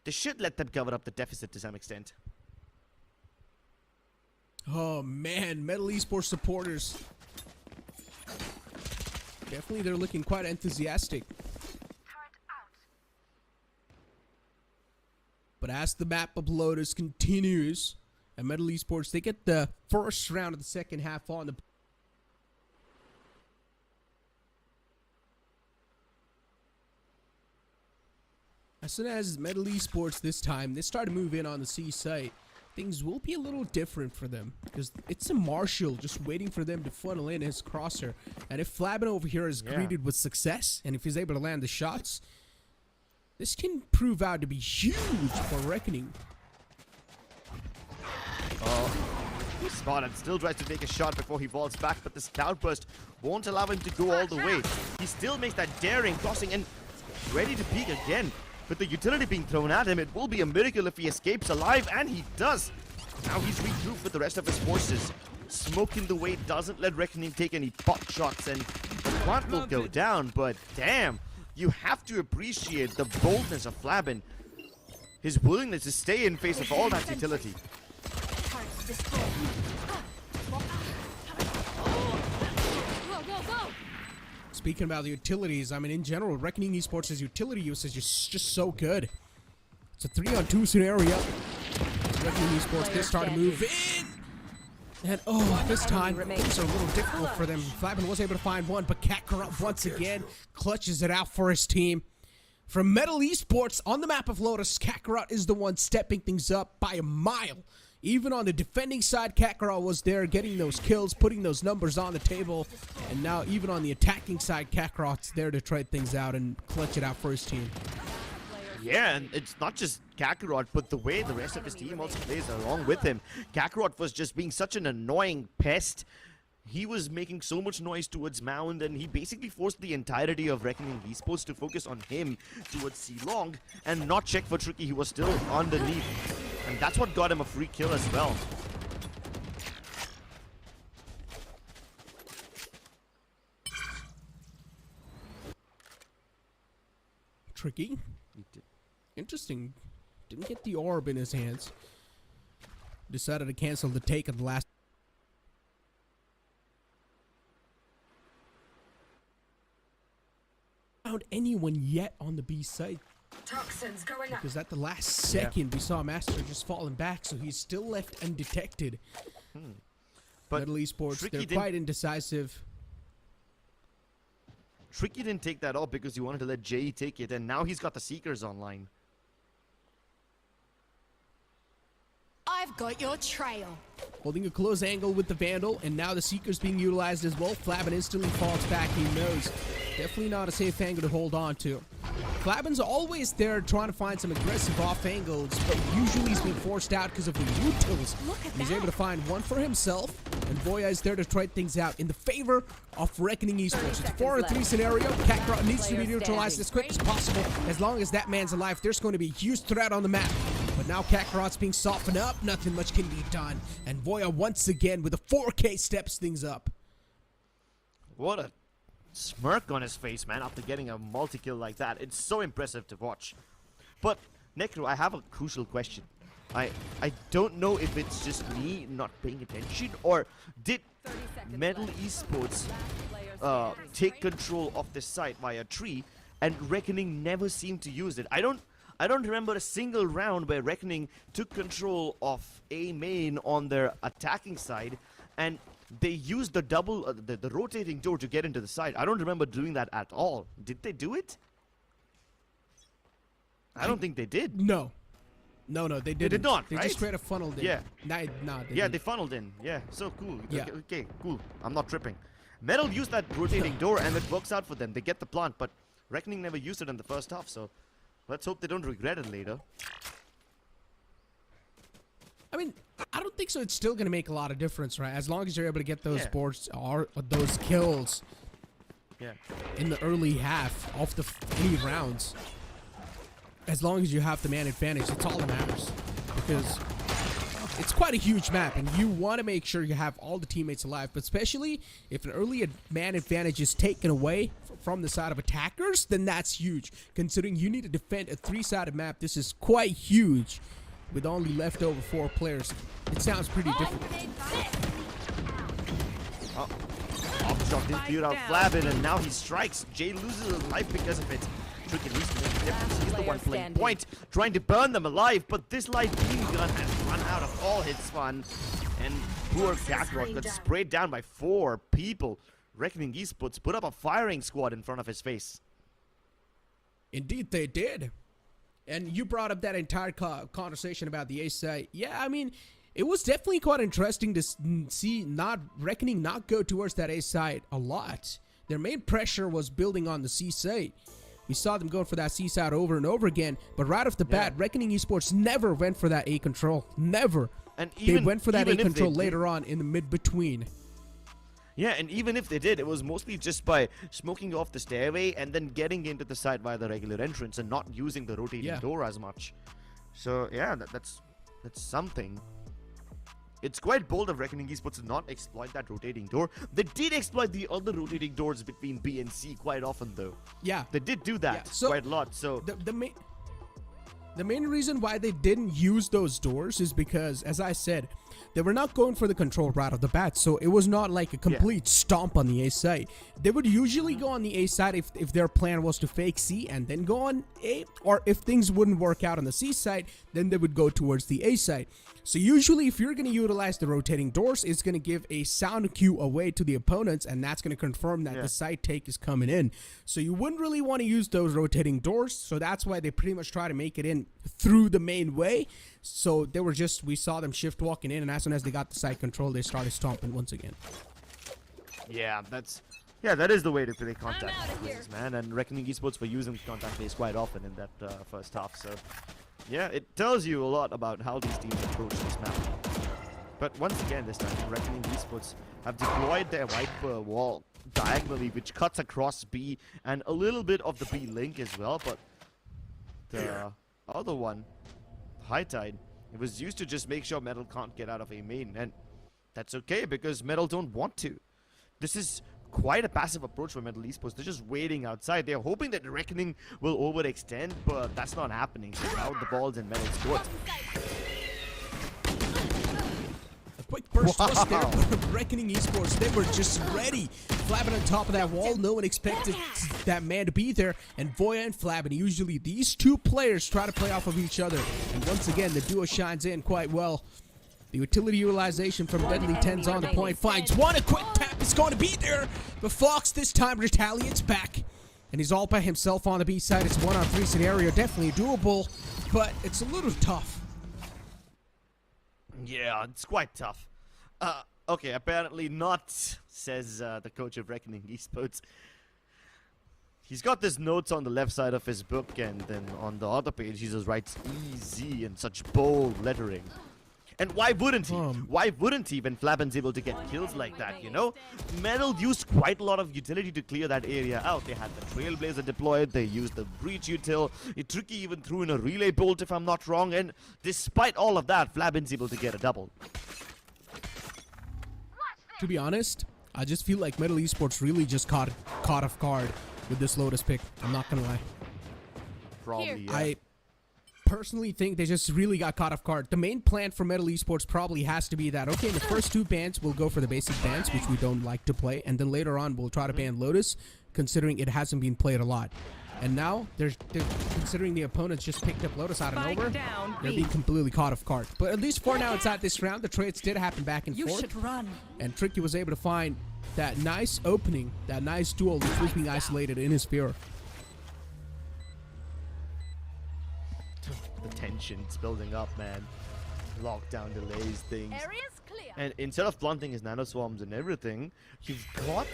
They should let them cover up the deficit to some extent. Oh man, MLT Esports supporters. Definitely they're looking quite enthusiastic. But as the map of Lotus continues, and MLT Esports, they get the first round of the second half on the... As soon as MLT Esports this time, they start to move in on the C site, things will be a little different for them. Because it's a Marshall just waiting for them to funnel in his crosshair. And if Flabin over here is greeted with success, and if he's able to land the shots, this can prove out to be huge for Reckoning. Oh, he's spotted. Still tries to take a shot before he falls back, but this cloud burst won't allow him to go all the way. He still makes that daring crossing and ready to peek again. With the utility being thrown at him, it will be a miracle if he escapes alive, and he does. Now he's regrouped with the rest of his forces. Smoking the way, doesn't let Reckoning take any pot shots, and the plant will go down, but damn, you have to appreciate the boldness of Flabin. His willingness to stay in face of all that utility. Speaking about the utilities, I mean, in general, Reckoning Esports' utility usage is just so good. It's a 3-on-2 scenario. Reckoning Esports, they start to move in. And oh, this time, things are a little difficult for them. Flabin was able to find one, but Kakarot once again clutches it out for his team. From MLT Esports on the map of Lotus, Kakarot is the one stepping things up by a mile. Even on the defending side, Kakarot was there getting those kills, putting those numbers on the table. And now even on the attacking side, Kakarot's there to try things out and clutch it out for his team. Yeah, and it's not just Kakarot, but the way the rest of his team also plays along with him. Kakarot was just being such an annoying pest. He was making so much noise towards Mound, and he basically forced the entirety of Reckoning Esports to focus on him towards C-Long and not check for Tricky. He was still underneath, and that's what got him a free kill as well. Tricky. Interesting. Didn't get the orb in his hands. Decided to cancel the take at the last. Found anyone yet on the B site. Toxins going up. Because at the last second we saw Master just falling back, so he's still left undetected. But MLT Esports, they're quite indecisive. Tricky didn't take that off because he wanted to let Jay take it, and now he's got the Seekers online. I've got your trail. Holding a close angle with the Vandal, and now the Seeker's being utilized as well. Flabin instantly falls back, he knows. Definitely not a safe angle to hold on to. Flabin's always there trying to find some aggressive off angles, but usually he's being forced out because of the utils. He's able to find one for himself, and Voya is there to try things out in the favor of Reckoning Esports. It's a 4-on-3 scenario. Kakarot needs to be neutralized as quick as possible. As long as that man's alive, there's going to be a huge threat on the map. But now Kakarot's being softened up, nothing much can be done. And Voya once again with a 4K steps things up. What a smirk on his face, man, after getting a multi-kill like that. It's so impressive to watch. But, Necro, I have a crucial question. I don't know if it's just me not paying attention, or did MLT Esports take control of this site via tree, and Reckoning never seemed to use it. I don't remember a single round where Reckoning took control of A main on their attacking side, and they used the double, the rotating door to get into the side. I don't remember doing that at all. Did they do it? I don't think they did. No, they didn't. They did not, They right? just straight up funneled in. Yeah. They Funneled in. Yeah, so cool. Yeah. Okay, cool. I'm not tripping. Metal used that rotating door, and it works out for them. They get the plant, but Reckoning never used it in the first half, so let's hope they don't regret it later. I mean, I don't think so. It's still going to make a lot of difference, right? As long as you're able to get those boards or those kills in the early half of the any rounds. As long as you have the man advantage, that's all that matters. Because it's quite a huge map, and you want to make sure you have all the teammates alive. But especially if an early man advantage is taken away from the side of attackers, then that's huge. Considering you need to defend a 3-sided map, this is quite huge. With only leftover 4 players, it sounds pretty difficult. Shot didn't clear out Flabin, and now he strikes. Jay loses a life because of it. Tricky needs to make a difference. He's the one playing point, trying to burn them alive, but this light beam gun has run out of all his fun. And poor Kakarot got sprayed down by 4 people. Reckoning Esports put up a firing squad in front of his face. Indeed, they did. And you brought up that entire conversation about the A site. Yeah, I mean, it was definitely quite interesting to see Reckoning not go towards that A site a lot. Their main pressure was building on the C site. We saw them going for that C side over and over again, but right off the bat, Reckoning Esports never went for that A control. Never. And they went for that A control later on in the mid-between. Yeah, and even if they did, it was mostly just by smoking off the stairway and then getting into the side via the regular entrance and not using the rotating door as much. So yeah, that's something. It's quite bold of Reckoning Esports to not exploit that rotating door. They did exploit the other rotating doors between B and C quite often, though. Yeah. They did do that quite a lot. So the main reason why they didn't use those doors is because, as I said, they were not going for the control right off the bat, so it was not like a complete stomp on the A side. They would usually go on the A side if their plan was to fake C and then go on A, or if things wouldn't work out on the C side, then they would go towards the A side. So usually if you're going to utilize the rotating doors, it's going to give a sound cue away to the opponents, and that's going to confirm that the side take is coming in. So you wouldn't really want to use those rotating doors, so that's why they pretty much try to make it in through the main way. So they were just, we saw them shift walking in, and as soon as they got the side control, they started stomping once again. Yeah, that is the way to play contact bases, man. And Reckoning Esports were using contact base quite often in that first half. So yeah, it tells you a lot about how these teams approach this map. But once again, this time, Reckoning Esports have deployed their Viper wall diagonally, which cuts across B and a little bit of the B link as well. But the other one, High Tide, it was used to just make sure Metal can't get out of A main, and that's okay because Metal don't want to. This is quite a passive approach for Metal Esports. They're just waiting outside. They're hoping that Reckoning will overextend, but that's not happening. So now the ball's in Metal's court. A quick burst was there, but Reckoning Esports, they were just ready. Flabin on top of that wall. No one expected that man to be there. And Voya and Flabin, usually these two players try to play off of each other. And once again, the duo shines in quite well. The utility utilization from Deadly 10's on the point. Finds one. A quick tap is going to be there. But Fox this time retaliates back. And he's all by himself on the B side. It's a 1-on-3 scenario. Definitely doable. But it's a little tough. Yeah, it's quite tough. Okay, apparently not, says the coach of Reckoning Esports. He's got this notes on the left side of his book, and then on the other page he just writes easy in such bold lettering. And why wouldn't he? Why wouldn't he when Flabin's able to get kills like that, you know? Metal used quite a lot of utility to clear that area out. They had the Trailblazer deployed, they used the Breach util, Tricky even threw in a Relay Bolt if I'm not wrong, and despite all of that, Flabin's able to get a double. To be honest, I just feel like Metal Esports really just caught off guard with this Lotus pick. I'm not gonna lie. Probably, yeah. I personally think they just really got caught off guard. The main plan for Metal Esports probably has to be that, okay, in the first two bans, we'll go for the basic bans, which we don't like to play, and then later on, we'll try to ban Lotus, considering it hasn't been played a lot. And now, they're considering the opponents just picked up Lotus out of nowhere, they're being completely caught off guard. But at least for now, inside this round, the trades did happen back and forth. You should run. And Tricky was able to find that nice opening, that nice duel, which was being isolated in his sphere. The tension's building up, man. Lockdown delays things. Area's clear. And instead of planting his nano swarms and everything, you've got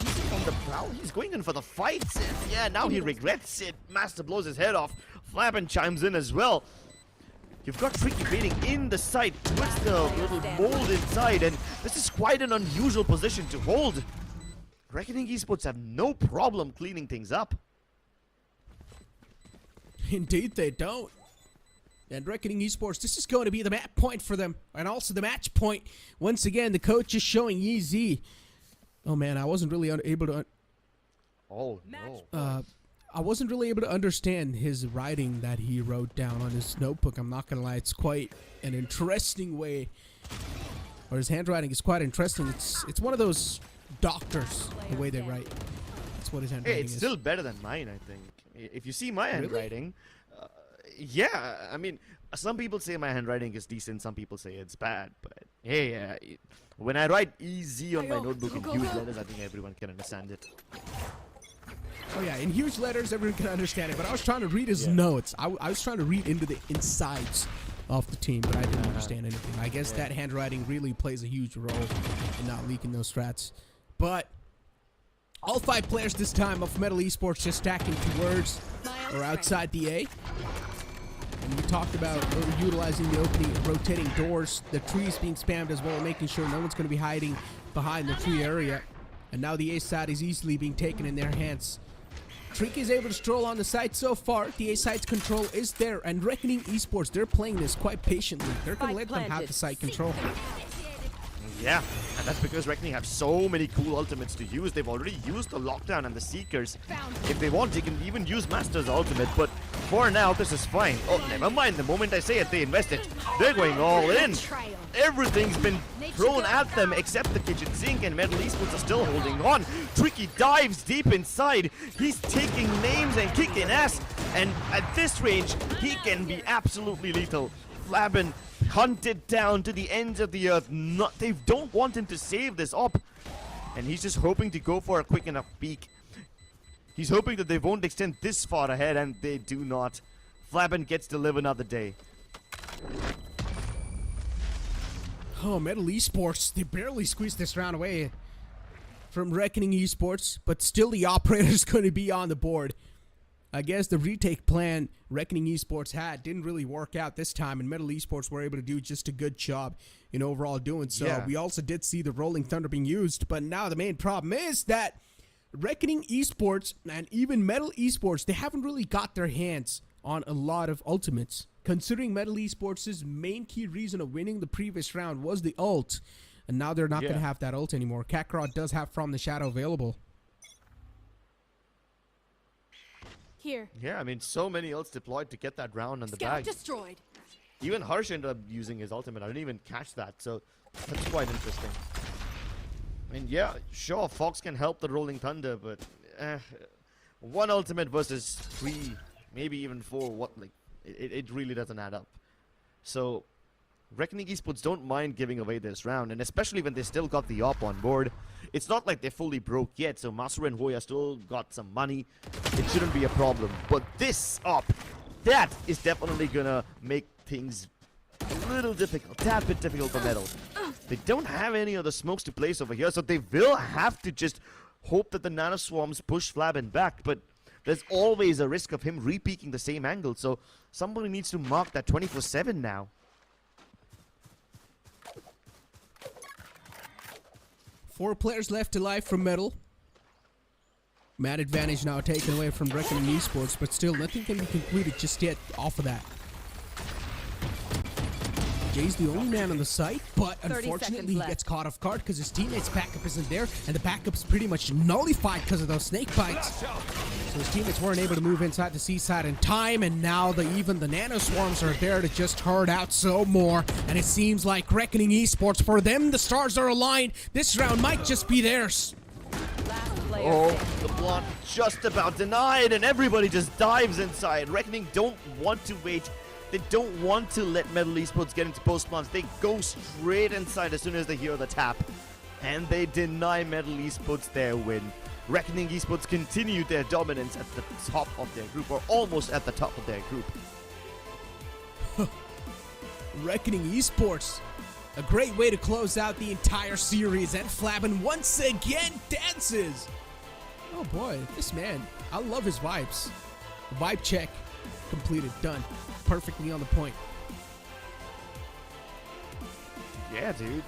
Easy on the prowl. He's going in for the fights. And yeah, now he regrets it. Master blows his head off. Flabin chimes in as well. You've got Tricky waiting in the site towards the little mold inside, and this is quite an unusual position to hold. Reckoning Esports have no problem cleaning things up. Indeed they don't. And Reckoning Esports, this is going to be the map point for them, and also the match point. Once again, the coach is showing easy. Oh man, I wasn't really able to... Oh no. I wasn't really able to understand his writing that he wrote down on his notebook. I'm not gonna lie, it's quite an interesting way. Or his handwriting is quite interesting. It's one of those doctors, the way they write. That's what his handwriting It's is. still better than mine, I think. If you see my handwriting, yeah, I mean, some people say my handwriting is decent, some people say it's bad, but hey, when I write easy on my notebook in huge letters, I think everyone can understand it. Oh yeah, in huge letters, everyone can understand it, but I was trying to read his notes. I was trying to read into the insides of the team, but I didn't understand anything. I guess that handwriting really plays a huge role in not leaking those strats. But all 5 players this time of Metal Esports just stacking towards or outside the A. And we talked about utilizing the opening, rotating doors, the trees being spammed as well, making sure no one's going to be hiding behind the tree area. And now the A side is easily being taken in their hands. Tricky is able to stroll on the side so far. The A side's control is there, and Reckoning Esports, they're playing this quite patiently. They're going to let them have the side control. Yeah, and that's because Reckoning have so many cool ultimates to use. They've already used the Lockdown and the Seekers. If they want, they can even use Master's ultimate, but for now, this is fine. Oh, never mind. The moment I say it, they invest it. They're going all in. Everything's been thrown at them except the kitchen sink, and Metal Esports are still holding on. Tricky dives deep inside. He's taking names and kicking ass, and at this range, he can be absolutely lethal. Flabin hunted down to the ends of the earth. They don't want him to save this up, and he's just hoping to go for a quick enough peek. He's hoping that they won't extend this far ahead, and they do not. Flabin gets to live another day. Oh, Metal Esports, they barely squeezed this round away from Reckoning Esports, but still the operator's going to be on the board. I guess the retake plan Reckoning Esports had didn't really work out this time, and Metal Esports were able to do just a good job in overall doing so. Yeah. We also did see the Rolling Thunder being used, but now the main problem is that Reckoning Esports and even Metal Esports, they haven't really got their hands on a lot of ultimates. Considering Metal Esports' main key reason of winning the previous round was the ult, and now they're not going to have that ult anymore. Kakarot does have From the Shadow available. Here. Yeah, I mean, so many ults deployed to get that round on the Scout bag. destroyed. Even Harsh ended up using his ultimate. I didn't even catch that, so that's quite interesting. And yeah, sure, Fox can help the Rolling Thunder, but one ultimate versus 3, maybe even 4, it really doesn't add up. So Reckoning Esports don't mind giving away this round, and especially when they still got the op on board. It's not like they're fully broke yet, so Master and Hoya still got some money. It shouldn't be a problem. But this op, that is definitely gonna make things a little difficult, tad bit difficult for Metal. They don't have any other smokes to place over here, so they will have to just hope that the Nano Swarms push Flabin back, but there's always a risk of him re-peeking the same angle, so somebody needs to mark that 24/7 now. 4 players left alive from Metal. Man advantage now taken away from Reckoning Esports, but still nothing can be concluded just yet off of that. Jay's the only man on the site, but unfortunately he gets caught off guard because his teammate's backup isn't there, and the backup's pretty much nullified because of those snake bites. So his teammates weren't able to move inside the seaside in time, and now even the Nano Swarms are there to just herd out some more. And it seems like Reckoning Esports, for them, the stars are aligned. This round might just be theirs. Oh, the block just about denied, and everybody just dives inside. Reckoning don't want to wait. They don't want to let Metal Esports get into post-launch. They go straight inside as soon as they hear the tap. And they deny Metal Esports their win. Reckoning Esports continue their dominance at the top of their group, or almost at the top of their group. Reckoning Esports, a great way to close out the entire series, and Flabin once again dances. Oh boy, this man, I love his vibes. Vibe check completed, done. Perfectly on the point. Yeah, dude.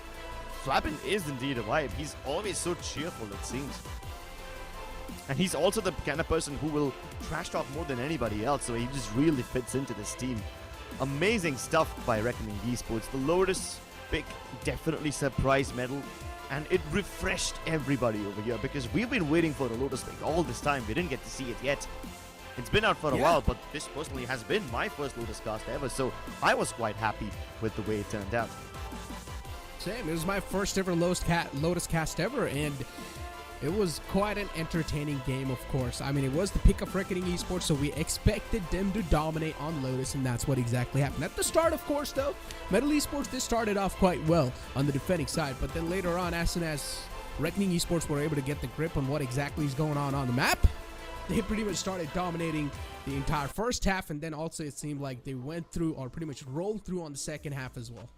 Flabin is indeed a vibe. He's always so cheerful, it seems. And he's also the kind of person who will trash talk more than anybody else, so he just really fits into this team. Amazing stuff by Reckoning Esports. The Lotus pick definitely surprised Metal, and it refreshed everybody over here because we've been waiting for the Lotus pick all this time. We didn't get to see it yet. It's been out for a while, but this personally has been my first Lotus cast ever, so I was quite happy with the way it turned out. Same, it was my first ever Lotus cast ever, and it was quite an entertaining game, of course. I mean, it was the pick of Reckoning Esports, so we expected them to dominate on Lotus, and that's what exactly happened. At the start, of course, though, Metal Esports, they started off quite well on the defending side, but then later on, as soon as Reckoning Esports were able to get the grip on what exactly is going on the map, they pretty much started dominating the entire first half, and then also it seemed like they went through, or pretty much rolled through on the second half as well.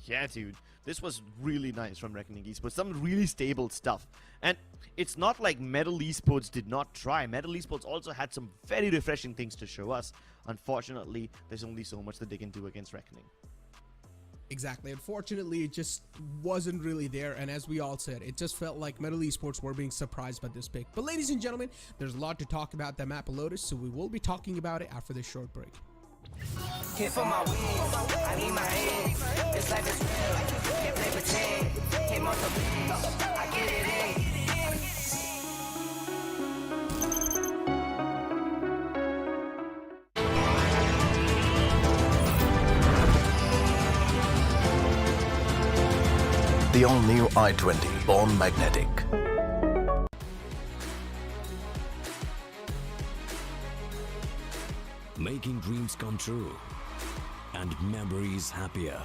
Yeah, dude. This was really nice from Reckoning Esports. Some really stable stuff. And it's not like Metal Esports did not try. Metal Esports also had some very refreshing things to show us. Unfortunately, there's only so much that they can do against Reckoning. Exactly. Unfortunately, it just wasn't really there, and as we all said, it just felt like MLT Esports were being surprised by this pick. But ladies and gentlemen, there's a lot to talk about the map of Lotus, so we will be talking about it after this short break. Here for my wins, I need my hands. This life is real, can't play pretend. Came off the beach, I get it in. The all-new i20, born magnetic. Making dreams come true and memories happier.